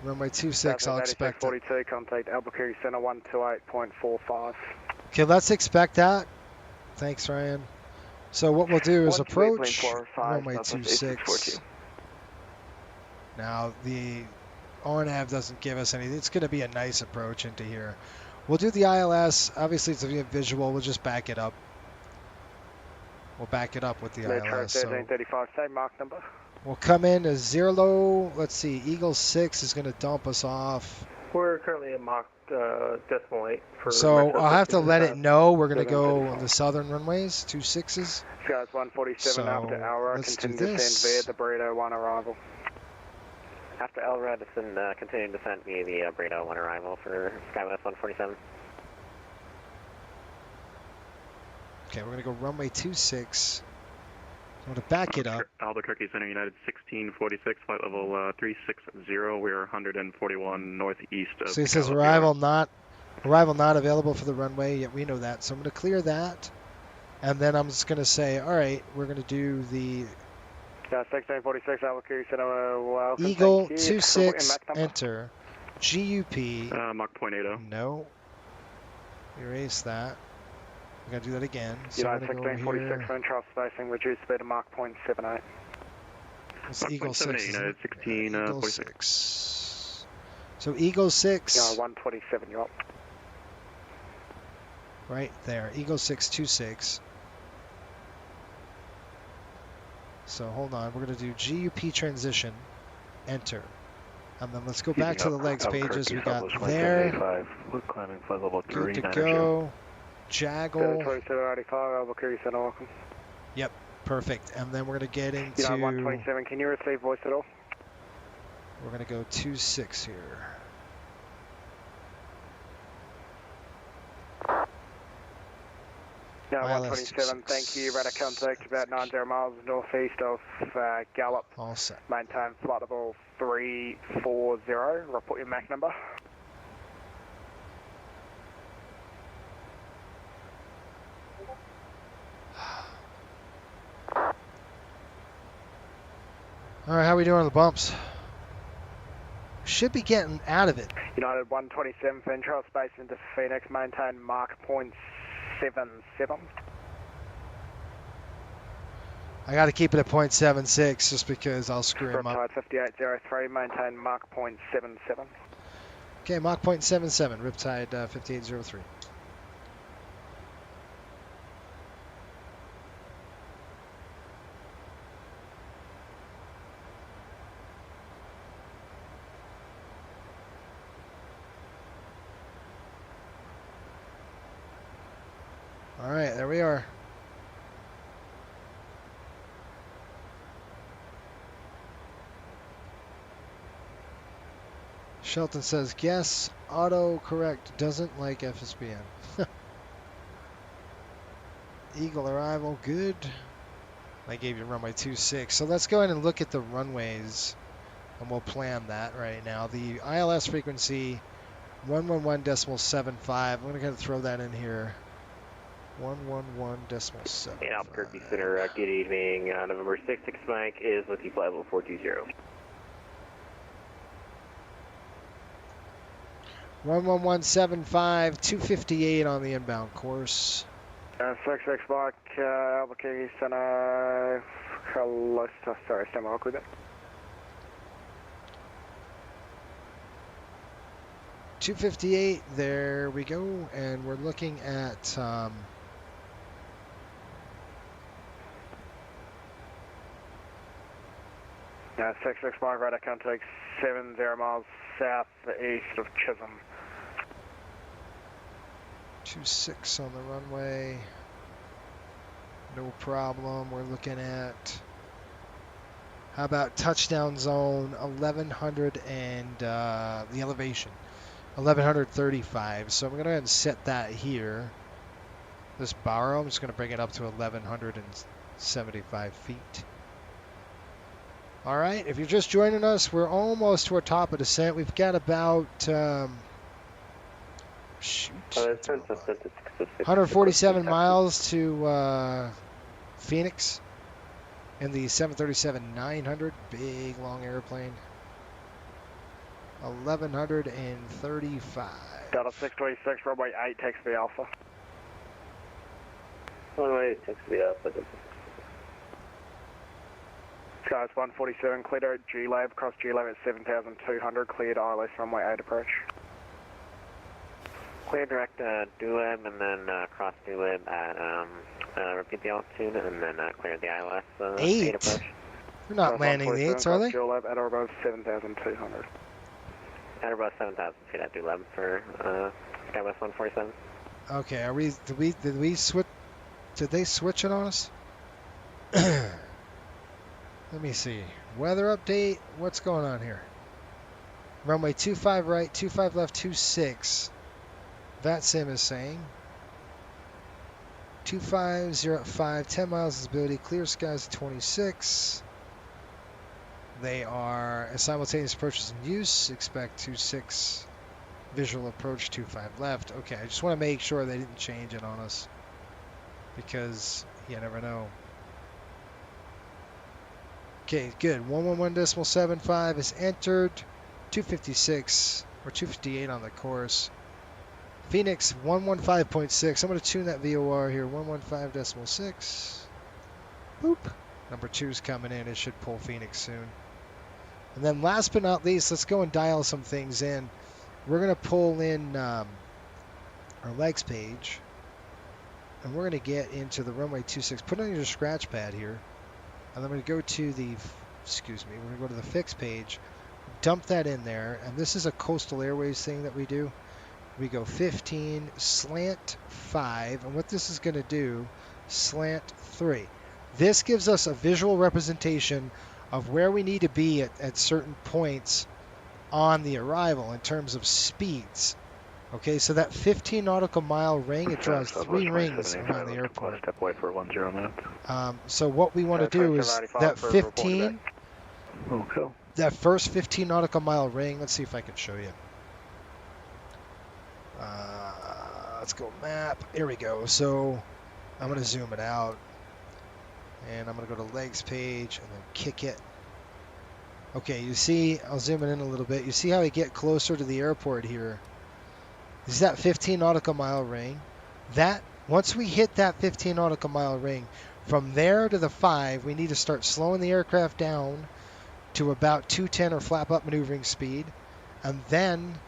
Speaker 1: Runway 26, I'll expect it.
Speaker 9: 42, contact Albuquerque Center 128.45.
Speaker 1: Okay, let's expect that. Thanks, Ryan. So what we'll do is approach runway 26. Now the RNAV doesn't give us anything. It's going to be a nice approach into here. We'll do the ILS. Obviously, it's a visual. We'll just back it up. We'll back it up with the ILS. So
Speaker 9: 1335, same mark number.
Speaker 1: we'll come in as 0 low. Let's see. Eagle 6 is going to dump us off.
Speaker 16: We're currently at Mach decimal 8 for
Speaker 1: So
Speaker 16: Metro
Speaker 1: I'll have to let it know we're going to go
Speaker 16: 735.
Speaker 1: on the southern runways, 26s.
Speaker 9: Skies 147
Speaker 1: So
Speaker 9: after Alra,
Speaker 1: let's do
Speaker 9: continue descent
Speaker 1: this.
Speaker 9: via the Burrito 1 arrival.
Speaker 5: After Elra, descend, continuing descent via the Burrito 1 arrival for Skywest 147.
Speaker 1: Okay, we're going to go runway 26. I'm going to back it up.
Speaker 17: Albuquerque Center United 1646, flight level 360. We're 141 northeast of
Speaker 1: So he says
Speaker 17: Takeoff.
Speaker 1: arrival not available for the runway. Yet we know that. So I'm going to clear that. And then I'm just going to say, all right, we're going to do the
Speaker 9: 1646 Albuquerque Center, welcome.
Speaker 1: Eagle
Speaker 9: Thank you.
Speaker 1: 26, enter, GUP.
Speaker 17: Mach 0.80.
Speaker 1: No. Erase that. We're going to do that again. So
Speaker 9: United
Speaker 1: I'm going to go
Speaker 9: 1646
Speaker 1: here.
Speaker 9: for intra spacing, reduce speed to Mach 0.78.
Speaker 1: It's Eagle 6.
Speaker 17: United
Speaker 1: Eagle
Speaker 17: 1646.
Speaker 1: 6. So Eagle 6.
Speaker 9: No, 127, you're up.
Speaker 1: Right there. Eagle 626. So hold on. We're going to do GUP transition. Enter. And then let's go back to the legs pages. We got there.
Speaker 5: We're climbing flight level 3.
Speaker 1: Good to go. Jaggle.
Speaker 9: 2785 Albuquerque Center, welcome.
Speaker 1: Yep. Perfect. And then we're going to get into...
Speaker 9: United 127, can you receive voice at all?
Speaker 1: We're going to go 26 here.
Speaker 9: No, 127, thank you. Radar contact about 90 miles northeast of Gallup.
Speaker 1: All set.
Speaker 9: Maintain flight level 340. Report your MAC number.
Speaker 1: All right, how are we doing on the bumps? Should be getting out of it.
Speaker 9: United 127 for intro space into Phoenix. Maintain Mach 0.77.
Speaker 1: I got to keep it at 0.76 just because I'll screw him up.
Speaker 9: Riptide 5803. Maintain Mach 0.77.
Speaker 1: Okay, Mach 0.77. Riptide 5803. All right, there we are. Shelton says, guess autocorrect doesn't like FSBN. Eagle arrival, good. I gave you runway 26. So let's go ahead and look at the runways, and we'll plan that right now. The ILS frequency, 111.75. I'm going to kind of throw that in here. 111.7.
Speaker 5: In Albuquerque Center, good evening. November 66 Mike is with you, flight level 420.
Speaker 1: 111.75, 258 on the inbound course.
Speaker 9: 66 Mike, Albuquerque Center, sorry, stand by, with it.
Speaker 1: 258, there we go, and we're looking at
Speaker 9: 66 Mike, radar contact 70 miles southeast of Chisholm.
Speaker 1: 26 on the runway, no problem. We're looking at, how about touchdown zone 1100 and the elevation 1135. So I'm going to go ahead and set that here. This barrow, I'm just going to bring it up to 1175 feet. All right, if you're just joining us, we're almost to our top of descent. We've got about 147 miles to Phoenix in the 737-900, big long airplane. 1135.
Speaker 9: Delta 626, runway 8, taxi Alpha.
Speaker 12: Runway, taxi up.
Speaker 9: Skies 147, cleared out G-Lab, cross G-Lab at 7,200, cleared ILS runway 8 approach.
Speaker 5: Clear direct DULAB and then cross DULAB at, repeat the altitude and then clear the ILS 8 approach.
Speaker 1: We're not landing the 8s, are they?
Speaker 9: DULAB at or above 7,200.
Speaker 5: At or above 7,000 feet at DULAB for Skywest 147.
Speaker 1: Okay, are we? Did we switch? Did they switch it on us? Let me see. Weather update. What's going on here? Runway 25 right, 25 left, 26. That sim is saying 2505, 10 miles visibility, clear skies 26. They are simultaneous approaches in use. Expect 26 visual approach, 25 left. Okay, I just want to make sure they didn't change it on us because you never know. Okay, good. 111.75 is entered. 256 or 258 on the course. Phoenix 115.6. I'm going to tune that VOR here. 115.6. Boop. Number 2 is coming in. It should pull Phoenix soon. And then last but not least, let's go and dial some things in. We're going to pull in our legs page. And we're going to get into the runway 26. Put on your scratch pad here. And I'm going to go to the, we're going to go to the fix page, dump that in there, and this is a Coastal Airways thing that we do. We go 15, slant 5, and what this is going to do, slant 3. This gives us a visual representation of where we need to be at certain points on the arrival in terms of speeds. Okay, so that 15 nautical mile ring, it draws 3 rings around the airport.
Speaker 17: Step away for 10 minutes.
Speaker 1: So what we want to do is that 15, that first 15 nautical mile ring, let's see if I can show you. Let's go map. Here we go. So I'm going to zoom it out. And I'm going to go to legs page and then kick it. Okay, you see, I'll zoom it in a little bit. You see how we get closer to the airport here? This is that 15 nautical mile ring. That once we hit that 15 nautical mile ring, from there to the 5, we need to start slowing the aircraft down to about 210 or flap up maneuvering speed. And then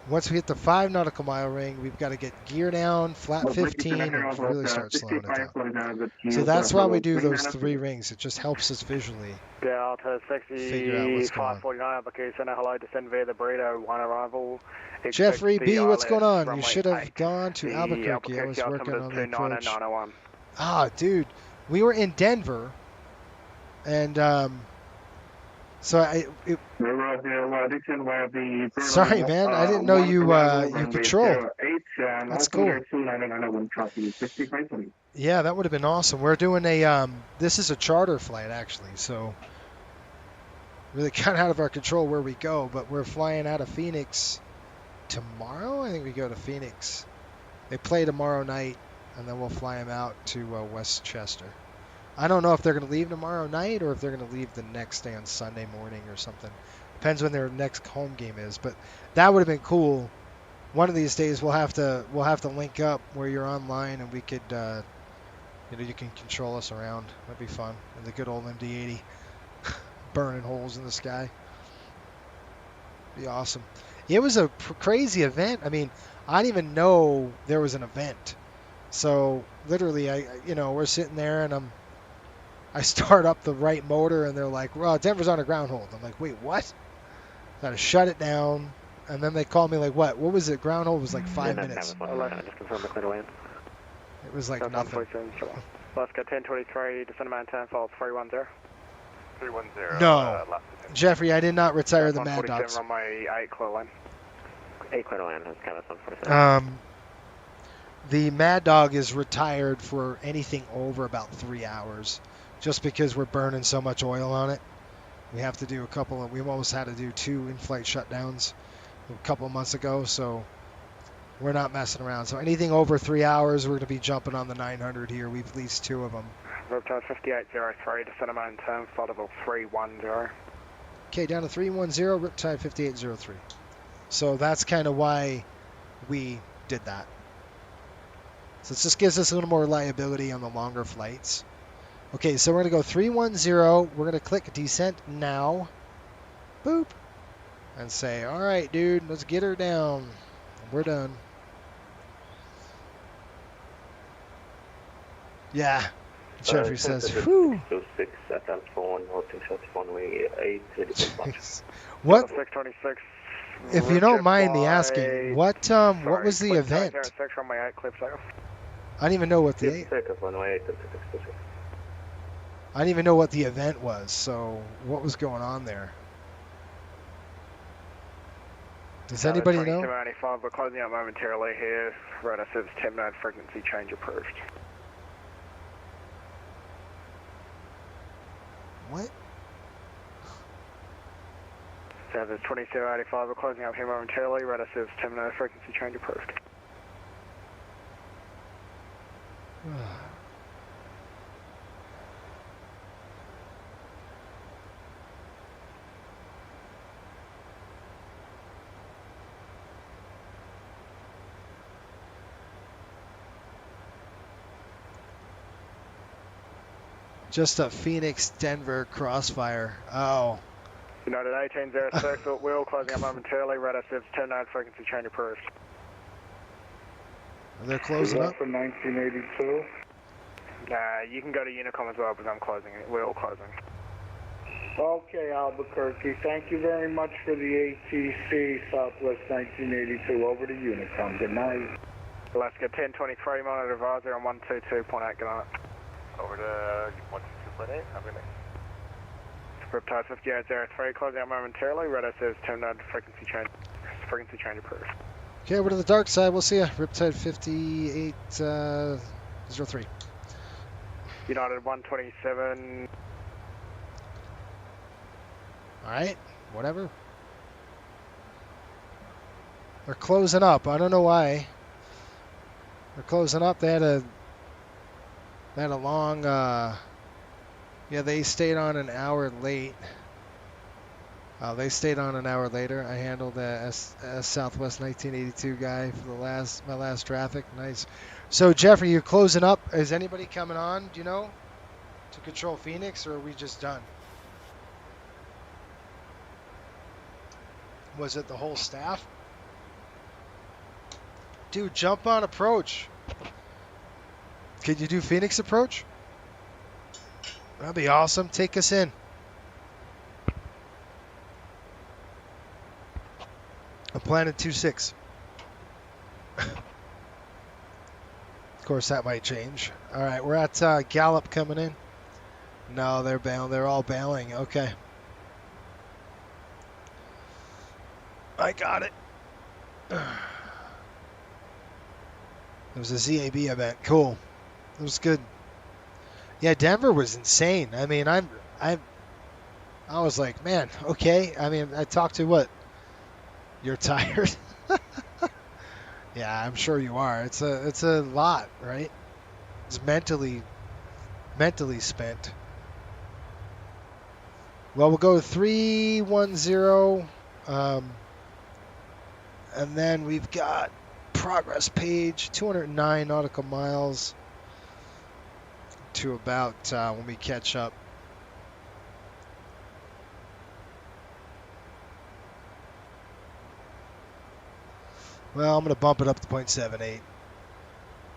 Speaker 1: once we hit the 5 nautical mile ring, we've got to get gear down, flat 15, and really start slowing it down. So that's why we do those 3 rings. It just helps us visually
Speaker 9: Delta
Speaker 1: figure out what's going on.
Speaker 9: 6549, Albuquerque Center, hello, descend via the Burrito, 1 arrival.
Speaker 1: Jeffrey B, what's going on? You
Speaker 9: runway
Speaker 1: should have
Speaker 9: 8.
Speaker 1: gone to Albuquerque. I was working on the approach.
Speaker 9: 901.
Speaker 1: Ah, dude, we were in Denver, and so sorry, man, I didn't know you patrolled. That's cool. Yeah, that would have been awesome. We're doing a this is a charter flight actually, so really kind of out of our control where we go, but we're flying out of Phoenix tomorrow. I think we go to Phoenix. They play tomorrow night, and then we'll fly them out to Westchester. I don't know if they're going to leave tomorrow night or if they're going to leave the next day on Sunday morning or something. Depends when their next home game is. But that would have been cool. One of these days we'll have to link up where you're online and we could you can control us around. That'd be fun. And the good old MD-80 burning holes in the sky. Be awesome. It was a crazy event. I mean, I didn't even know there was an event. So literally, we're sitting there and I start up the right motor and they're like, well, Denver's on a ground hold. I'm like, wait, what? Got to shut it down. And then they call me like, what was it? Ground hold was like 5 minutes.
Speaker 5: Just confirm the clear to land.
Speaker 1: It was like nothing.
Speaker 9: Let's go 1023, descend to maintain, fall 310.
Speaker 11: 310.
Speaker 1: No. Jeffrey, I did not retire the Mad Dogs.
Speaker 9: Runway 8 clear to land.
Speaker 5: 8 clear to land, that's kind of 147.
Speaker 1: The Mad Dog is retired for anything over about 3 hours, just because we're burning so much oil on it. We have to do we almost had to do 2 in-flight shutdowns a couple of months ago, so we're not messing around. So anything over 3 hours, we're going to be jumping on the 900 here. We've leased 2 of them.
Speaker 9: Riptide 5803, descend to maintain, flight level 310.
Speaker 1: Okay, down to 310, Riptide 5803. So that's kind of why we did that. So this just gives us a little more reliability on the longer flights. Okay, so we're going to go 310. We're going to click descent now. Boop. And say, all right, dude, let's get her down. We're done. Yeah. Jeffrey says, whew.
Speaker 12: 6 at that phone, holding shot runway 8,
Speaker 1: What?
Speaker 9: 626.
Speaker 1: If you don't mind me asking, what was the event?
Speaker 9: 6 runway 8, clear takeoff.
Speaker 1: I don't even know what the I didn't even know what the event was. So what was going on there? Does anybody know?
Speaker 9: 2785, we're closing out momentarily here. Radar service 10-9 frequency change approved.
Speaker 1: What?
Speaker 9: Service 2785, we're closing out here momentarily. Radar service 10-9 frequency change approved.
Speaker 1: Just a Phoenix Denver crossfire. Oh.
Speaker 9: United 1806, wheel closing out momentarily. Radar service 10-9 frequency change approved.
Speaker 1: They're closing up.
Speaker 18: For 1982.
Speaker 9: You can go to Unicom as well, but I'm closing it. We're all closing.
Speaker 18: Okay, Albuquerque. Thank you very much for the ATC Southwest 1982. Over to Unicom. Good night.
Speaker 9: Alaska 1023, monitor advisor on 122.8. Good night.
Speaker 12: Over to 122.8. Have a good night.
Speaker 9: Riptide 5803, closing out momentarily. Radar service 10-9 frequency change approved.
Speaker 1: Okay, over to the dark side. We'll see ya. Riptide 5803.
Speaker 9: United 127.
Speaker 1: All right, whatever. They're closing up. I don't know why. They're closing up. They had a long. Yeah, they stayed on an hour late. They stayed on an hour later. I handled the Southwest 1982 guy for my last traffic. Nice. So Jeffrey, you're closing up. Is anybody coming on? Do you know, to control Phoenix, or are we just done? Was it the whole staff? Dude, jump on approach. Could you do Phoenix approach? That'd be awesome. Take us in. I'm planning 2-6. Of course, that might change. All right, we're at Gallup coming in. No, they're bailing. They're all bailing. Okay. I got it. It was a ZAB event. Cool. It was good. Yeah, Denver was insane. I mean, I was like, man, okay. I mean, I talked to what? You're tired? Yeah, I'm sure you are. It's a lot, right? It's mentally spent. Well, we'll go 310, and then we've got progress page 209 nautical miles to about when we catch up. Well, I'm going to bump it up to 0.78.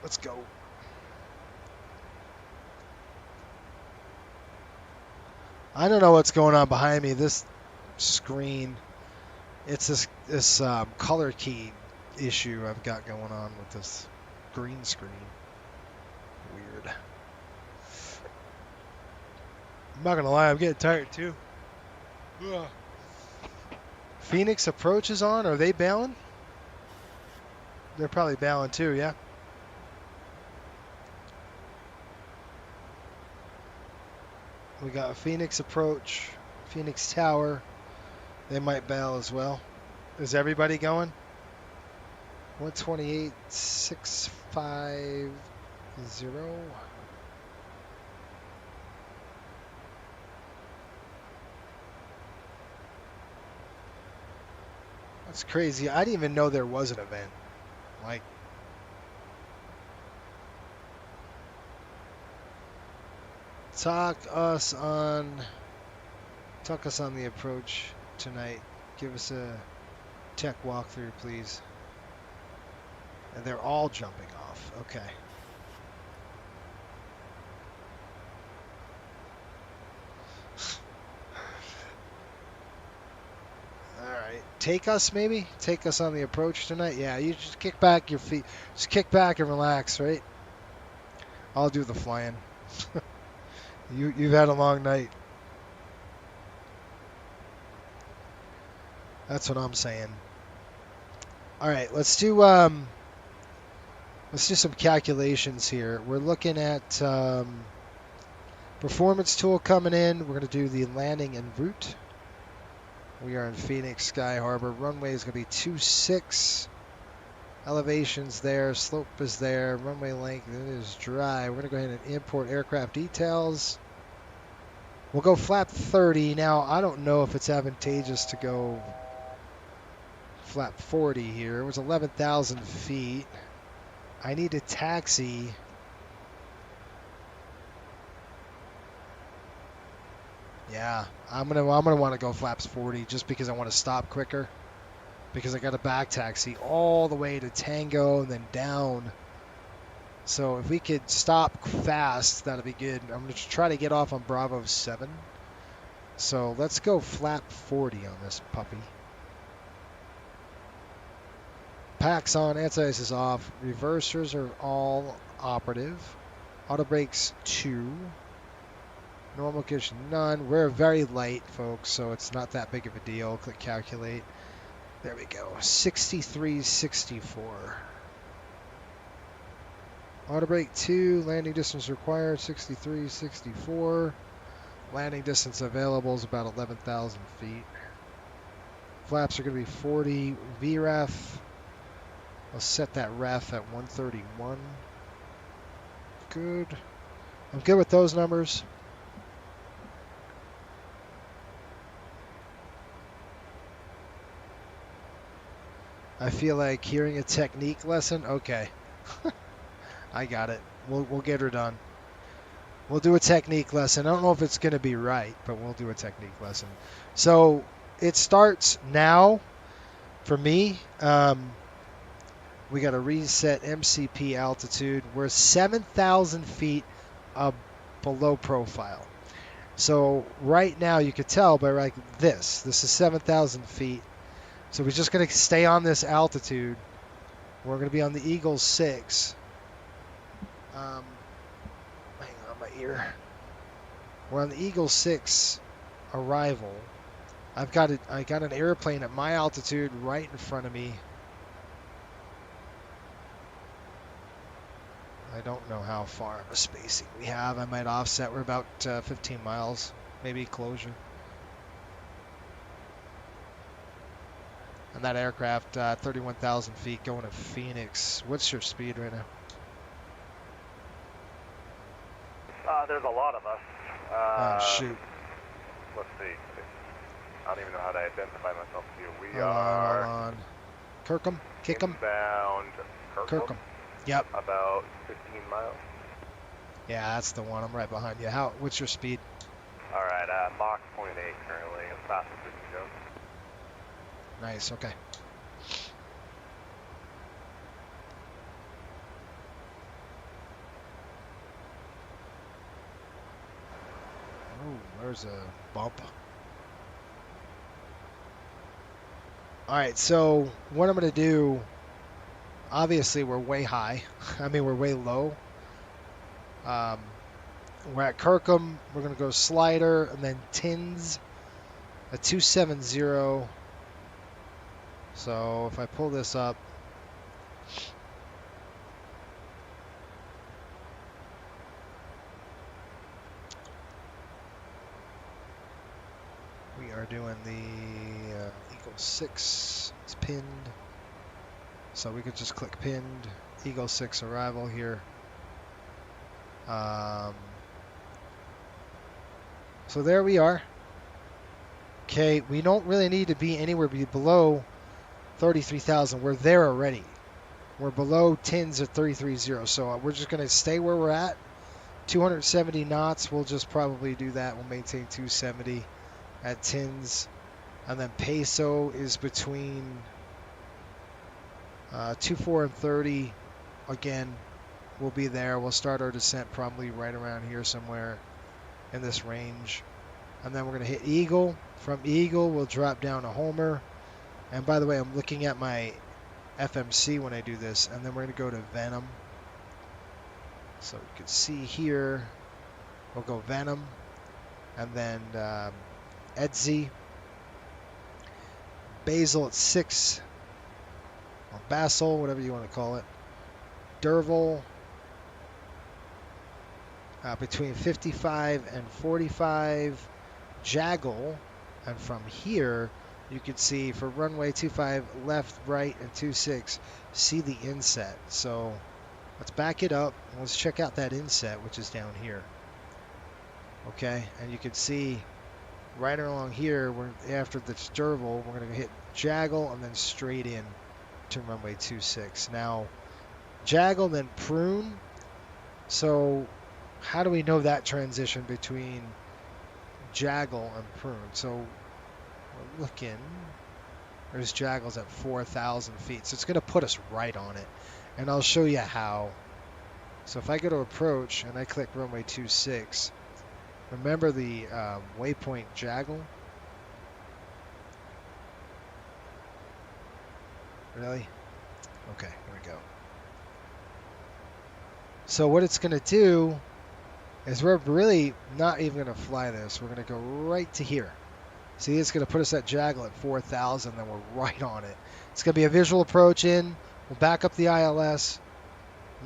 Speaker 1: Let's go. I don't know what's going on behind me. This screen, it's this color key issue I've got going on with this green screen. Weird. I'm not going to lie, I'm getting tired too. Ugh. Phoenix approach is on. Are they bailing? They're probably bailing too, yeah? We got a Phoenix approach, Phoenix Tower. They might bail as well. Is everybody going? 128.650. That's crazy. I didn't even know there was an event. Like, Talk us on the approach tonight. Give us a tech walkthrough, please. And they're all jumping off. Okay. All right. Take us maybe? Take us on the approach tonight? Yeah, you just kick back your feet. Just kick back and relax, right? I'll do the flying. You've had a long night. That's what I'm saying. All right, let's do some calculations here. We're looking at performance tool coming in. We're going to do the landing en route. We are in Phoenix Sky Harbor. Runway is going to be 26. Elevation's there. Slope is there. Runway length, it is dry. We're going to go ahead and import aircraft details. We'll go flap 30. Now, I don't know if it's advantageous to go flap 40 here. It was 11,000 feet. I need a taxi. Yeah, I'm gonna want to go flaps 40 just because I want to stop quicker. Because I got a back taxi all the way to Tango and then down. So if we could stop fast, that'd be good. I'm gonna try to get off on Bravo 7. So let's go flap 40 on this puppy. Packs on, anti-ice is off. Reversers are all operative. Auto brakes 2. Normal condition none. We're very light, folks, so it's not that big of a deal. Click calculate. There we go. 63.64. Auto brake 2. Landing distance required 63.64. Landing distance available is about 11,000 feet. Flaps are going to be 40. VREF. I'll set that ref at 131. Good. I'm good with those numbers. I feel like hearing a technique lesson. Okay. I got it. We'll get her done. We'll do a technique lesson. I don't know if it's going to be right, but we'll do a technique lesson. So it starts now for me. We got to reset MCP altitude. We're 7,000 feet below profile. So right now you could tell by like this. This is 7,000 feet. So we're just going to stay on this altitude. We're going to be on the Eagle 6. Hang on my ear. We're on the Eagle 6 arrival. I got an airplane at my altitude right in front of me. I don't know how far of a spacing we have. I might offset. We're about 15 miles, maybe closure. And that aircraft, 31,000 feet going to Phoenix. What's your speed right now?
Speaker 3: There's a lot of us.
Speaker 1: Oh, shoot.
Speaker 3: Let's see. I don't even know how to identify myself to you. We
Speaker 1: Hold
Speaker 3: are...
Speaker 1: on. Kirkham? Kickham?
Speaker 3: Inbound
Speaker 1: Kirkham. Yep.
Speaker 3: About 15 miles.
Speaker 1: Yeah, that's the one. I'm right behind you. What's your speed?
Speaker 3: All right, Mach 0.8 currently, as fast as we can go.
Speaker 1: Nice, okay. Oh, there's a bump. All right, so what I'm going to do, obviously we're way high. I mean, we're way low. We're at Kirkham. We're going to go slider and then Tins at 270. So if I pull this up, we are doing the Eagle 6. It's pinned. So we could just click pinned. Eagle 6 arrival here. So there we are. Okay, we don't really need to be anywhere below 33,000. We're there already. We're below 10s at 330. So we're just going to stay where we're at 270 knots, we'll just probably do that. We'll maintain 270 at tins. And then peso is between 24 and 30. Again, we'll be there. We'll start our descent probably right around here somewhere in this range. And then we're going to hit Eagle. From Eagle, we'll drop down to Homer. And by the way, I'm looking at my FMC when I do this. And then we're going to go to Venom. So you can see here, we'll go Venom. And then Edzi. Basel at 6. Or Basel, whatever you want to call it. Derval. Between 55 and 45. Jaggle, and from here you can see for runway 25 left, right, and 26, see the inset. So let's back it up and let's check out that inset, which is down here. Okay, and you can see right along here, after the Derval, we're going to hit Jaggle and then straight in to runway 26. Now, Jaggle, then Prune. So how do we know that transition between Jaggle and Prune? So we're looking, there's Jaggle's at 4,000 feet, so it's going to put us right on it, and I'll show you how. So if I go to approach and I click runway 26, remember the waypoint Jaggle? Really? Okay, here we go. So what it's going to do is we're really not even going to fly this. We're going to go right to here. See, it's going to put us at Jaggle at 4,000, then we're right on it. It's going to be a visual approach in. We'll back up the ILS.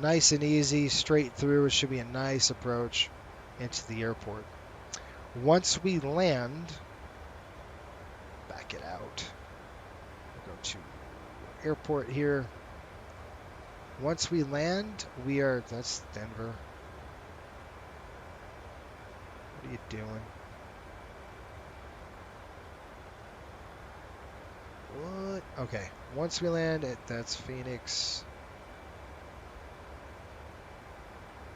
Speaker 1: Nice and easy, straight through. It should be a nice approach into the airport. Once we land, back it out. We'll go to airport here. Once we land, we are, that's Denver. What are you doing? What? Okay. Once we land, that's Phoenix.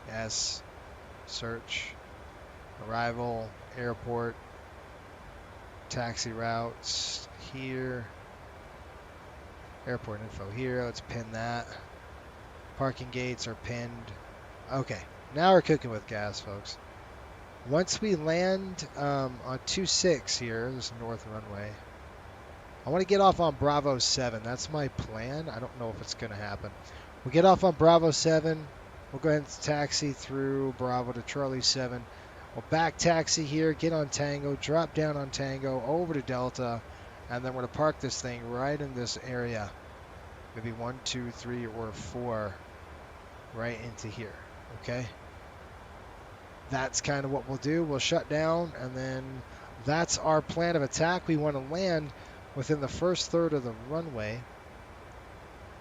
Speaker 1: Yes. Search. Arrival. Airport. Taxi routes here. Airport info here. Let's pin that. Parking gates are pinned. Okay. Now we're cooking with gas, folks. Once we land on 26 here, this is north runway, I want to get off on Bravo 7. That's my plan. I don't know if it's going to happen. We'll get off on Bravo 7. We'll go ahead and taxi through Bravo to Charlie 7. We'll back taxi here, get on Tango, drop down on Tango, over to Delta, and then we're going to park this thing right in this area. Maybe 1, 2, 3, or 4 right into here. Okay? That's kind of what we'll do. We'll shut down, and then that's our plan of attack. We want to land within the first third of the runway.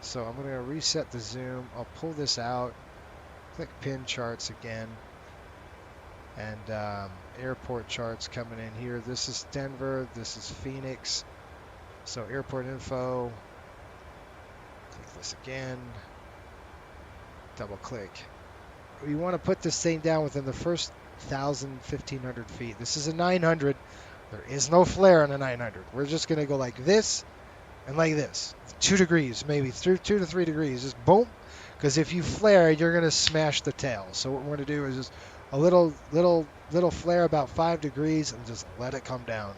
Speaker 1: So I'm going to reset the zoom. I'll pull this out, click pin charts again, and airport charts coming in here. This is Denver. This is Phoenix. So airport info. Click this again. Double click. We want to put this thing down within the first 1,500 feet. This is a 900. There is no flare on a 900. We're just going to go like this and like this. 2 degrees, maybe 2 to 3 degrees. Just boom. Because if you flare, you're going to smash the tail. So what we're going to do is just a little flare about 5 degrees and just let it come down.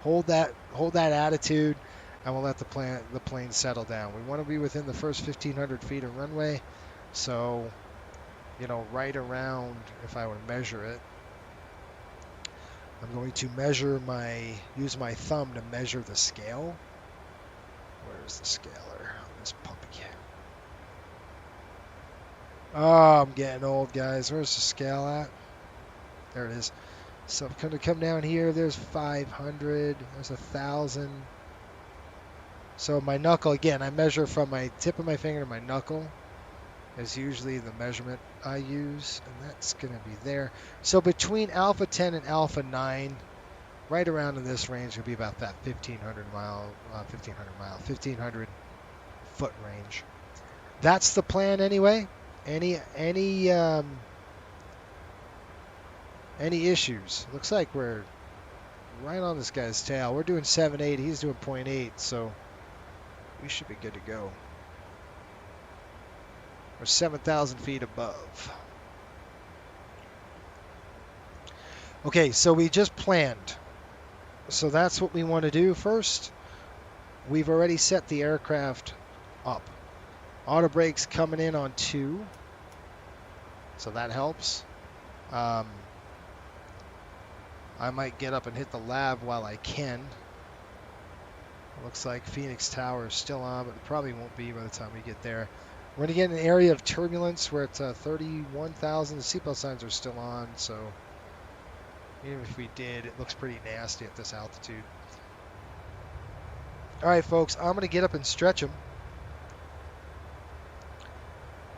Speaker 1: Hold that attitude, and we'll let the plane settle down. We want to be within the first 1,500 feet of runway. So, you know, right around, if I were to measure it, I'm going to use my thumb to measure the scale. Where's the scaler on this puppy? Oh, I'm getting old, guys. Where's the scale at? There it is. So I'm going to come down here. There's 500. There's 1,000. So my knuckle, again, I measure from my tip of my finger to my knuckle. Is usually the measurement I use, and that's going to be there. So between Alpha 10 and Alpha 9, right around in this range will be about that 1,500 foot range. That's the plan anyway. Any Any issues? Looks like we're right on this guy's tail. We're doing 7.8. He's doing 0.8, so we should be good to go. We're 7,000 feet above. Okay, so we just planned. So that's what we want to do first. We've already set the aircraft up. Auto brakes coming in on 2. So that helps. I might get up and hit the lab while I can. It looks like Phoenix Tower is still on, but it probably won't be by the time we get there. We're going to get an area of turbulence where it's 31,000. The seatbelt signs are still on, so even if we did, it looks pretty nasty at this altitude. All right, folks, I'm going to get up and stretch them.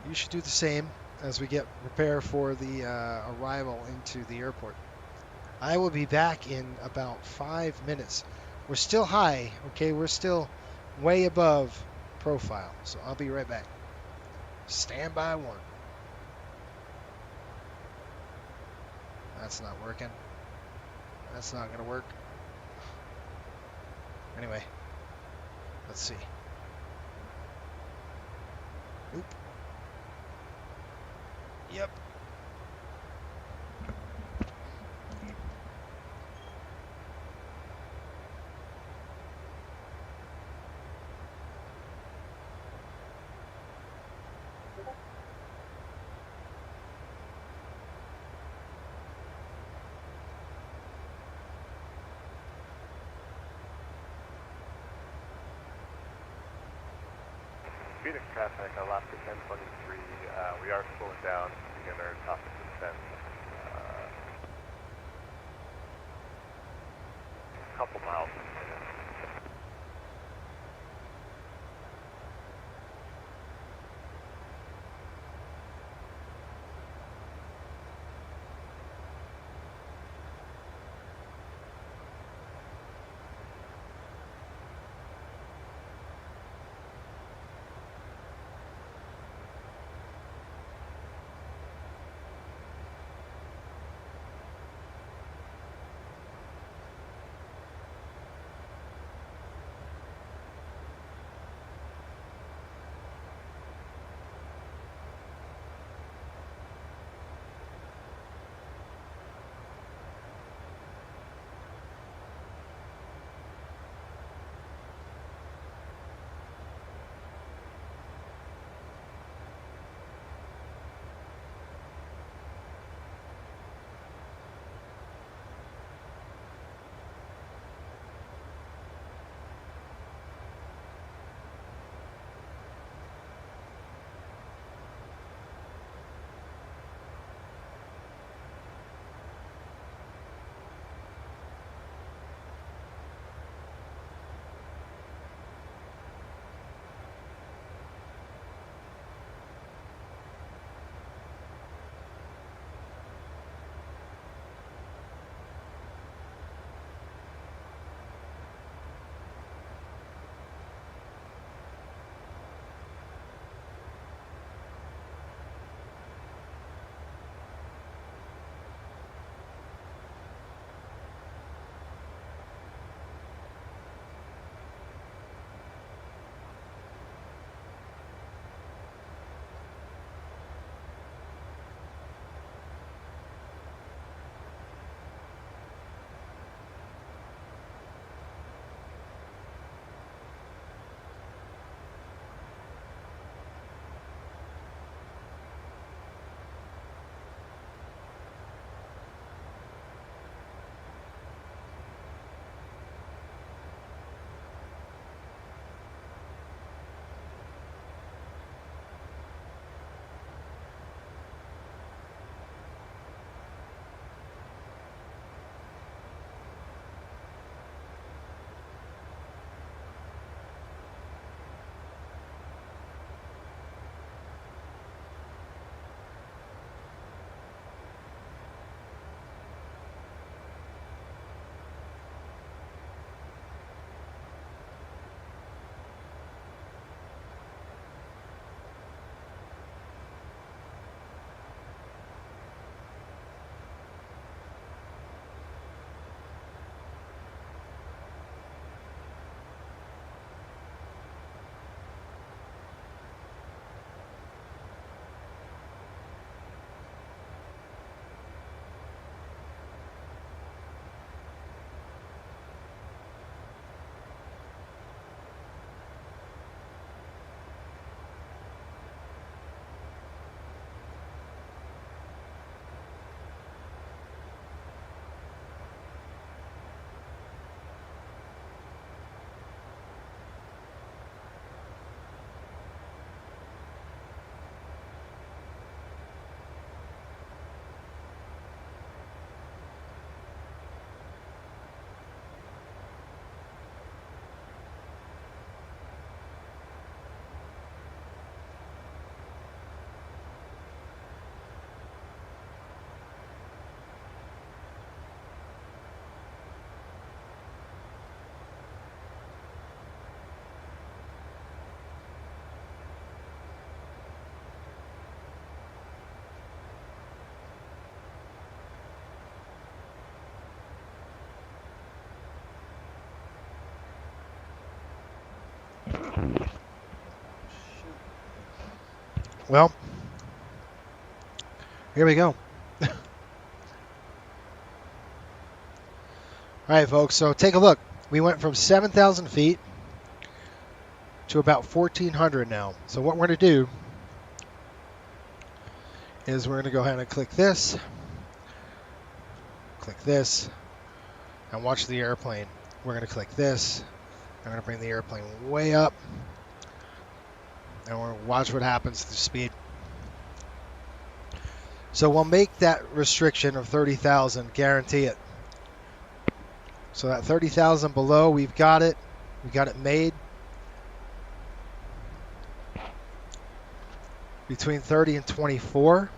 Speaker 1: You should do the same as we get prepare for the arrival into the airport. I will be back in about 5 minutes. We're still high, okay? We're still way above profile, so I'll be right back. Stand by 1. That's not working. That's not going to work. Anyway, let's see. Oop. Yep.
Speaker 19: Phoenix traffic, Alaska 1023, we are slowing down to begin our top of descent. A couple miles a minute.
Speaker 1: Well, here we go. All right, folks, so take a look. We went from 7,000 feet to about 1,400 now. So what we're going to do is we're going to go ahead and click this, and watch the airplane. We're going to click this. I'm going to bring the airplane way up, and we're going to watch what happens to the speed. So we'll make that restriction of 30,000, guarantee it. So that 30,000 below, we've got it. We got it made. Between 30 and 24.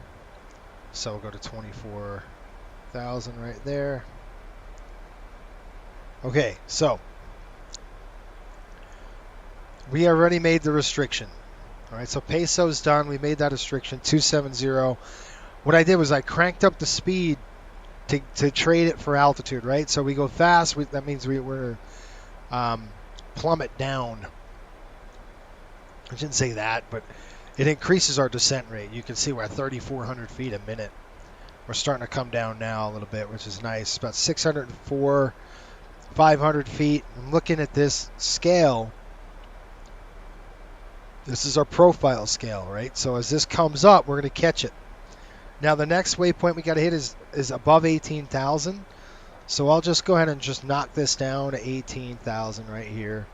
Speaker 1: So we'll go to 24,000 right there. Okay, so we already made the restriction. All right, so peso's done. We made that restriction, 270. What I did was I cranked up the speed to trade it for altitude, right? So we go fast. That means we're plummet down. I shouldn't say that, but it increases our descent rate. You can see we're at 3,400 feet a minute. We're starting to come down now a little bit, which is nice. About 604, 500 feet. I'm looking at this scale. This is our profile scale, right? So as this comes up, we're going to catch it. Now the next waypoint we got to hit is above 18,000. So I'll just go ahead and just knock this down to 18,000 right here.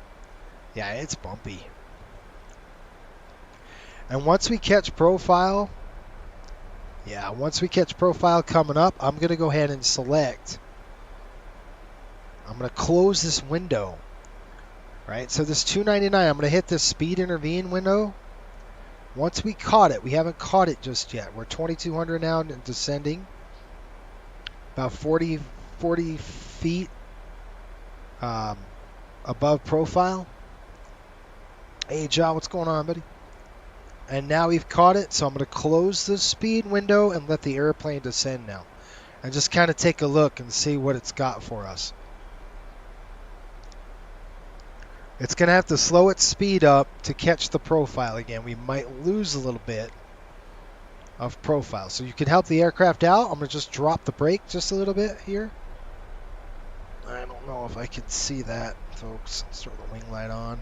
Speaker 1: Yeah, it's bumpy. And once we catch profile, coming up, I'm going to go ahead and select. I'm going to close this window. Right? So this 299, I'm going to hit this speed intervene window. Once we caught it, we haven't caught it just yet. We're 2,200 now and descending. About 40 feet above profile. Hey, John, what's going on, buddy? And now we've caught it, so I'm going to close the speed window and let the airplane descend now. And just kind of take a look and see what it's got for us. It's going to have to slow its speed up to catch the profile again. We might lose a little bit of profile. So you can help the aircraft out. I'm going to just drop the brake just a little bit here. I don't know if I can see that, folks. Let's throw the wing light on.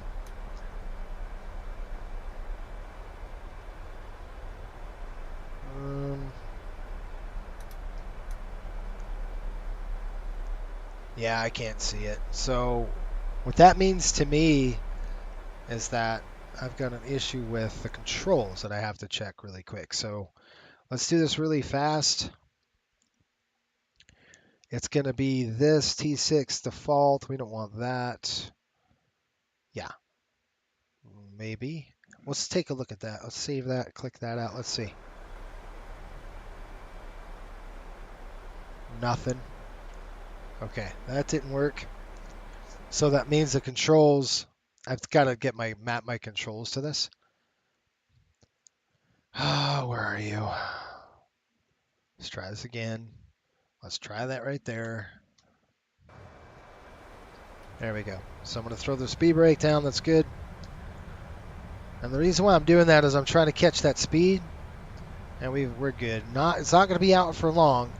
Speaker 1: Yeah, I can't see it. So what that means to me is that I've got an issue with the controls that I have to check really quick. So let's do this really fast. It's going to be this T6 default. We don't want that. Yeah, maybe. Let's take a look at that. Let's save that, click that out. Let's see. Nothing. Okay, that didn't work. So that means the controls, I've got to map my controls to this. Oh, where are you? Let's try this again. Let's try that right there. There we go. So I'm going to throw the speed brake down. That's good. And the reason why I'm doing that is I'm trying to catch that speed, and we're good. It's not going to be out for long.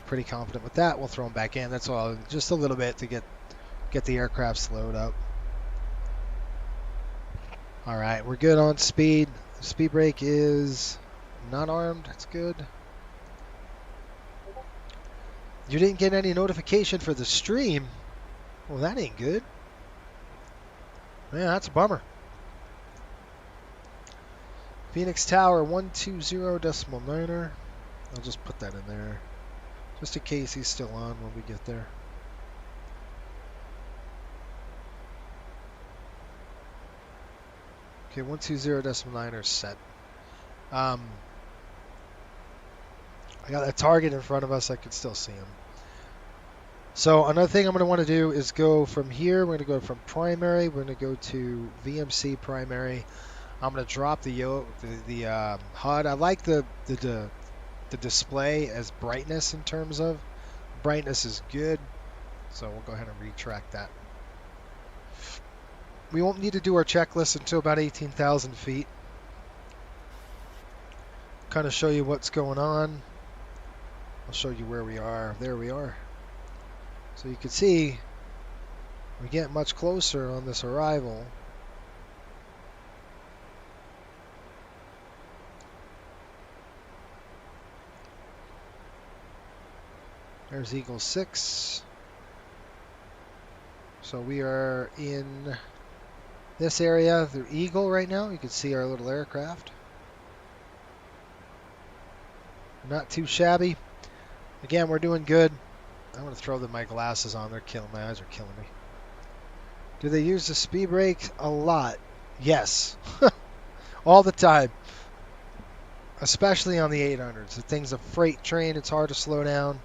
Speaker 1: Pretty confident with that. We'll throw them back in. That's all. Just a little bit to get the aircraft slowed up. All right, we're good on speed. Speed brake is not armed. That's good. You didn't get any notification for the stream. Well, that ain't good. Man, that's a bummer. Phoenix Tower 120.9er. I'll just put that in there, just in case he's still on when we get there. Okay, 120.9er set. I got a target in front of us. I can still see him. So another thing I'm going to want to do is go from here. We're going to go from primary. We're going to go to VMC primary. I'm going to drop the HUD. I like the display as brightness in terms of brightness is good. So we'll go ahead and retract that. we won't need to do our checklist until about 18,000 feet. Kind of show you what's going on. I'll show you where we are. There we are. So you can see we get much closer on this arrival. There's Eagle 6. So we are in this area through Eagle right now. You can see our little aircraft. Not too shabby. Again, we're doing good. I'm going to throw my glasses on. They're killing my eyes are killing me. Do they use the speed brake? A lot. Yes. All the time. Especially on the 800s. The thing's a freight train. It's hard to slow down.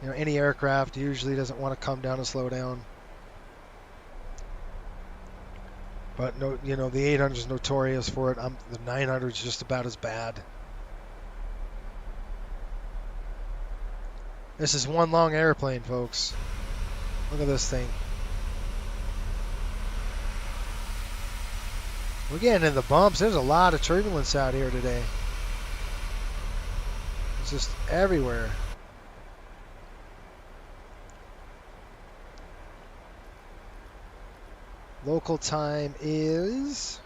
Speaker 1: You know, any aircraft usually doesn't want to come down and slow down. But no, you know, the 800 is notorious for it. The 900 is just about as bad. This is one long airplane, folks. Look at this thing. We're getting in the bumps. There's a lot of turbulence out here today. It's just everywhere. Local time is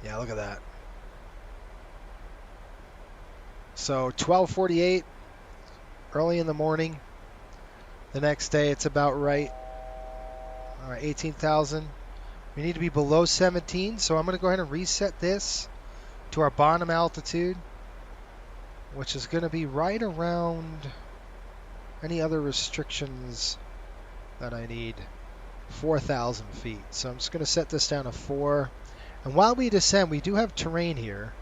Speaker 1: yeah, look at that. So 12:48 early in the morning. The next day it's about right. All right, 18,000. We need to be below 17, so I'm going to go ahead and reset this to our bottom altitude, which is going to be right around any other restrictions that I need, 4,000 feet. So I'm just going to set this down to 4. And while we descend, we do have terrain here.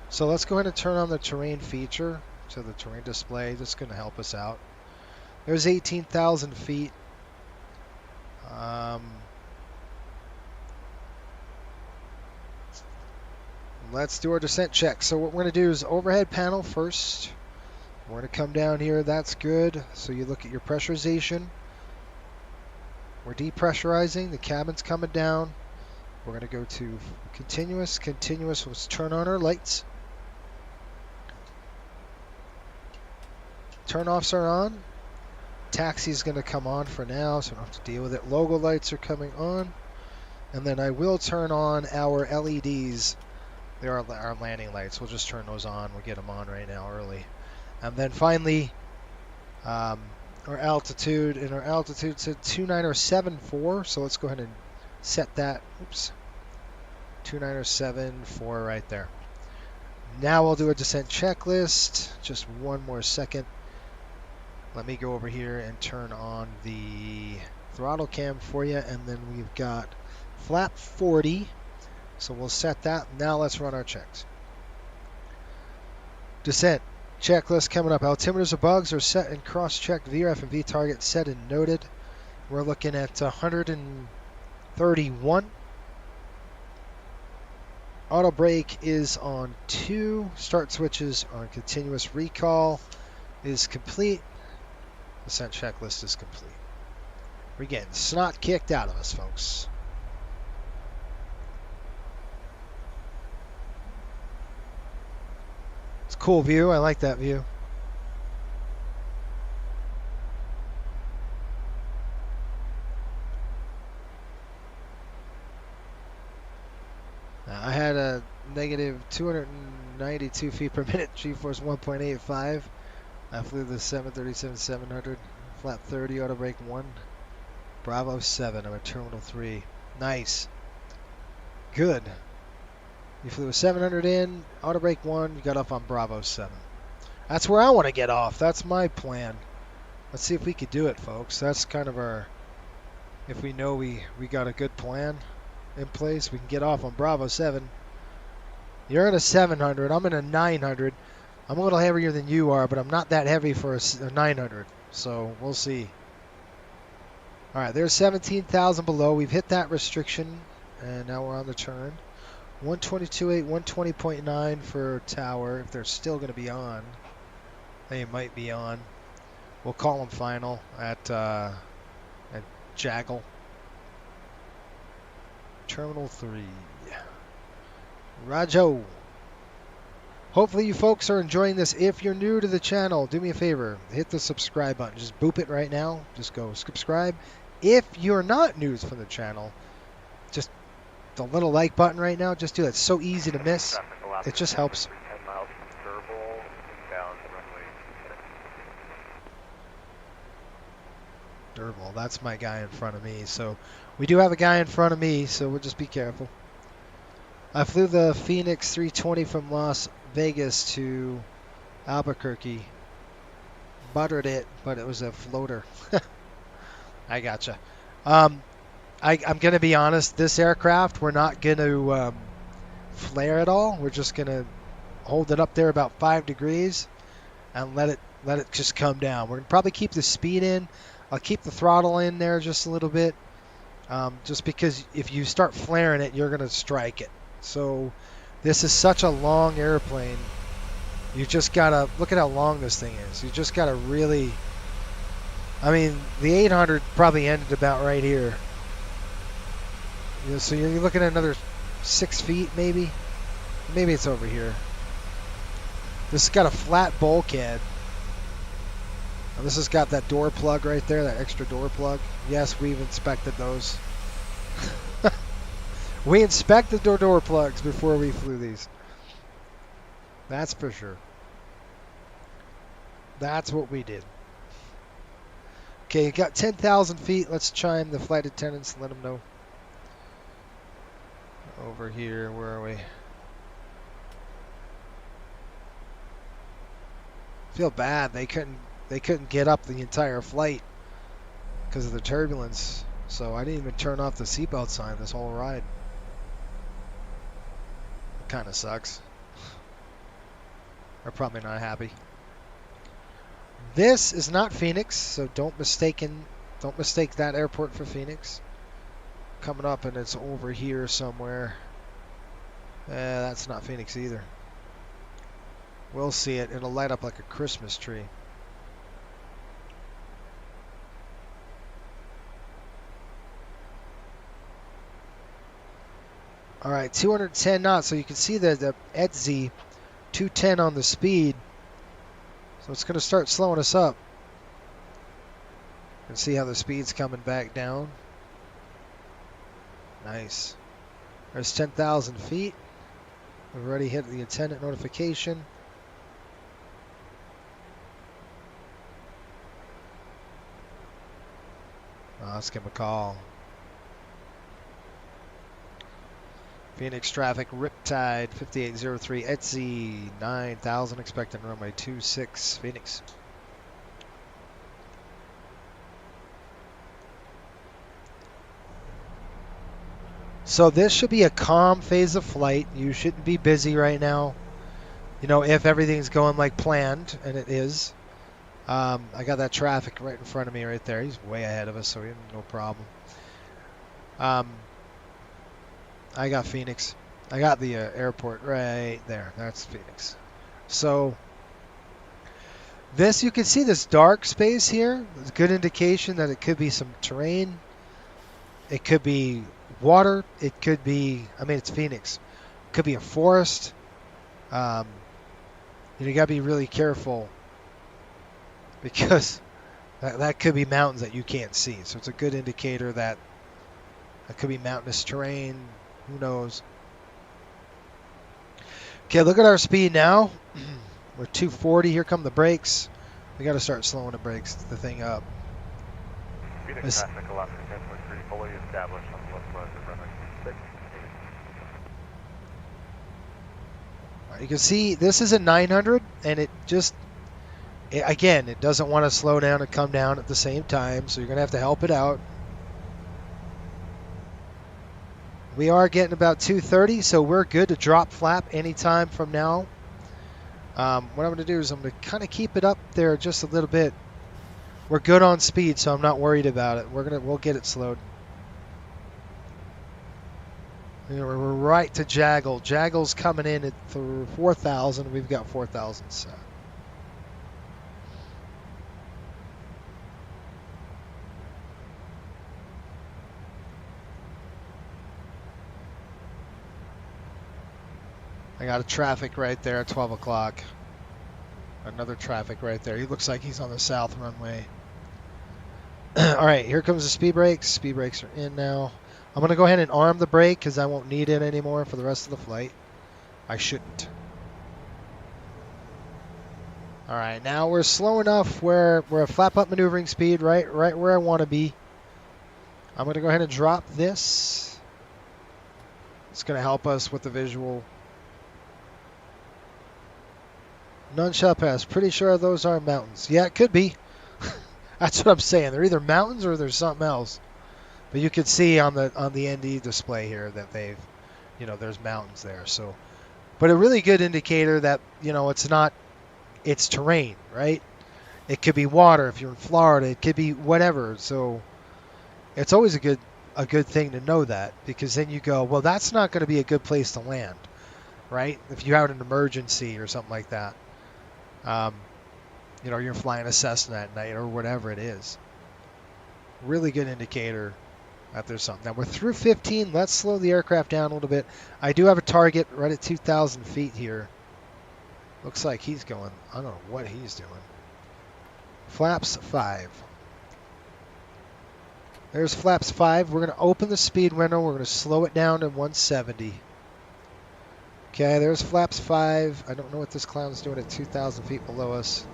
Speaker 1: So let's go ahead and turn on the terrain feature to the terrain display. This is going to help us out. There's 18,000 feet. Let's do our descent check. So what we're going to do is overhead panel first. We're going to come down here. That's good. So you look at your pressurization. We're depressurizing. The cabin's coming down. We're going to go to continuous. Continuous. Let's turn on our lights. Turn-offs are on. Taxi is going to come on for now, so I don't have to deal with it. Logo lights are coming on. And then I will turn on our LEDs. They are our landing lights. We'll just turn those on. We'll get them on right now early. And then finally, our altitude. And our altitude said 29074. So let's go ahead and set that. Oops. 29074 right there. Now we'll do a descent checklist. Just one more second. Let me go over here and turn on the throttle cam for you. And then we've got flap 40. So we'll set that. Now let's run our checks. Descent checklist coming up. Altimeters of bugs are set and cross-checked. VRF and V target set and noted. We're looking at 131. Auto brake is on 2. Start switches on continuous. Recall is complete. Descent checklist is complete. We're getting snot kicked out of us, folks. It's a cool view. I like that view. I had a negative 292 feet per minute, G-force 1.85. I flew the 737-700, flap 30, auto brake 1, Bravo 7. I'm at terminal 3. Nice. Good. You flew a 700 in, auto brake 1, you got off on Bravo 7. That's where I want to get off. That's my plan. Let's see if we could do it, folks. That's kind of our, if we know we got a good plan in place, we can get off on Bravo 7. You're in a 700. I'm in a 900. I'm a little heavier than you are, but I'm not that heavy for a 900. So we'll see. All right, there's 17,000 below. We've hit that restriction, and now we're on the turn. 122.8, 120.9 for tower. If they're still going to be on, they might be on. We'll call them final at Jaggle. Terminal 3. Rajo. Hopefully you folks are enjoying this. If you're new to the channel, do me a favor. Hit the subscribe button. Just boop it right now. Just go subscribe. If you're not new from the channel, just the little like button right now. Just do that. It's so easy to miss. It just helps.
Speaker 19: 10 miles from Durable, inbound runway.
Speaker 1: Durable. That's my guy in front of me. So we do have a guy in front of me, so we'll just be careful. I flew the Phoenix 320 from Las Vegas to Albuquerque. Buttered it, but it was a floater. I gotcha. I'm going to be honest. This aircraft, we're not going to flare at all. We're just going to hold it up there about 5 degrees and let it just come down. We're going to probably keep the speed in. I'll keep the throttle in there just a little bit. Just because if you start flaring it, you're going to strike it. So this is such a long airplane. You just got to look at how long this thing is. You just got to really, I mean, the 800 probably ended about right here. You know, so you're looking at another 6 feet maybe. Maybe it's over here. This has got a flat bulkhead. And this has got that door plug right there, that extra door plug. Yes, we've inspected those. We inspected the door plugs before we flew these. That's for sure. That's what we did. Okay, you got 10,000 feet. Let's chime the flight attendants and let them know. Over here, where are we? Feel bad. They couldn't get up the entire flight because of the turbulence. So I didn't even turn off the seatbelt sign this whole ride. Kind of sucks. They're probably not happy. This is not Phoenix, so don't mistake that airport for Phoenix. Coming up and it's over here somewhere. That's not Phoenix either. We'll see it. It'll light up like a Christmas tree. All right, 210 knots. So you can see the ETZ 210 on the speed. So it's going to start slowing us up. You can see how the speed's coming back down. Nice. There's 10,000 feet. We've already hit the attendant notification. Let's give him a call. Phoenix traffic, Riptide 5803, ETZ 9000, expecting runway 26, Phoenix. So this should be a calm phase of flight. You shouldn't be busy right now. You know, if everything's going like planned, and it is. I got that traffic right in front of me right there. He's way ahead of us, so we have no problem. I got Phoenix. I got the airport right there. That's Phoenix. So this, you can see this dark space here. It's a good indication that it could be some terrain. It could be water. It could be, I mean, it's Phoenix. It could be a forest. You got to be really careful because that could be mountains that you can't see. So it's a good indicator that it could be mountainous terrain. Who knows? Okay, look at our speed now. We're 240. Here come the brakes. We got to start slowing the thing up.
Speaker 19: Phoenix traffic, Alaska 10.3, fully established on the west of runway 26.
Speaker 1: You can see this is a 900, and it doesn't want to slow down and come down at the same time, so you're going to have to help it out. We are getting about 230, so we're good to drop flap anytime from now. What I'm going to do is I'm going to kind of keep it up there just a little bit. We're good on speed, so I'm not worried about it. We'll get it slowed. We're right to Jaggle. Jaggle's coming in at 4,000. We've got 4,000 set. I got a traffic right there at 12 o'clock. Another traffic right there. He looks like he's on the south runway. All right, here comes the speed brakes. Speed brakes are in now. I'm going to go ahead and arm the brake because I won't need it anymore for the rest of the flight. I shouldn't. All right, now we're slow enough where we're at flap up maneuvering speed, right where I want to be. I'm going to go ahead and drop this. It's going to help us with the visual. None shall pass. Pretty sure those are mountains. Yeah, it could be. That's what I'm saying. They're either mountains or there's something else. But you can see on the ND display here that they've, there's mountains there. So, but a really good indicator that it's terrain, right? It could be water if you're in Florida. It could be whatever. So, it's always a good thing to know that, because then you go, well, that's not going to be a good place to land, right? If you have an emergency or something like that. You're flying a Cessna at night or whatever it is. Really good indicator that there's something. Now we're through 15. Let's slow the aircraft down a little bit. I do have a target right at 2,000 feet here. Looks like he's going, I don't know what he's doing. Flaps 5. There's flaps 5. We're going to open the speed window. We're going to slow it down to 170. Okay, there's flaps 5. I don't know what this clown's doing at 2,000 feet below us.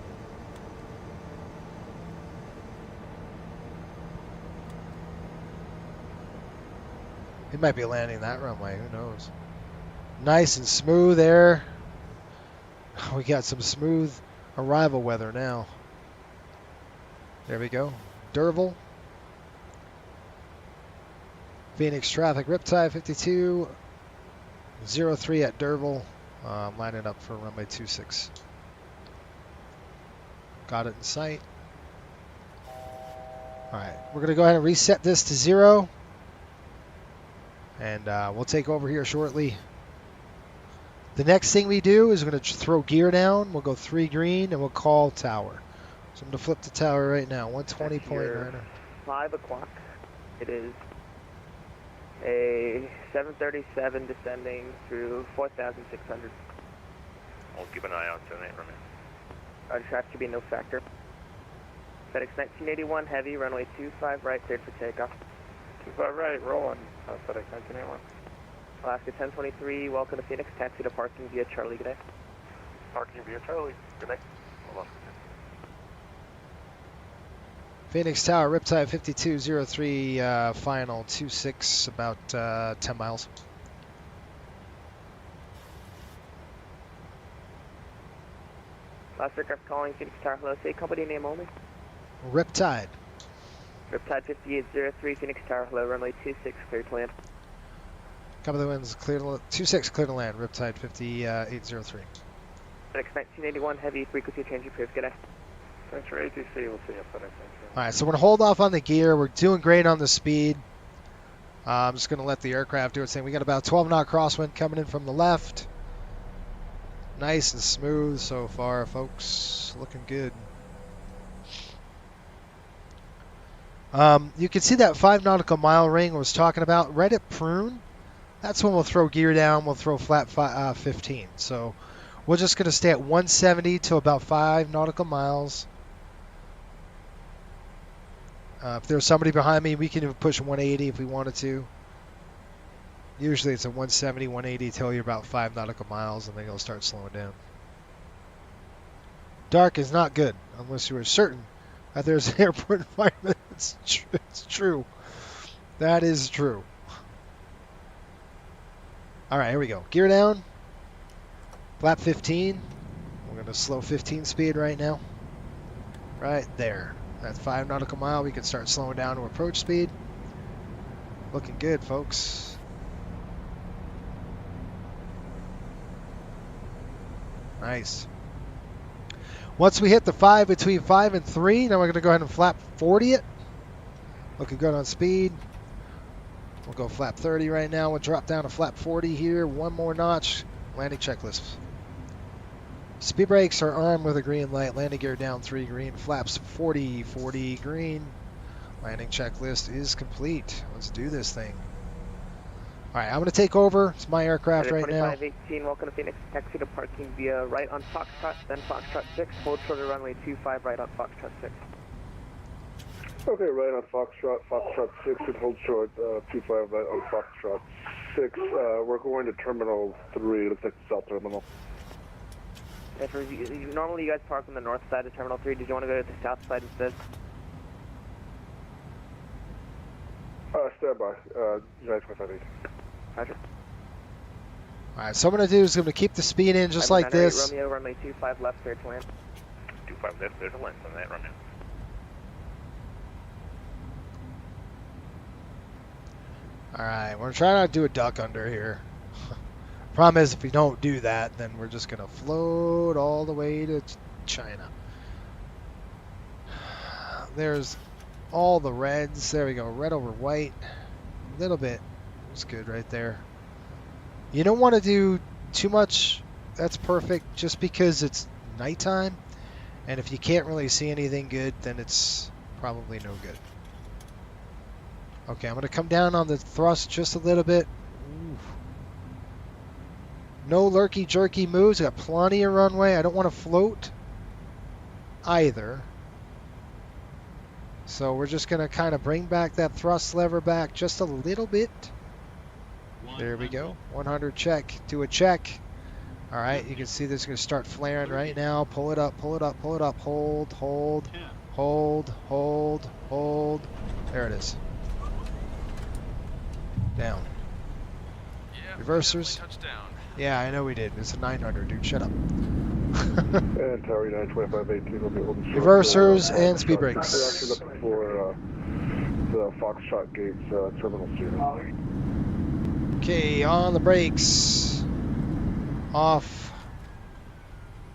Speaker 1: He might be landing that runway. Who knows? Nice and smooth air. We got some smooth arrival weather now. There we go. Derville. Phoenix traffic. Riptide 5203 at Derville. Lining up for runway 26. Got it in sight. Alright, we're going to go ahead and reset this to 0. And we'll take over here shortly. The next thing we do is we're going to throw gear down. We'll go 3 green and we'll call tower. So I'm going to flip the tower right now. 120.9.
Speaker 8: 5 o'clock. It is a 737 descending through 4,600.
Speaker 19: I'll keep an eye out tonight, Roman.
Speaker 8: Traffic should be no factor. FedEx 1981 heavy, runway 25 right, cleared for takeoff.
Speaker 4: 25 right, rolling. FedEx 1981.
Speaker 8: Alaska 1023, welcome to Phoenix. Taxi to parking via Charlie, good day.
Speaker 19: Parking via Charlie, good day. Hold on.
Speaker 1: Phoenix Tower, Riptide 5203, final 26, about 10 miles.
Speaker 8: Last aircraft calling Phoenix Tower, hello, say company name only.
Speaker 1: Riptide.
Speaker 8: Riptide 5803, Phoenix Tower, hello, runway 26, clear to land.
Speaker 1: Cover the winds, clear to 26, clear to land, Riptide 5803.
Speaker 8: FedEx 1981 heavy, frequency change approved, good day.
Speaker 4: Thanks for ATC, we'll see you FedEx.
Speaker 1: Alright, so we're going to hold off on the gear. We're doing great on the speed. I'm just going to let the aircraft do its thing. We got about 12 knot crosswind coming in from the left. Nice and smooth so far, folks. Looking good. You can see that 5 nautical mile ring I was talking about right at Prune. That's when we'll throw gear down. We'll throw flat 15. So we're just going to stay at 170 to about 5 nautical miles. If there's somebody behind me, we can even push 180 if we wanted to. Usually it's a 170, 180 till you're about 5 nautical miles, and then you'll start slowing down. Dark is not good unless you are certain that there's an airport environment. It's true. That is true. All right, here we go. Gear down. Flap 15. We're going to slow 15 speed right now. Right there. That's 5 nautical mile. We can start slowing down to approach speed. Looking good, folks. Nice. Once we hit the 5 between 5 and 3, now we're going to go ahead and flap 40 it. Looking good on speed. We'll go flap 30 right now. We'll drop down to flap 40 here. One more notch. Landing checklist. Speed brakes are armed with a green light. Landing gear down 3 green. Flaps 40, 40 green. Landing checklist is complete. Let's do this thing. All right, I'm going to take over. It's my aircraft right now.
Speaker 8: 2518, welcome to Phoenix. Taxi to parking via right on Foxtrot, then Foxtrot 6. Hold short of runway 25, right on Foxtrot 6.
Speaker 4: Okay, right on Foxtrot 6, and hold short 25 right on Foxtrot 6. We're going to Terminal 3, looks like the South Terminal.
Speaker 8: Normally you guys park on the north side of Terminal 3. Did you want to go to the south side instead?
Speaker 4: Stand by. United 2518.
Speaker 8: Roger.
Speaker 1: All right, so what I'm going to do is I'm going to keep the speed in just like this.
Speaker 8: Romeo, runway 25 left, clear to land.
Speaker 19: 25 left, clear to land on that runway.
Speaker 1: All right, we're trying not to do a duck under here. Problem is, if we don't do that, then we're just going to float all the way to China. There's all the reds. There we go. Red over white. A little bit. That's good right there. You don't want to do too much. That's perfect just because it's nighttime. And if you can't really see anything good, then it's probably no good. Okay, I'm going to come down on the thrust just a little bit. Ooh. No lurky jerky moves. I got plenty of runway. I don't want to float either. So we're just going to kind of bring back that thrust lever back just a little bit. There we go. 100 check. Do a check. All right, you can see this is going to start flaring right now. Pull it up, pull it up, pull it up. Hold, hold, hold, hold, hold. There it is. Down. Reversers. Yeah, I know we did. It's a 900, dude. Shut up.
Speaker 4: And Tower United 2518 will be holding short.
Speaker 1: Reversers and speed brakes.
Speaker 4: We're actually looking for the Foxtrot Gates Terminal 0.
Speaker 1: Okay, on the brakes. Off.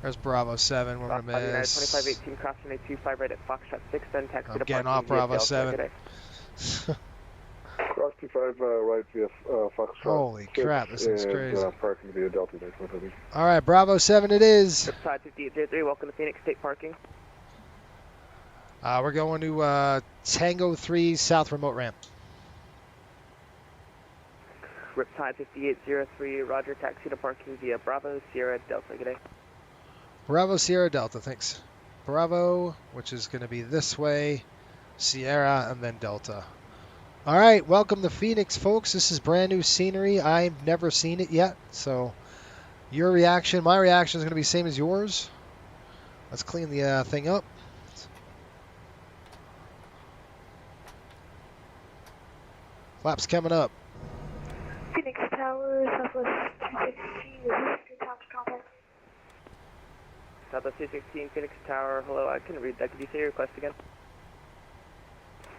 Speaker 1: There's Bravo 7. We're going to miss.
Speaker 8: 2518, cross runway 25 right at Foxtrot 6, then taxi to
Speaker 1: getting off Bravo 7.
Speaker 4: Cross 25 right via Foxtrot.
Speaker 1: Holy crap, this is crazy.
Speaker 4: Parking via Delta.
Speaker 1: All right, Bravo 7 it is.
Speaker 8: Riptide 5803, welcome to Phoenix State Parking.
Speaker 1: We're going to Tango 3 South Remote Ramp.
Speaker 8: Riptide 5803, roger, taxi to parking via Bravo Sierra Delta. Good day.
Speaker 1: Bravo Sierra Delta, thanks. Bravo, which is going to be this way, Sierra, and then Delta. All right, welcome to Phoenix, folks. This is brand new scenery. I've never seen it yet, so your reaction, my reaction is going to be the same as yours. Let's clean the thing up. Flaps coming up.
Speaker 10: Phoenix Tower, Southwest 216, is this your time to contact?
Speaker 8: Southwest 216, Phoenix Tower, hello, I couldn't read that. Could you say your request again?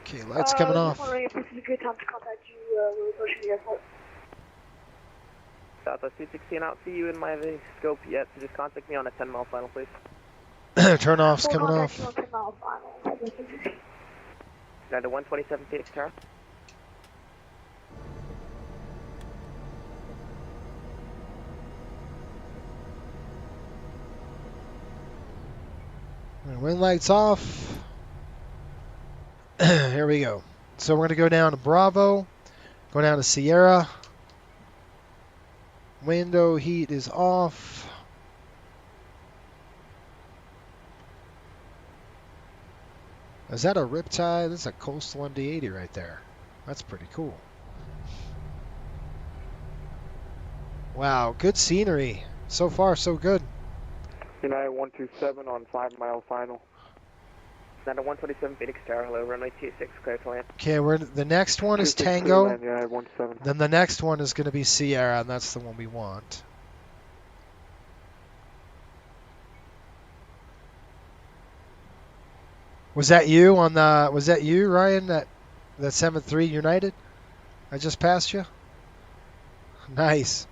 Speaker 1: Okay, lights coming off.
Speaker 10: I was wondering if this is a good time to contact you. We're approaching the airport.
Speaker 8: Southwest 216, I don't see you in my scope yet, so just contact me on a 10-mile final, please.
Speaker 1: Turn off's coming off.
Speaker 10: On 10 mile final.
Speaker 8: Down to 127 Phoenix Tower.
Speaker 1: Wind lights off. Here we go. So we're going to go down to Bravo, go down to Sierra. Window heat is off. Is that a Riptide? That's a Coastal MD-80 right there. That's pretty cool. Wow, good scenery. So far, so good.
Speaker 9: United 127 on 5 mile final.
Speaker 8: Down to 127 Phoenix Tower, hello, runway 26, clear to land.
Speaker 1: Okay, the next one is Tango.
Speaker 9: United 17.
Speaker 1: Then the next one is going to be Sierra, and that's the one we want. Was that you on the? Was that you, Ryan? That 7-3 United? I just passed you. Nice.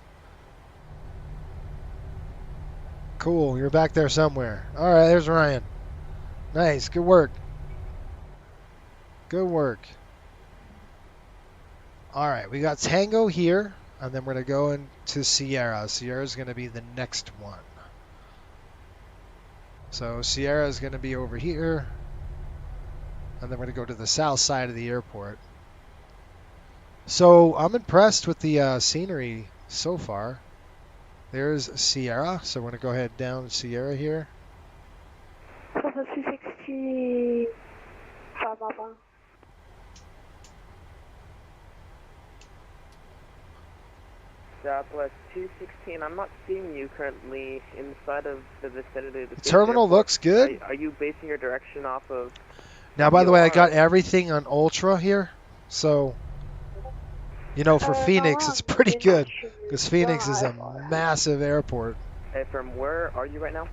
Speaker 1: Cool. You're back there somewhere. All right. There's Ryan. Nice. Good work. Good work. All right, we got Tango here, and then we're going to go into Sierra. Sierra is going to be the next one. So Sierra is going to be over here, and then we're going to go to the south side of the airport. So I'm impressed with the scenery so far. There's Sierra, so we're going to go ahead down Sierra here.
Speaker 10: Southwest 260, 5 mile.
Speaker 20: Southwest 216, I'm not seeing you currently inside of the vicinity of the
Speaker 1: Terminal
Speaker 20: airport.
Speaker 1: looks good.
Speaker 20: Are you basing your direction off of...
Speaker 1: Now, by the way, I got everything on Ultra here, so, you know, for Phoenix, it's pretty good, because Phoenix is a massive airport.
Speaker 20: Hey, from where are you right now?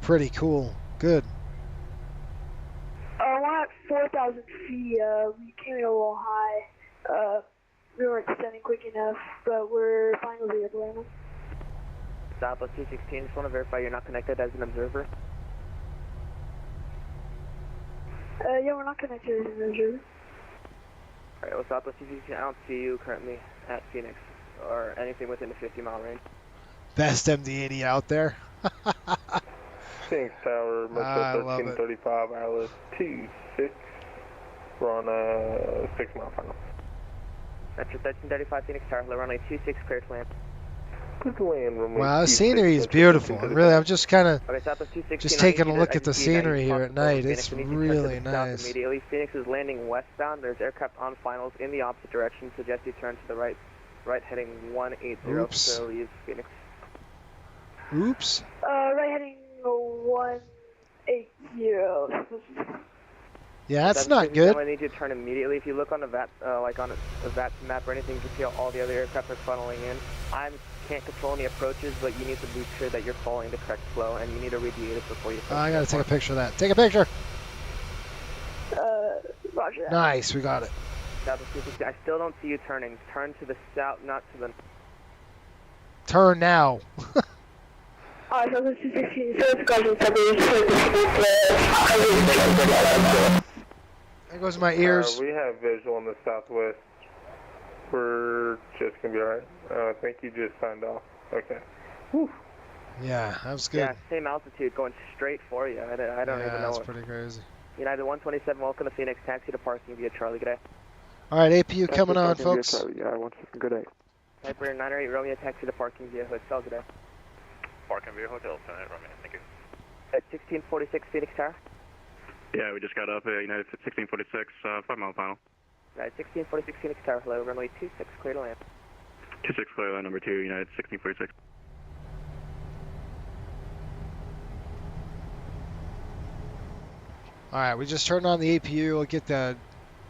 Speaker 1: Pretty cool. Good.
Speaker 10: We're at 4,000 feet. We came in a little high. We weren't descending quick enough, but we're fine with the Atlanta.
Speaker 20: Southwest 216, just want to verify you're not connected as an observer.
Speaker 10: Yeah, we're not connected as an observer.
Speaker 20: Alright, well, Southwest 216, I don't see you currently at Phoenix, or anything within the 50-mile range.
Speaker 1: Best MD-80 out there.
Speaker 16: Phoenix Tower, Metro 1335, Alice 26. We're on 6 mile final.
Speaker 20: Metro 1335, Phoenix Tower, runway 26, clear to land.
Speaker 1: Wow, the scenery is beautiful. Really, I'm just kind of just taking a look at the scenery here at night. It's really nice.
Speaker 20: Immediately, Phoenix is landing westbound. There's aircraft on finals in the opposite direction. Suggest you turn to the right heading 180.
Speaker 1: Oops.
Speaker 20: So leave Phoenix.
Speaker 1: Oops.
Speaker 10: Right heading 180.
Speaker 1: Yeah, that's not good.
Speaker 20: I need you to turn immediately. If you look on the VAT, like on a VAT map or anything, you can see all the other aircraft are funneling in. I can't control any approaches, but you need to be sure that you're following the correct flow, and you need to read the ATIS before you.
Speaker 1: I gotta take a picture of that. Take a picture.
Speaker 10: Roger that.
Speaker 1: Nice, we got it.
Speaker 20: I still don't see you turning. Turn to the south, not to the.
Speaker 1: Turn now.
Speaker 10: Alright, so this is 16, so it's going to
Speaker 1: There goes my ears.
Speaker 16: We have visual on the southwest. We're just going to be alright. I think you just signed off. Okay. Whew.
Speaker 1: Yeah, that was good.
Speaker 20: Yeah, same altitude, going straight for you. I don't even know.
Speaker 1: That's pretty crazy.
Speaker 20: United 127, welcome to Phoenix. Taxi to parking via Charlie. Good day.
Speaker 1: All right, APU coming on, folks.
Speaker 16: Yeah, 127. Good day.
Speaker 20: Type 908 Romeo, taxi to parking via Hotel. Good day.
Speaker 14: Parking via Hotel tonight, Romeo. Thank you.
Speaker 20: At 1646 Phoenix Tower.
Speaker 17: Yeah, we just got up at United 1646, 5 mile final.
Speaker 20: Right, 1646 Phoenix Tower, hello, runway 26, clear to land.
Speaker 17: 26 clear land, number 2, United 1646.
Speaker 1: All right, we just turned on the APU. We'll get the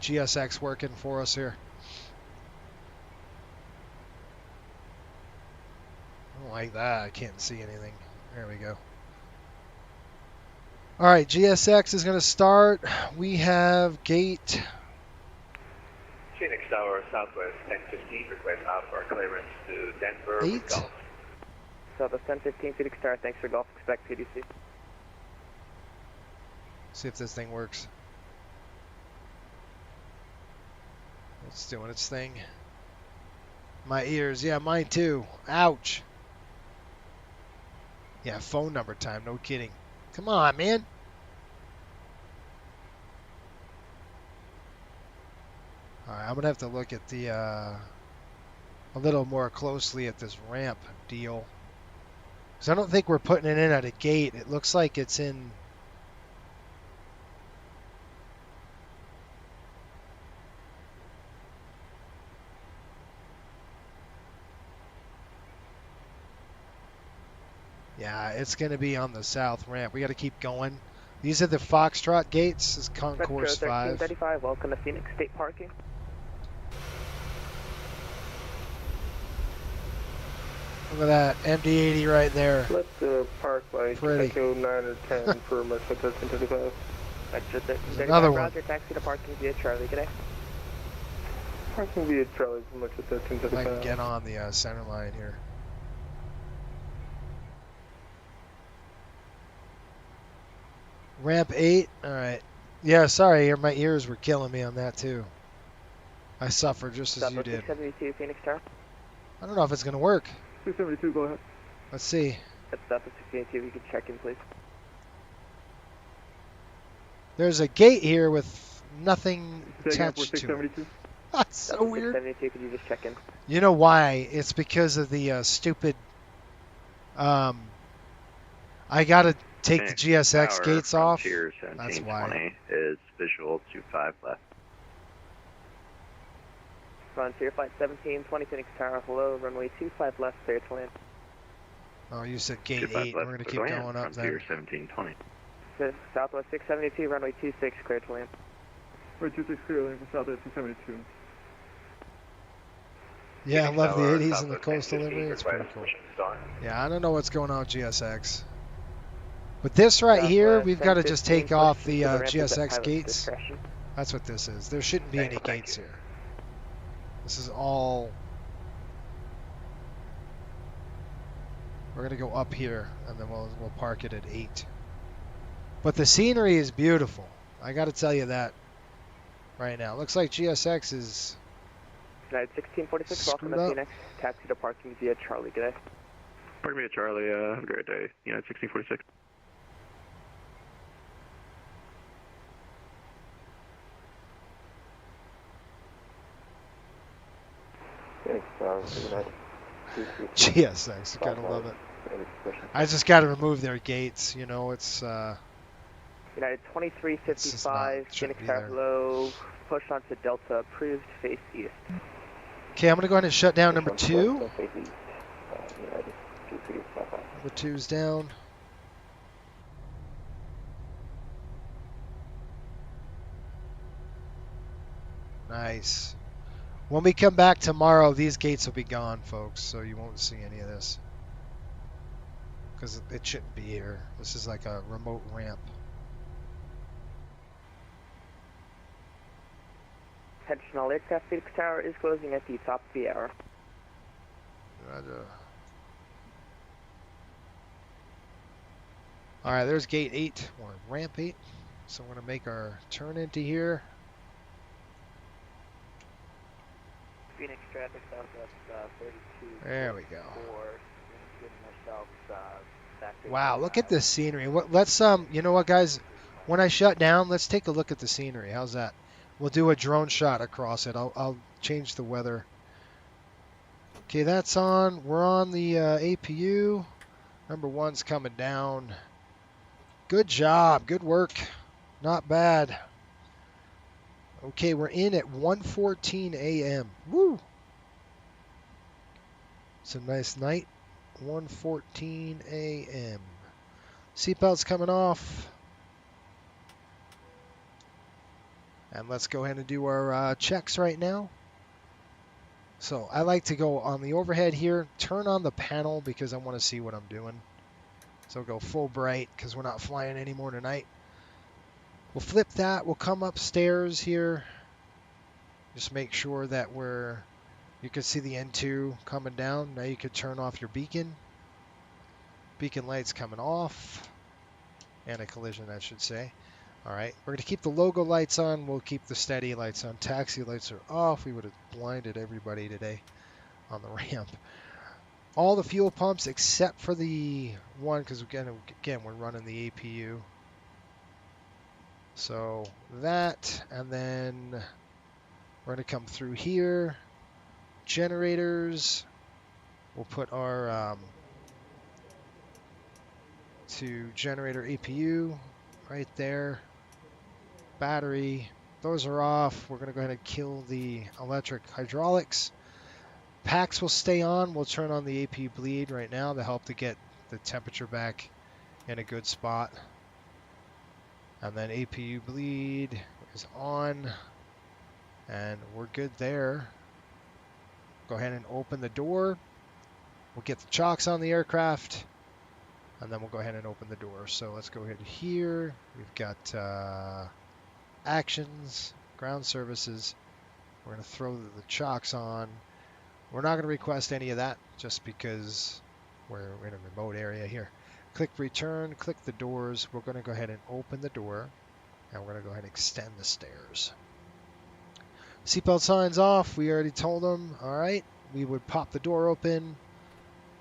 Speaker 1: GSX working for us here. I don't like that. I can't see anything. There we go. All right, GSX is going to start. We have gate.
Speaker 14: Phoenix Tower, Southwest 1015, request out for clearance to Denver.
Speaker 1: 8.
Speaker 20: Southwest 1015, Phoenix Tower, thanks for Golf, expect PDC.
Speaker 1: See if this thing works. It's doing its thing. My ears, yeah, mine too. Ouch. Yeah, phone number time, no kidding. Come on, man. Alright, I'm going to have to look at the, a little more closely at this ramp deal. Because I don't think we're putting it in at a gate. It looks like it's in... Yeah, it's going to be on the south ramp. We got to keep going. These are the Foxtrot gates. This is Concourse 5.
Speaker 20: 1335, welcome to Phoenix State Parking.
Speaker 1: Look at that MD-80 right there.
Speaker 16: Let's park like Echo 9 or 10 for Metro 1335.
Speaker 20: Metro 1335,
Speaker 1: another one.
Speaker 20: Roger, taxi to parking via Charlie, good day.
Speaker 16: Parking via Charlie for Metro
Speaker 1: If I
Speaker 16: 1335.
Speaker 1: can get on the center line here. Ramp 8. All right. Yeah, sorry, my ears were killing me on that too. I suffered just as you did.
Speaker 20: 672 Phoenix Tower.
Speaker 1: I don't know if it's going to work.
Speaker 9: 672, go ahead.
Speaker 1: Let's see.
Speaker 20: That's Southwest 672, if you could check in, please.
Speaker 1: There's a gate here with nothing attached to it. That's so weird.
Speaker 20: 672, could you just check in?
Speaker 1: You know why? It's because of the stupid... I got to take the GSX gates off. That's why.
Speaker 6: Is visual 25 left.
Speaker 20: Frontier Flight 1720 Phoenix Tower, hello, runway 25 left, clear to land.
Speaker 1: Oh, you said gate 8. We're going to keep going up then.
Speaker 6: Frontier 1720.
Speaker 20: Southwest 672, runway 26, clear to land.
Speaker 9: Runway 26, clear to land for Southwest 672.
Speaker 1: Yeah, I love the 80s and the coastal livery. It's pretty cool. Yeah, I don't know what's going on with GSX. But this right here, we've got to just take off the GSX gates. That's what this is. There shouldn't be any gates here. This is all... We're going to go up here, and then we'll park it at 8. But the scenery is beautiful. I got to tell you that right now. Looks like GSX is...
Speaker 20: United 1646, welcome to Phoenix. Taxi to parking via Charlie, good day.
Speaker 17: Park via Charlie, have a great day. United 1646.
Speaker 1: GSX, you gotta love it. I just gotta remove their gates, you know, it's
Speaker 20: United 2355, Phoenix Tower, hello, push onto Delta, approved, face east.
Speaker 1: Okay, I'm gonna go ahead and shut down number 2. Number 2's down. Nice. When we come back tomorrow, these gates will be gone, folks, so you won't see any of this. Because it shouldn't be here. This is like a remote ramp.
Speaker 20: Attention all aircraft, Phoenix Tower is closing at the top of the hour.
Speaker 1: Roger. Alright, there's gate 8, or ramp 8. So we're going to make our turn into here.
Speaker 20: Phoenix traffic southwest 32.
Speaker 1: There we go.
Speaker 20: Back
Speaker 1: wow, look at this scenery. Let's you know what, guys? When I shut down, let's take a look at the scenery. How's that? We'll do a drone shot across it. I'll change the weather. Okay, that's on. We're on the APU. Number 1's coming down. Good job. Good work. Not bad. Okay, we're in at 1:14 a.m. Woo! It's a nice night. 1:14 a.m. Seatbelts coming off. And let's go ahead and do our checks right now. So I like to go on the overhead here, turn on the panel because I want to see what I'm doing. So go full bright because we're not flying anymore tonight. We'll flip that. We'll come upstairs here. Just make sure that you can see the N2 coming down. Now you could turn off your beacon. Beacon lights coming off. Anti-collision, I should say. All right, we're going to keep the logo lights on. We'll keep the steady lights on. Taxi lights are off. We would have blinded everybody today on the ramp. All the fuel pumps except for the one, because again, we're running the APU. So that, and then we're going to come through here. Generators. We'll put our to generator APU right there. Battery. Those are off. We're going to go ahead and kill the electric hydraulics. Packs will stay on. We'll turn on the APU bleed right now to help to get the temperature back in a good spot. And then APU bleed is on. And we're good there. Go ahead and open the door. We'll get the chocks on the aircraft. And then we'll go ahead and open the door. So let's go ahead here. We've got actions, ground services. We're going to throw the chocks on. We're not going to request any of that just because we're in a remote area here. Click return, click the doors. We're going to go ahead and open the door. And we're going to go ahead and extend the stairs. Seatbelt signs off. We already told them. All right. We would pop the door open.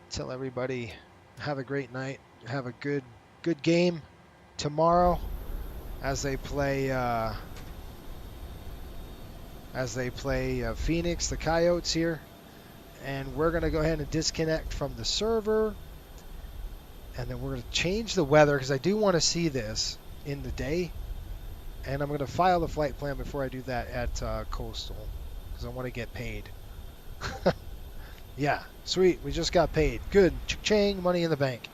Speaker 1: Tell everybody have a great night. Have a good game tomorrow as they play Phoenix, the Coyotes here. And we're going to go ahead and disconnect from the server. And then we're going to change the weather because I do want to see this in the day. And I'm going to file the flight plan before I do that at Coastal because I want to get paid. Yeah, sweet. We just got paid. Good. Cha-ching, money in the bank.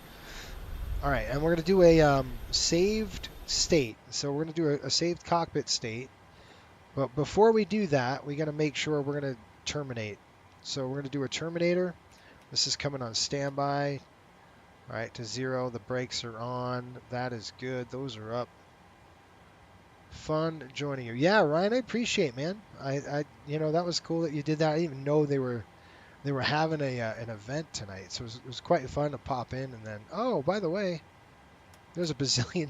Speaker 1: All right, and we're going to do a saved state. So we're going to do a saved cockpit state. But before we do that, we got to make sure we're going to terminate. So we're going to do a terminator. This is coming on standby. All right, to 0. The brakes are on. That is good. Those are up. Fun joining you. Yeah, Ryan, I appreciate, man. I that was cool that you did that. I didn't even know they were having an event tonight, so it was quite fun to pop in. And then, oh, by the way, there's a bazillion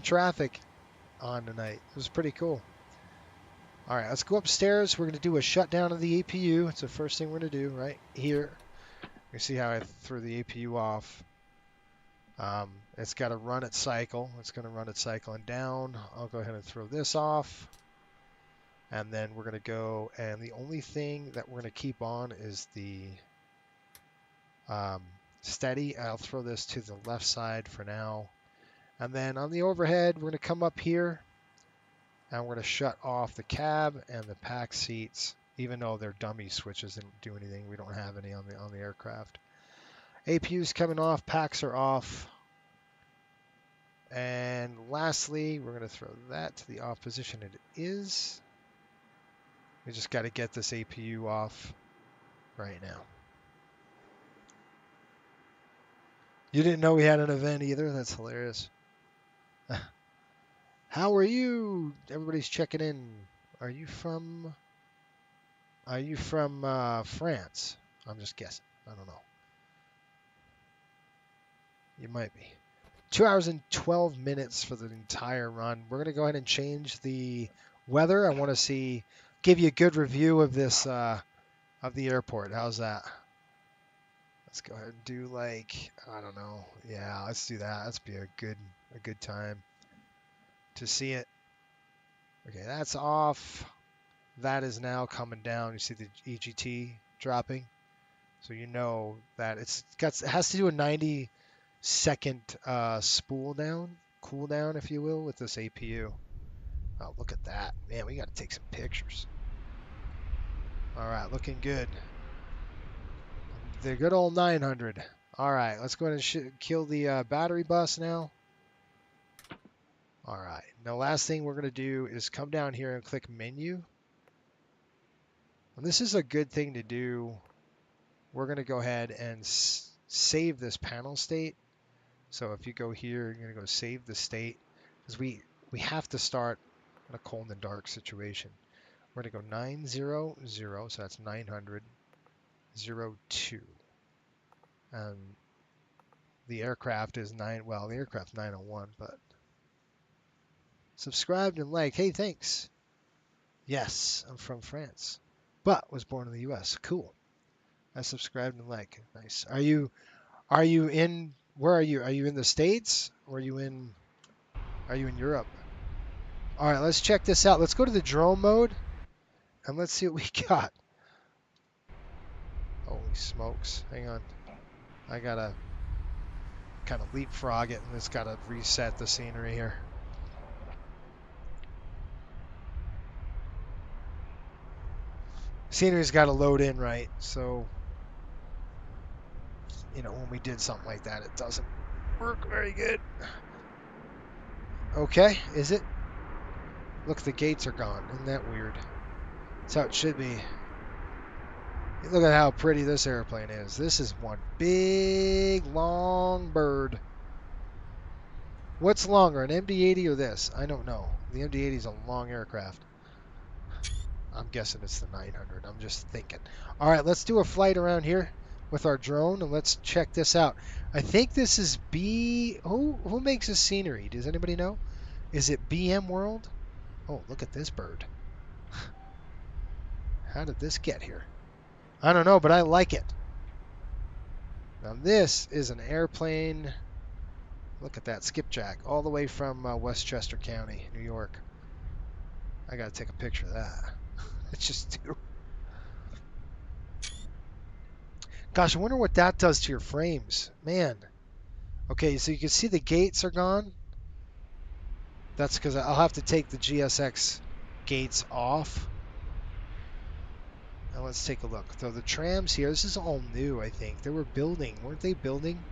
Speaker 1: traffic on tonight. It was pretty cool. All right, let's go upstairs. We're going to do a shutdown of the APU. It's the first thing we're going to do right here. You see how I threw the APU off. It's got to run its cycle. It's going to run its cycle and down. I'll go ahead and throw this off. And then we're going to go, and the only thing that we're going to keep on is the steady. I'll throw this to the left side for now. And then on the overhead, we're going to come up here, and we're going to shut off the cab and the pack seats, even though they're dummy switches and don't do anything. We don't have any on the aircraft. APU's coming off, packs are off. And lastly, we're going to throw that to the off position it is. We just got to get this APU off right now. You didn't know we had an event either? That's hilarious. How are you? Everybody's checking in. Are you from France? I'm just guessing. I don't know. You might be. 2 hours and 12 minutes for the entire run. We're going to go ahead and change the weather. I want to give you a good review of this, of the airport. How's that? Let's go ahead and do I don't know. Yeah, let's do that. Let's be a good time to see it. Okay, that's off. That is now coming down. You see the EGT dropping. So you know that it has to do a 90-second cool down, if you will, with this APU. Oh, look at that. Man, we got to take some pictures. All right, looking good. The good old 900. All right, let's go ahead and kill the battery bus now. All right, now last thing we're going to do is come down here and click menu. And this is a good thing to do. We're going to go ahead and save this panel state. So if you go here, you're going to go save the state, because we have to start in a cold and dark situation. We're going to go 900, so that's 900, 02. And the aircraft is the aircraft's 901, but subscribed and liked. Hey, thanks. Yes, I'm from France, but was born in the U.S. Cool. I subscribed and liked. Nice. Are you in? Where are you? Are you in the States or are you in Europe? All right, let's check this out. Let's go to the drone mode and let's see what we got. Holy smokes. Hang on. I got to kind of leapfrog it, and it's got to reset the scenery here. Scenery's got to load in right, so when we did something like that, it doesn't work very good. Okay, is it? Look, the gates are gone. Isn't that weird? That's how it should be. Look at how pretty this airplane is. This is one big, long bird. What's longer, an MD-80 or this? I don't know. The MD-80 is a long aircraft. I'm guessing it's the 900. I'm just thinking. All right, let's do a flight around here with our drone, and let's check this out. I think this is Who makes this scenery? Does anybody know? Is it BM World? Oh, look at this bird. How did this get here? I don't know, but I like it. Now this is an airplane. Look at that skipjack all the way from Westchester County, New York. I gotta take a picture of that. It's just too. Gosh, I wonder what that does to your frames, man. Okay, so you can see the gates are gone. That's because I'll have to take the GSX gates off. Now let's take a look. So the trams here, this is all new, I think. They were building, weren't they building?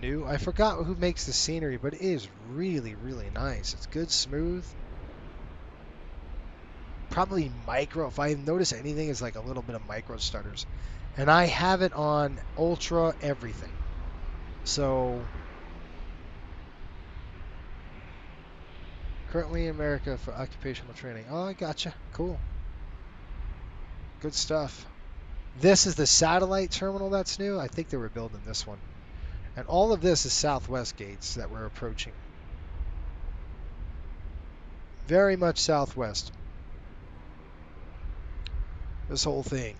Speaker 1: New. I forgot who makes the scenery, but it is really, really nice. It's good, smooth. Probably micro. If I notice anything, it's like a little bit of micro stutters. And I have it on ultra everything. So currently in America for occupational training. Oh, I gotcha. Cool. Good stuff. This is the satellite terminal that's new. I think they were building this one. And all of this is Southwest gates that we're approaching. Very much Southwest. This whole thing.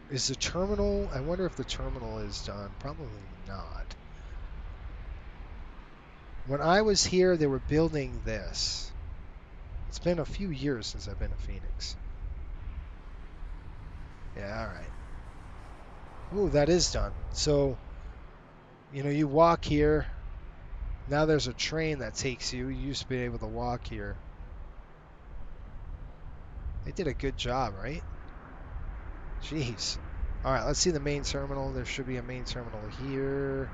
Speaker 1: Is the terminal, I wonder if the terminal is done. Probably not. When I was here, they were building this. It's been a few years since I've been to Phoenix. Yeah, all right. Ooh, that is done. So, you know, you walk here. Now there's a train that takes you. You used to be able to walk here. They did a good job, right? Jeez. All right, let's see the main terminal. There should be a main terminal here.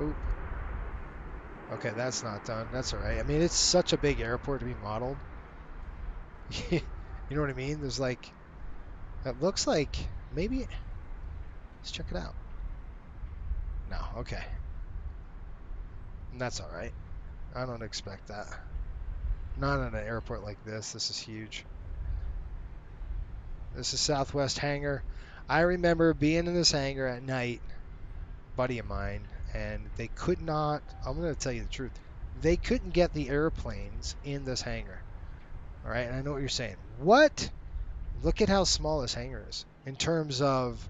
Speaker 1: Oop. Okay, that's not done. That's all right. I mean, it's such a big airport to be modeled. You know what I mean? There's like, it looks like maybe, let's check it out. No, okay. And that's all right. I don't expect that. Not at an airport like this. This is huge. This is Southwest Hangar. I remember being in this hangar at night, buddy of mine, and they could not, I'm going to tell you the truth, they couldn't get the airplanes in this hangar. All right, and I know what you're saying. What? Look at how small this hangar is in terms of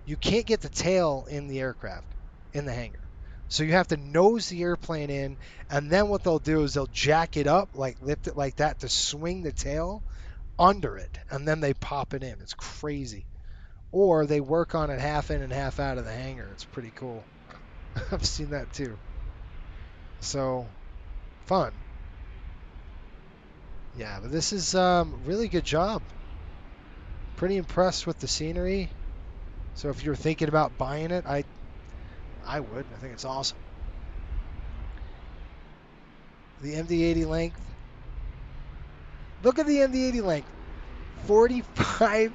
Speaker 1: you can't get the tail in the aircraft, in the hangar. So you have to nose the airplane in, and then what they'll do is they'll jack it up, like lift it like that to swing the tail under it, and then they pop it in. It's crazy. Or they work on it half in and half out of the hangar. It's pretty cool. I've seen that too. So, fun. Yeah, but this is really good job. Pretty impressed with the scenery. So if you're thinking about buying it, I would. I think it's awesome. The MD-80 length. Look at the MD-80 length. 45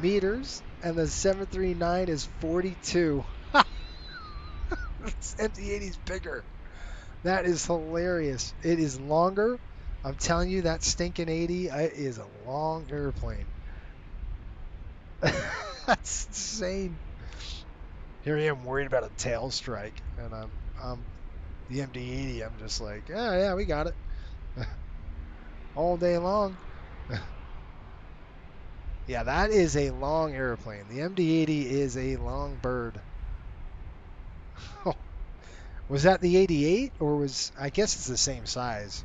Speaker 1: meters, and the 739 is 42. This MD-80 is bigger. That is hilarious. It is longer. I'm telling you, that stinking 80 is a long airplane. That's insane. Here I am worried about a tail strike, and I'm the MD-80. I'm just like, yeah, we got it all day long. Yeah, that is a long airplane. The MD-80 is a long bird. Was that the 88, or was, I guess it's the same size.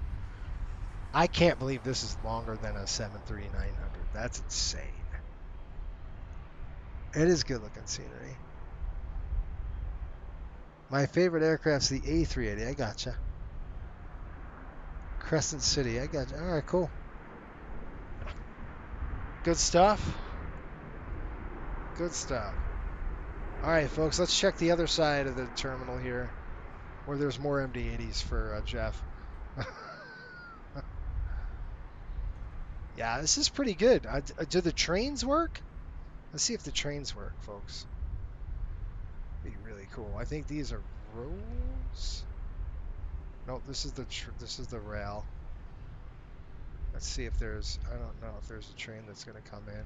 Speaker 1: I can't believe this is longer than a 737-900. That's insane. It is good looking scenery. My favorite aircraft's the A380. I gotcha. Crescent City. I gotcha. All right, cool. Good stuff. Good stuff. All right, folks, let's check the other side of the terminal here, where there's more MD-80s for Jeff. Yeah, this is pretty good. Do the trains work? Let's see if the trains work, folks. Be really cool. I think these are roads. Nope, this is the rail. Let's see if there's, I don't know if there's a train that's going to come in.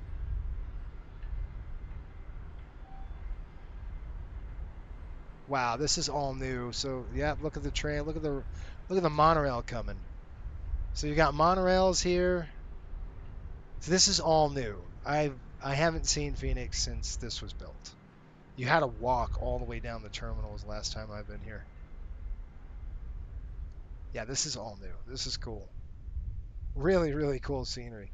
Speaker 1: Wow, this is all new. So yeah, look at the train. Look at the monorail coming. So you got monorails here. So this is all new. I haven't seen Phoenix since this was built. You had to walk all the way down the terminals last time I've been here. Yeah, this is all new. This is cool. Really, really cool scenery.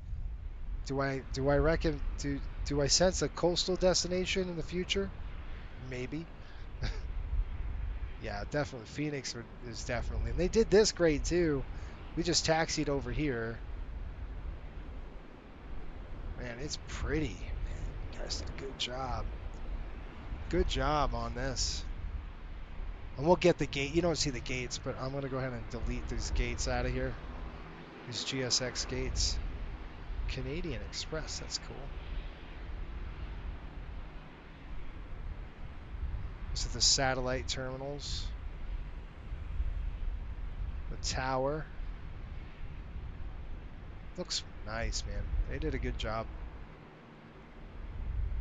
Speaker 1: Do I reckon do I sense a coastal destination in the future? Maybe. Yeah, definitely. Phoenix is definitely. And they did this great too. We just taxied over here. Man, it's pretty. Man, you guys did a good job. Good job on this. And we'll get the gate. You don't see the gates, but I'm going to go ahead and delete these gates out of here. These GSX gates. Canadian Express, that's cool. This is the satellite terminals. The tower. Looks nice, man. They did a good job.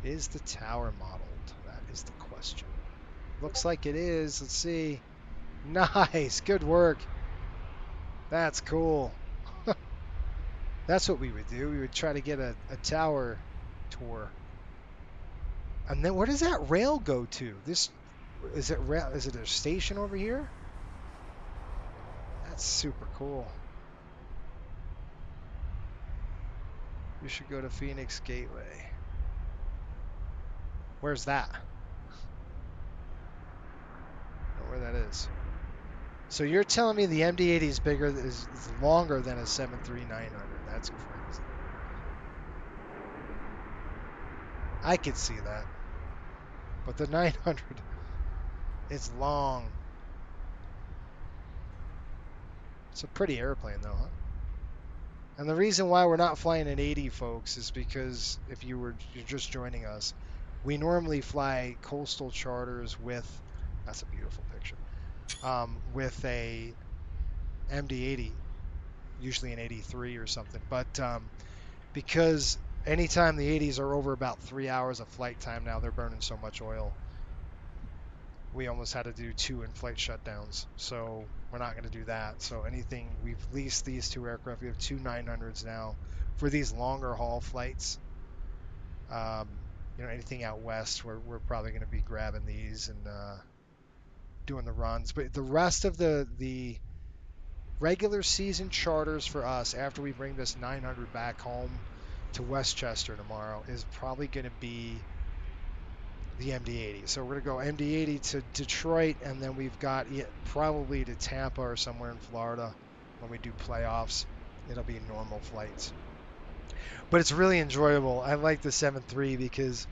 Speaker 1: Is the tower modeled? That is the question. Looks like it is. Let's see. Nice. Good work. That's cool. That's what we would do. We would try to get a tower tour. And then where does that rail go to? This is it rail, is it a station over here? That's super cool. We should go to Phoenix Gateway. Where's that? I don't know where that is. So you're telling me the MD-80 is bigger, is longer than a 737-900? That's crazy. I could see that. But the 900 is long. It's a pretty airplane though, huh? And the reason why we're not flying an 80, folks, is because if you're just joining us, we normally fly coastal charters with, that's a beautiful picture, with a MD-80, usually an 83 or something. But because anytime the 80s are over about 3 hours of flight time now, they're burning so much oil. We almost had to do 2 in-flight shutdowns. So we're not going to do that. So anything, we've leased these 2 aircraft. We have 2 900s now for these longer haul flights. You know, anything out west, we're probably going to be grabbing these and doing the runs. But the rest of the regular season charters for us after we bring this 900 back home to Westchester tomorrow is probably going to be the MD-80. So we're going to go MD-80 to Detroit, and then we've got it probably to Tampa or somewhere in Florida when we do playoffs. It'll be normal flights. But it's really enjoyable. I like the 7.3 because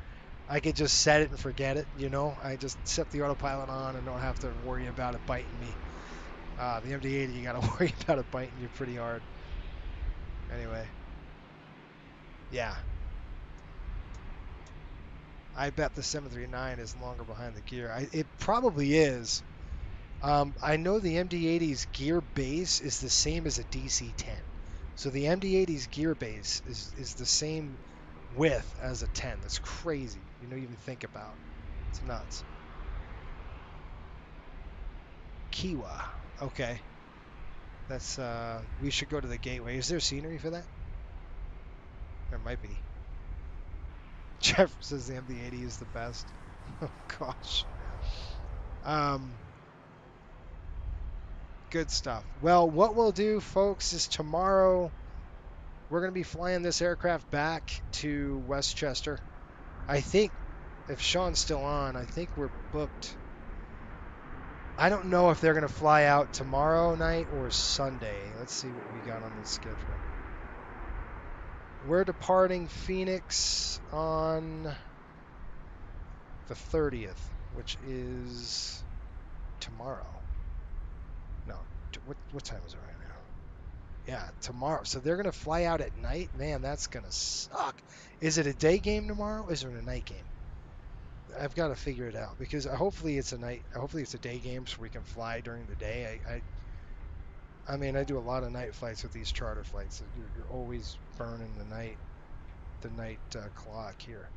Speaker 1: I could just set it and forget it, you know. I just set the autopilot on and don't have to worry about it biting me. The MD-80, you got to worry about it biting you pretty hard. Anyway. Yeah. I bet the 739 is longer behind the gear. It probably is. I know the MD-80's gear base is the same as a DC-10. So the MD-80's gear base is the same width as a 10. That's crazy. You don't even think about. It's nuts. Kiwa. Okay. That's we should go to the gateway. Is there scenery for that? There might be. Jeff says the MD-80 is the best. Oh gosh. Good stuff. Well, what we'll do, folks, is tomorrow we're going to be flying this aircraft back to Westchester. I think, if Sean's still on, I think we're booked. I don't know if they're going to fly out tomorrow night or Sunday. Let's see what we got on the schedule. We're departing Phoenix on the 30th, which is tomorrow. No, what time is it right now? Yeah, tomorrow. So they're going to fly out at night? Man, that's going to suck. Is it a day game tomorrow? Is it a night game? I've got to figure it out because hopefully it's a night. Hopefully it's a day game so we can fly during the day. I mean, I do a lot of night flights with these charter flights. You're always burning the night clock here.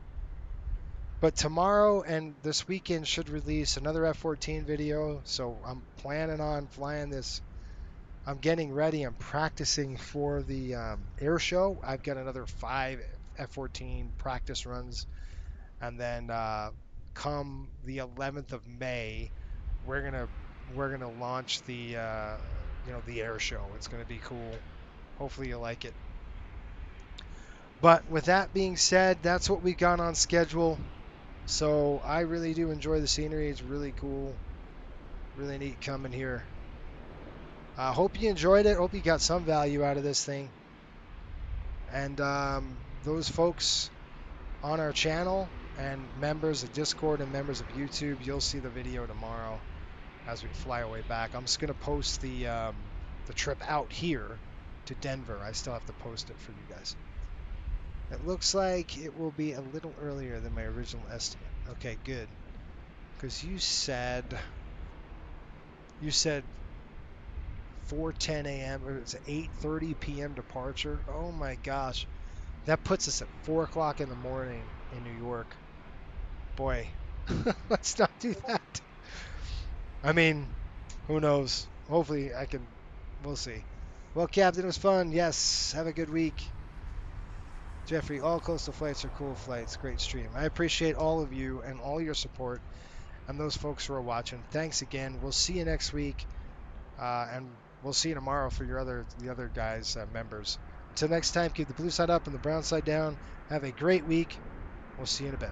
Speaker 1: But tomorrow and this weekend should release another F-14 video. So I'm planning on flying this I'm getting ready. I'm practicing for the air show. I've got another 5 F-14 practice runs, and then come the 11th of May, we're gonna launch the the air show. It's gonna be cool. Hopefully you like it. But with that being said, that's what we got on schedule. So I really do enjoy the scenery. It's really cool, really neat coming here. I hope you enjoyed it. Hope you got some value out of this thing. And those folks on our channel and members of Discord and members of YouTube, you'll see the video tomorrow as we fly our way back. I'm just going to post the trip out here to Denver. I still have to post it for you guys. It looks like it will be a little earlier than my original estimate. Okay, good. Because you said 4:10 a.m. or it's 8:30 p.m. departure. Oh my gosh, that puts us at 4 o'clock in the morning in New York. Boy, let's not do that. I mean, who knows? Hopefully I can. We'll see. Well, Captain, it was fun. Yes, have a good week. Jeffrey, all coastal flights are cool flights. Great stream. I appreciate all of you and all your support and those folks who are watching. Thanks again. We'll see you next week, and we'll see you tomorrow for the other guys, members. Until next time, keep the blue side up and the brown side down. Have a great week. We'll see you in a bit.